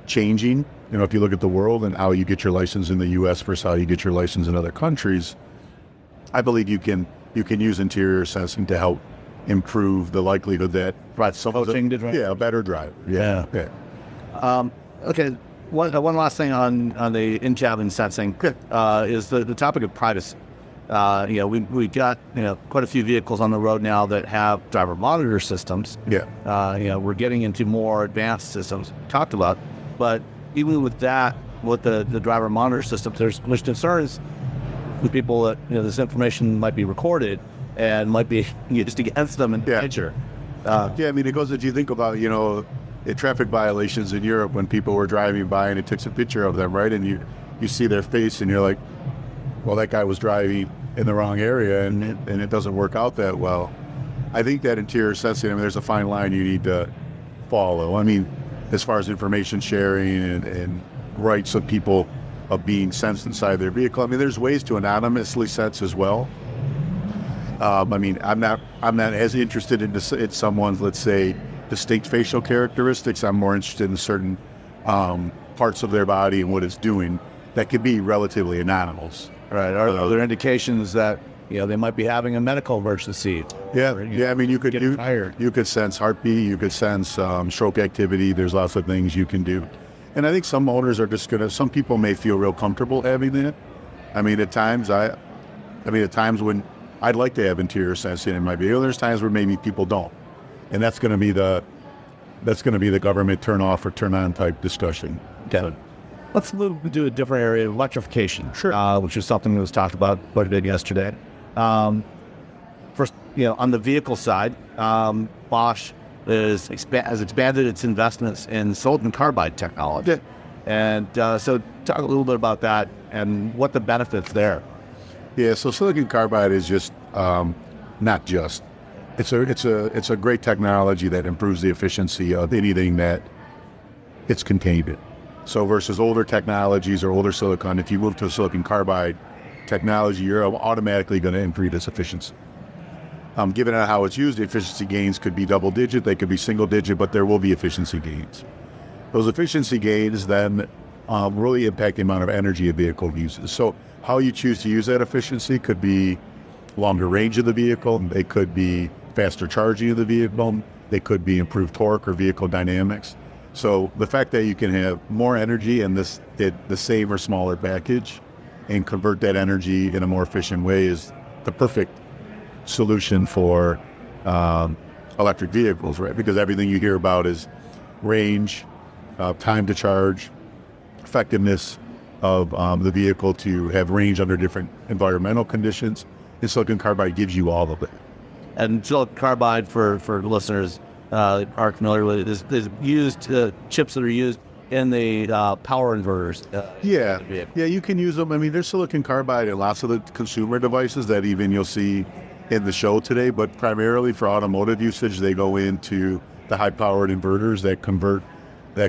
changing. If you look at the world and how you get your license in the U.S. versus how you get your license in other countries, I believe you can use interior sensing to help improve the likelihood that a better driver. Yeah. Okay. One last thing on the in-cabin sensing is the topic of privacy. We got quite a few vehicles on the road now that have driver monitor systems. Yeah. We're getting into more advanced systems talked about, but even with that, with the driver monitor system, there's concerns with people that this information might be recorded and might be used against them in the future. Yeah, I mean, it goes, if you think about, the traffic violations in Europe when people were driving by and it takes a picture of them, right? And you see their face and you're like, well, that guy was driving in the wrong area and it doesn't work out that well. I think that interior sensing, there's a fine line you need to follow. I mean, as far as information sharing and rights of people of being sensed inside their vehicle, there's ways to anonymously sense as well. I'm not as interested in someone's, let's say, distinct facial characteristics. I'm more interested in certain parts of their body and what it's doing that could be relatively anonymous. Right. Are there indications that they might be having a medical emergency? Yeah. You could sense heartbeat. You could sense stroke activity. There's lots of things you can do, and I think some owners are just some people may feel real comfortable having that. At times when I'd like to have interior sensing in my vehicle, there's times where maybe people don't, and that's going to be the government turn off or turn on type discussion. Kevin. Let's move to a different area, electrification, sure. Which is something that was talked about quite a bit yesterday. First, on the vehicle side, Bosch has expanded its investments in silicon carbide technology. Yeah. And so talk a little bit about that and what the benefits there. Yeah, so silicon carbide is just not just. It's a great technology that improves the efficiency of anything that it's contained in. So versus older technologies or older silicon, if you move to a silicon carbide technology, you're automatically going to increase its efficiency. Given how it's used, the efficiency gains could be double digit, they could be single digit, but there will be efficiency gains. Those efficiency gains then really impact the amount of energy a vehicle uses. So how you choose to use that efficiency could be longer range of the vehicle, it could be faster charging of the vehicle, they could be improved torque or vehicle dynamics. So the fact that you can have more energy in the same or smaller package and convert that energy in a more efficient way is the perfect solution for electric vehicles, right? Because everything you hear about is range, time to charge, effectiveness of the vehicle to have range under different environmental conditions. And silicon carbide gives you all of it. And silicon carbide, for listeners aren't familiar with it, is used chips that are used in the power inverters. Yeah, you can use them. There's silicon carbide in lots of the consumer devices that even you'll see in the show today, but primarily for automotive usage, they go into the high-powered inverters that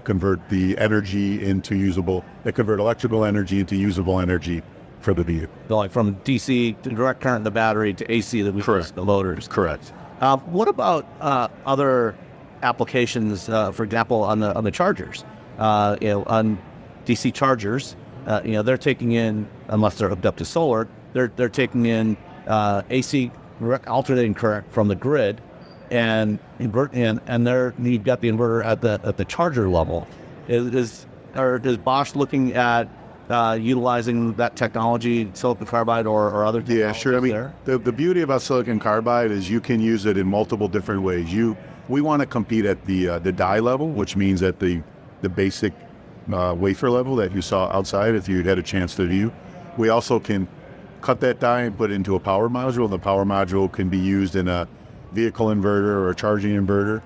convert the energy into usable, that convert electrical energy into usable energy for the vehicle. So like from DC to direct current in the battery to AC that we use the motors. Correct. What about other applications? For example, on the chargers, on DC chargers, they're taking in, unless they're hooked up to solar, they're taking in AC alternating current from the grid, and invert in, and you've got the inverter at the charger level. Is Bosch looking at utilizing that technology, silicon carbide or other technologies? Yeah, sure. The beauty about silicon carbide is you can use it in multiple different ways. We want to compete at the die level, which means at the basic wafer level that you saw outside, if you had a chance to view. We also can cut that die and put it into a power module. The power module can be used in a vehicle inverter or a charging inverter.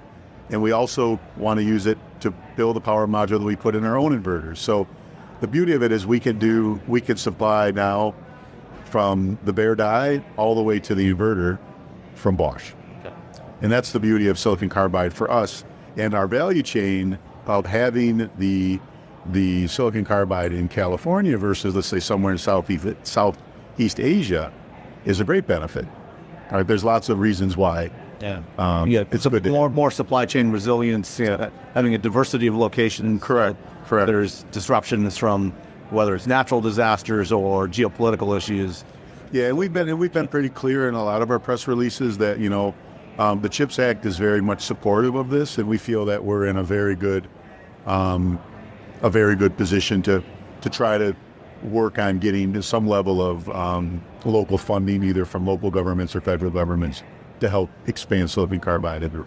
And we also want to use it to build a power module that we put in our own inverters. So the beauty of it is we can supply now from the bare die all the way to the inverter from Bosch. Okay. And that's the beauty of silicon carbide for us. And our value chain of having the silicon carbide in California versus, let's say, somewhere in Southeast Asia is a great benefit. All right, there's lots of reasons why. It's a more supply chain resilience, having a diversity of location. Correct. There's disruptions from whether it's natural disasters or geopolitical issues. Yeah, and we've been pretty clear in a lot of our press releases that the CHIPS Act is very much supportive of this, and we feel that we're in a very good position to try to work on getting to some level of local funding, either from local governments or federal governments, to help expand silicon carbide. You're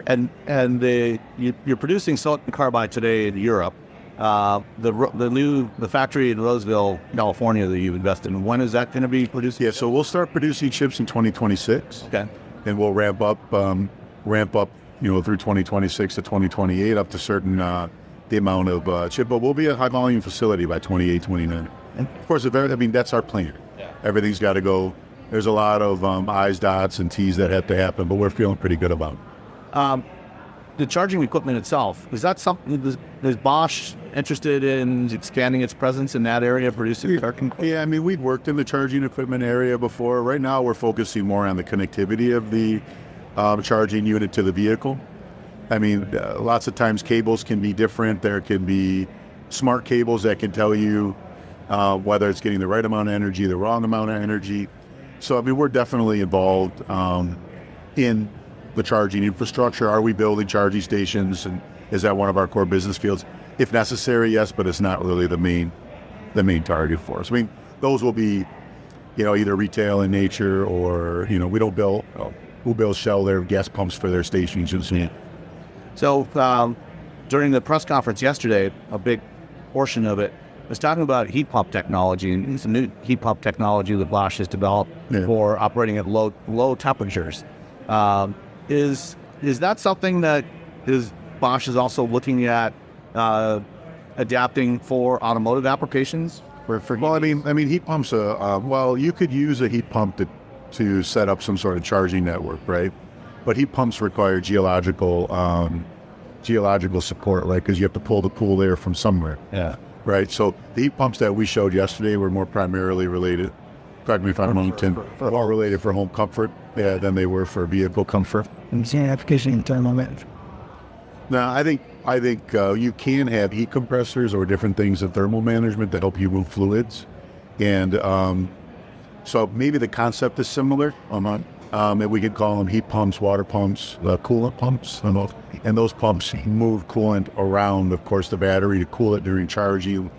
producing silicon carbide today in Europe. The factory in Roseville, California, that you've invested in, when is that going to be produced? Yeah, so we'll start producing chips in 2026. Okay. And we'll ramp up through 2026 to 2028 up to certain the amount of chip. But we'll be a high volume facility by 28, 29. And of course, that's our plan. Yeah. Everything's got to go. There's a lot of I's, dots, and T's that have to happen, but we're feeling pretty good about it. The charging equipment itself, is that something, is Bosch interested in expanding its presence in that area, producing charging equipment? Yeah, I mean, we've worked in the charging equipment area before. Right now, we're focusing more on the connectivity of the charging unit to the vehicle. I mean, lots of times cables can be different. There can be smart cables that can tell you whether it's getting the right amount of energy, the wrong amount of energy. So, I mean, we're definitely involved in the charging infrastructure. Are we building charging stations, and is that one of our core business fields? If necessary, yes, but it's not really the main target for us. I mean, those will be, either retail in nature or, we don't build, we'll build Shell their gas pumps for their stations. So during the press conference yesterday, a big portion of it was talking about heat pump technology, and some new heat pump technology that Bosch has developed for operating at low temperatures. Is that something that Bosch is also looking at adapting for automotive applications? Well, I mean, heat pumps. You could use a heat pump to set up some sort of charging network, right? But heat pumps require geological support, right? Because you have to pull the cool air from somewhere. Yeah. Right. So the heat pumps that we showed yesterday were more primarily related. Correct me if I'm wrong, Tim. More related for home comfort, than they were for vehicle comfort. And the application in thermal management. Now, I think you can have heat compressors or different things in thermal management that help you move fluids, and so maybe the concept is similar. And we could call them heat pumps, water pumps, coolant pumps, and those pumps move coolant around, of course, the battery to cool it during charging.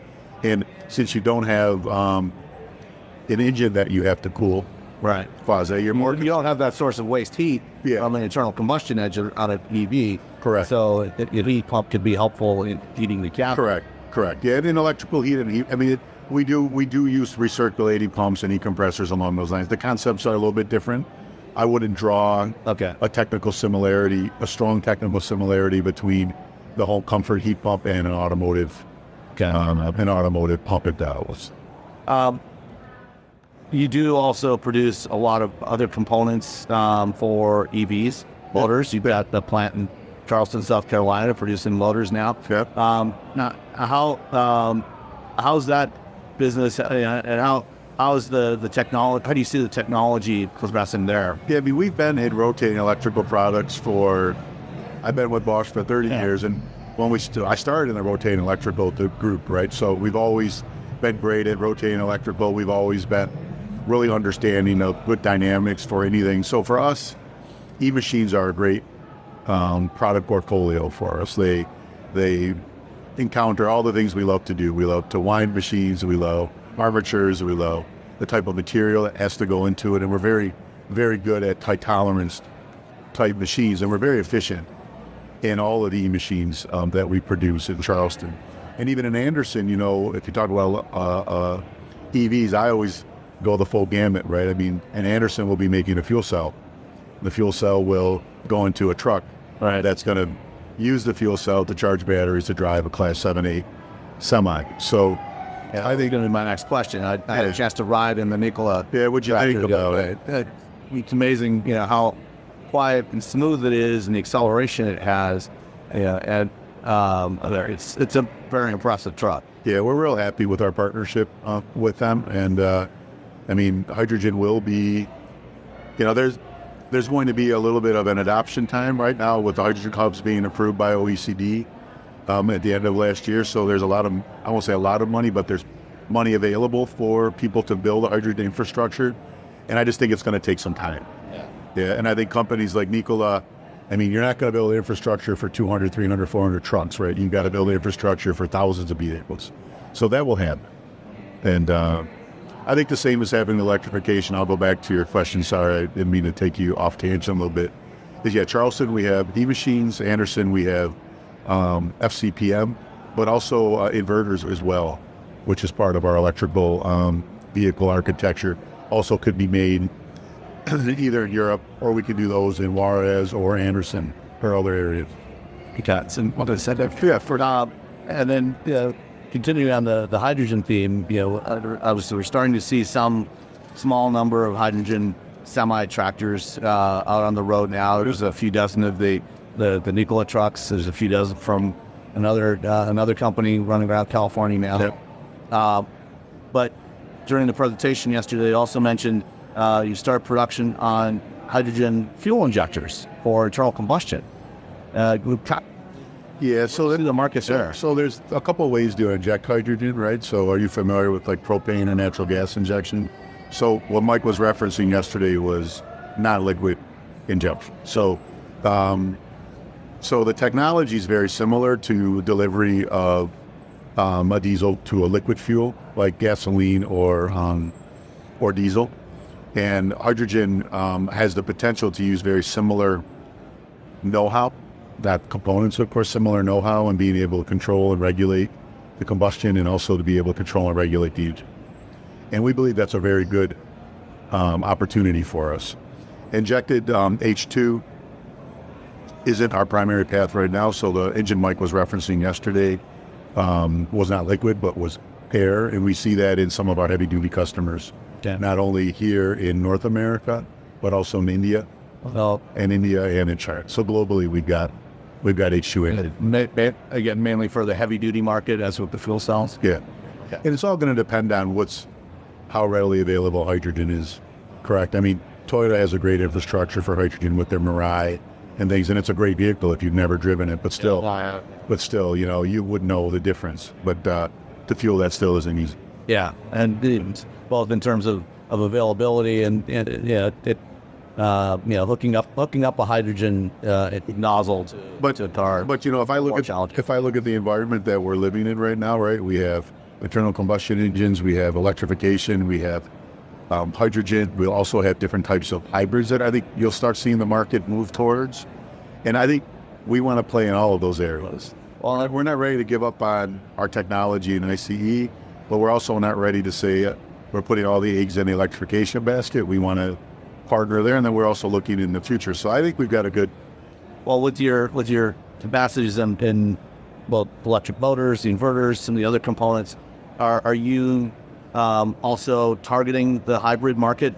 And since you don't have an engine that you have to cool, right? You don't have that source of waste heat from an internal combustion engine on an EV. Correct. So a heat pump could be helpful in heating the cab. Correct. Yeah, and in electrical heat and heat, I mean, we do use recirculating pumps and heat compressors along those lines. The concepts are a little bit different. I wouldn't draw a strong technical similarity between the home comfort heat pump and an automotive pump at Dallas. You do also produce a lot of other components for EVs, motors. You've got the plant in Charleston, South Carolina, producing motors now. Yep. Now, how's that business, and how's the technology? How do you see the technology progressing there? Yeah, I mean, we've been in rotating electrical products I've been with Bosch for 30 years, and when I started in the rotating electrical group, right? So we've always been great at rotating electrical. We've always been really understanding of good dynamics for anything. So for us, e-machines are a great product portfolio for us. They encounter all the things we love to do. We love to wind machines. We love armatures. We love the type of material that has to go into it. And we're very, very good at tight tolerance type machines. And we're very efficient in all of the e-machines that we produce in Charleston. And even in Anderson, if you talk about EVs, I always go the full gamut, right? I mean, and Anderson will be making a fuel cell. The fuel cell will go into a truck that's going to use the fuel cell to charge batteries to drive a Class 7-8 semi. So I think going to be my next question. I had a chance to ride in the Nicole. Yeah, what'd you think about it? It's amazing, how quiet and smooth it is, and the acceleration it has. And it's a very impressive truck. Yeah, we're real happy with our partnership with them, and I mean, hydrogen will be, there's going to be a little bit of an adoption time right now with the hydrogen hubs being approved by OECD at the end of last year. So there's I won't say a lot of money, but there's money available for people to build a hydrogen infrastructure, and I just think it's going to take some time. Yeah, and I think companies like Nicole, I mean, you're not going to build infrastructure for 200, 300, 400 trucks, right? You've got to build infrastructure for thousands of vehicles. So that will happen. And I think the same is happening in electrification. I'll go back to your question. Sorry, I didn't mean to take you off tangent a little bit. Charleston, we have e-machines. Anderson, we have FCPM, but also inverters as well, which is part of our electrical vehicle architecture. Also could be made either in Europe, or we could do those in Juarez or Anderson. or other areas. And what I said, and then continuing on the hydrogen theme, obviously we're starting to see some small number of hydrogen semi-tractors out on the road now. There's a few dozen of the Nicole trucks. There's a few dozen from another company running around California now. Yep. But during the presentation yesterday, they also mentioned you start production on hydrogen fuel injectors for internal combustion. Yeah, so the market's there. So there's a couple of ways to inject hydrogen, right? So are you familiar with like propane and natural gas injection? So what Mike was referencing yesterday was non-liquid injection. So the technology is very similar to delivery of a diesel to a liquid fuel like gasoline or diesel. And hydrogen has the potential to use very similar know-how, that components, of course, similar know-how and being able to control and regulate the combustion and also to be able to control and regulate the engine. And we believe that's a very good opportunity for us. Injected H2 isn't our primary path right now. So the engine Mike was referencing yesterday was not liquid, but was air. And we see that in some of our heavy-duty customers, not only here in North America, but also in India, and in China. So globally, we've got H2 in. Again, mainly for the heavy-duty market, as with the fuel cells. Yeah. And it's all going to depend on how readily available hydrogen is, correct? I mean, Toyota has a great infrastructure for hydrogen with their Mirai and things, and it's a great vehicle if you've never driven it, but still, you would know the difference. But to fuel that still isn't easy. Yeah, and both in terms of availability and hooking up a hydrogen nozzle to a car. But if I look at the environment that we're living in right now, right, we have internal combustion engines, we have electrification, we have hydrogen. We also have different types of hybrids that I think you'll start seeing the market move towards. And I think we want to play in all of those areas. Well, we're not ready to give up on our technology in ICE, but we're also not ready to say we're putting all the eggs in the electrification basket. We want to partner there, and then we're also looking in the future. So I think we've got a good. Well, with your capacities in both electric motors, the inverters, some of the other components, are you also targeting the hybrid market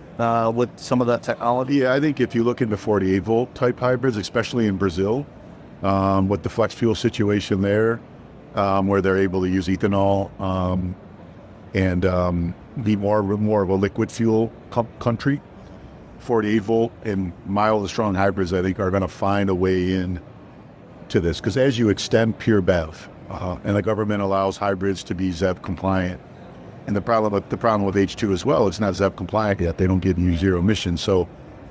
with some of that technology? Yeah, I think if you look into 48 volt type hybrids, especially in Brazil, with the flex fuel situation there, where they're able to use ethanol and be more of a liquid fuel country. 48 volt and mild and strong hybrids, I think, are going to find a way in to this, because as you extend pure BEV, and the government allows hybrids to be ZEV compliant, and the problem with H2 as well, it's not ZEV compliant yet. They don't give you zero emissions, so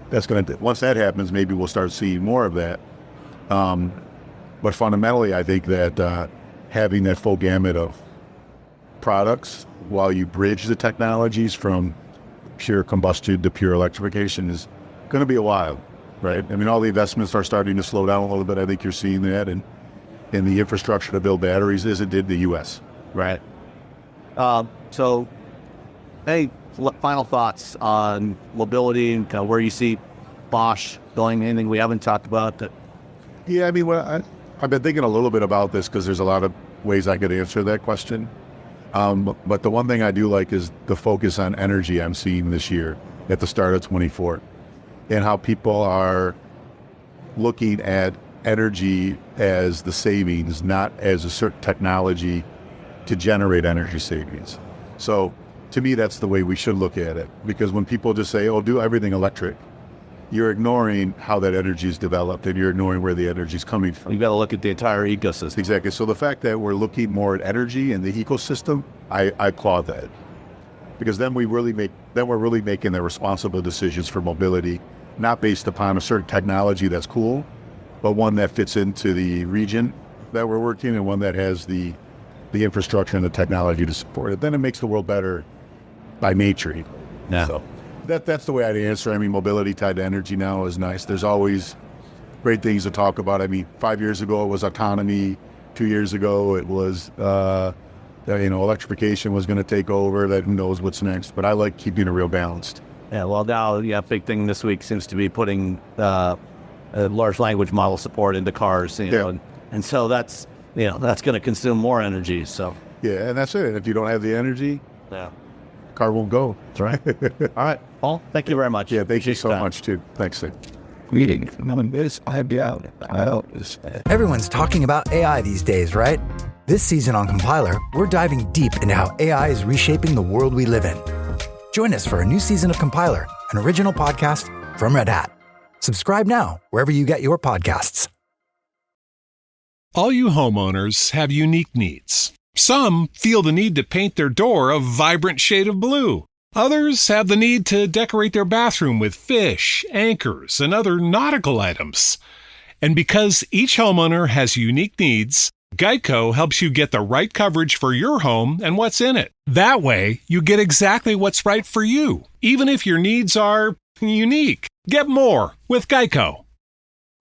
that's going to, once that happens, maybe we'll start seeing more of that. But fundamentally, I think that having that full gamut of products while you bridge the technologies from pure combustion to pure electrification is going to be a while, right? I mean, all the investments are starting to slow down a little bit. I think you're seeing that, and the infrastructure to build batteries as it did the U.S. Right. So, any final thoughts on mobility and kind of where you see Bosch going? Anything we haven't talked about? That? Yeah, I mean, I've been thinking a little bit about this because there's a lot of ways I could answer that question. But the one thing I do like is the focus on energy I'm seeing this year at the start of 24, and how people are looking at energy as the savings, not as a certain technology to generate energy savings. So to me, that's the way we should look at it, because when people just say, oh, do everything electric, you're ignoring how that energy is developed, and you're ignoring where the energy is coming from. You've got to look at the entire ecosystem. Exactly. So the fact that we're looking more at energy and the ecosystem, I applaud that, because then we're really making the responsible decisions for mobility, not based upon a certain technology that's cool, but one that fits into the region that we're working, and one that has the infrastructure and the technology to support it. Then it makes the world better by nature. Yeah. So that's the way I'd answer. I mean, mobility tied to energy now is nice. There's always great things to talk about. I mean, 5 years ago it was autonomy. 2 years ago it was electrification was going to take over. That who knows what's next. But I like keeping it real balanced. Yeah. Well, now big thing this week seems to be putting large language model support into cars, and so that's going to consume more energy. So yeah, and that's it. And if you don't have the energy, car won't go. That's right. All right, Paul, thank you very much. Yeah, thank you so much too. Thanks, Steve. Everyone's talking about AI these days, right? This season on Compiler, we're diving deep into how AI is reshaping the world we live in. Join us for a new season of Compiler, an original podcast from Red Hat. Subscribe now wherever you get your podcasts. All you homeowners have unique needs. Some feel the need to paint their door a vibrant shade of blue. Others have the need to decorate their bathroom with fish, anchors, and other nautical items. And because each homeowner has unique needs, Geico helps you get the right coverage for your home and what's in it. That way, you get exactly what's right for you, even if your needs are unique. Get more with Geico.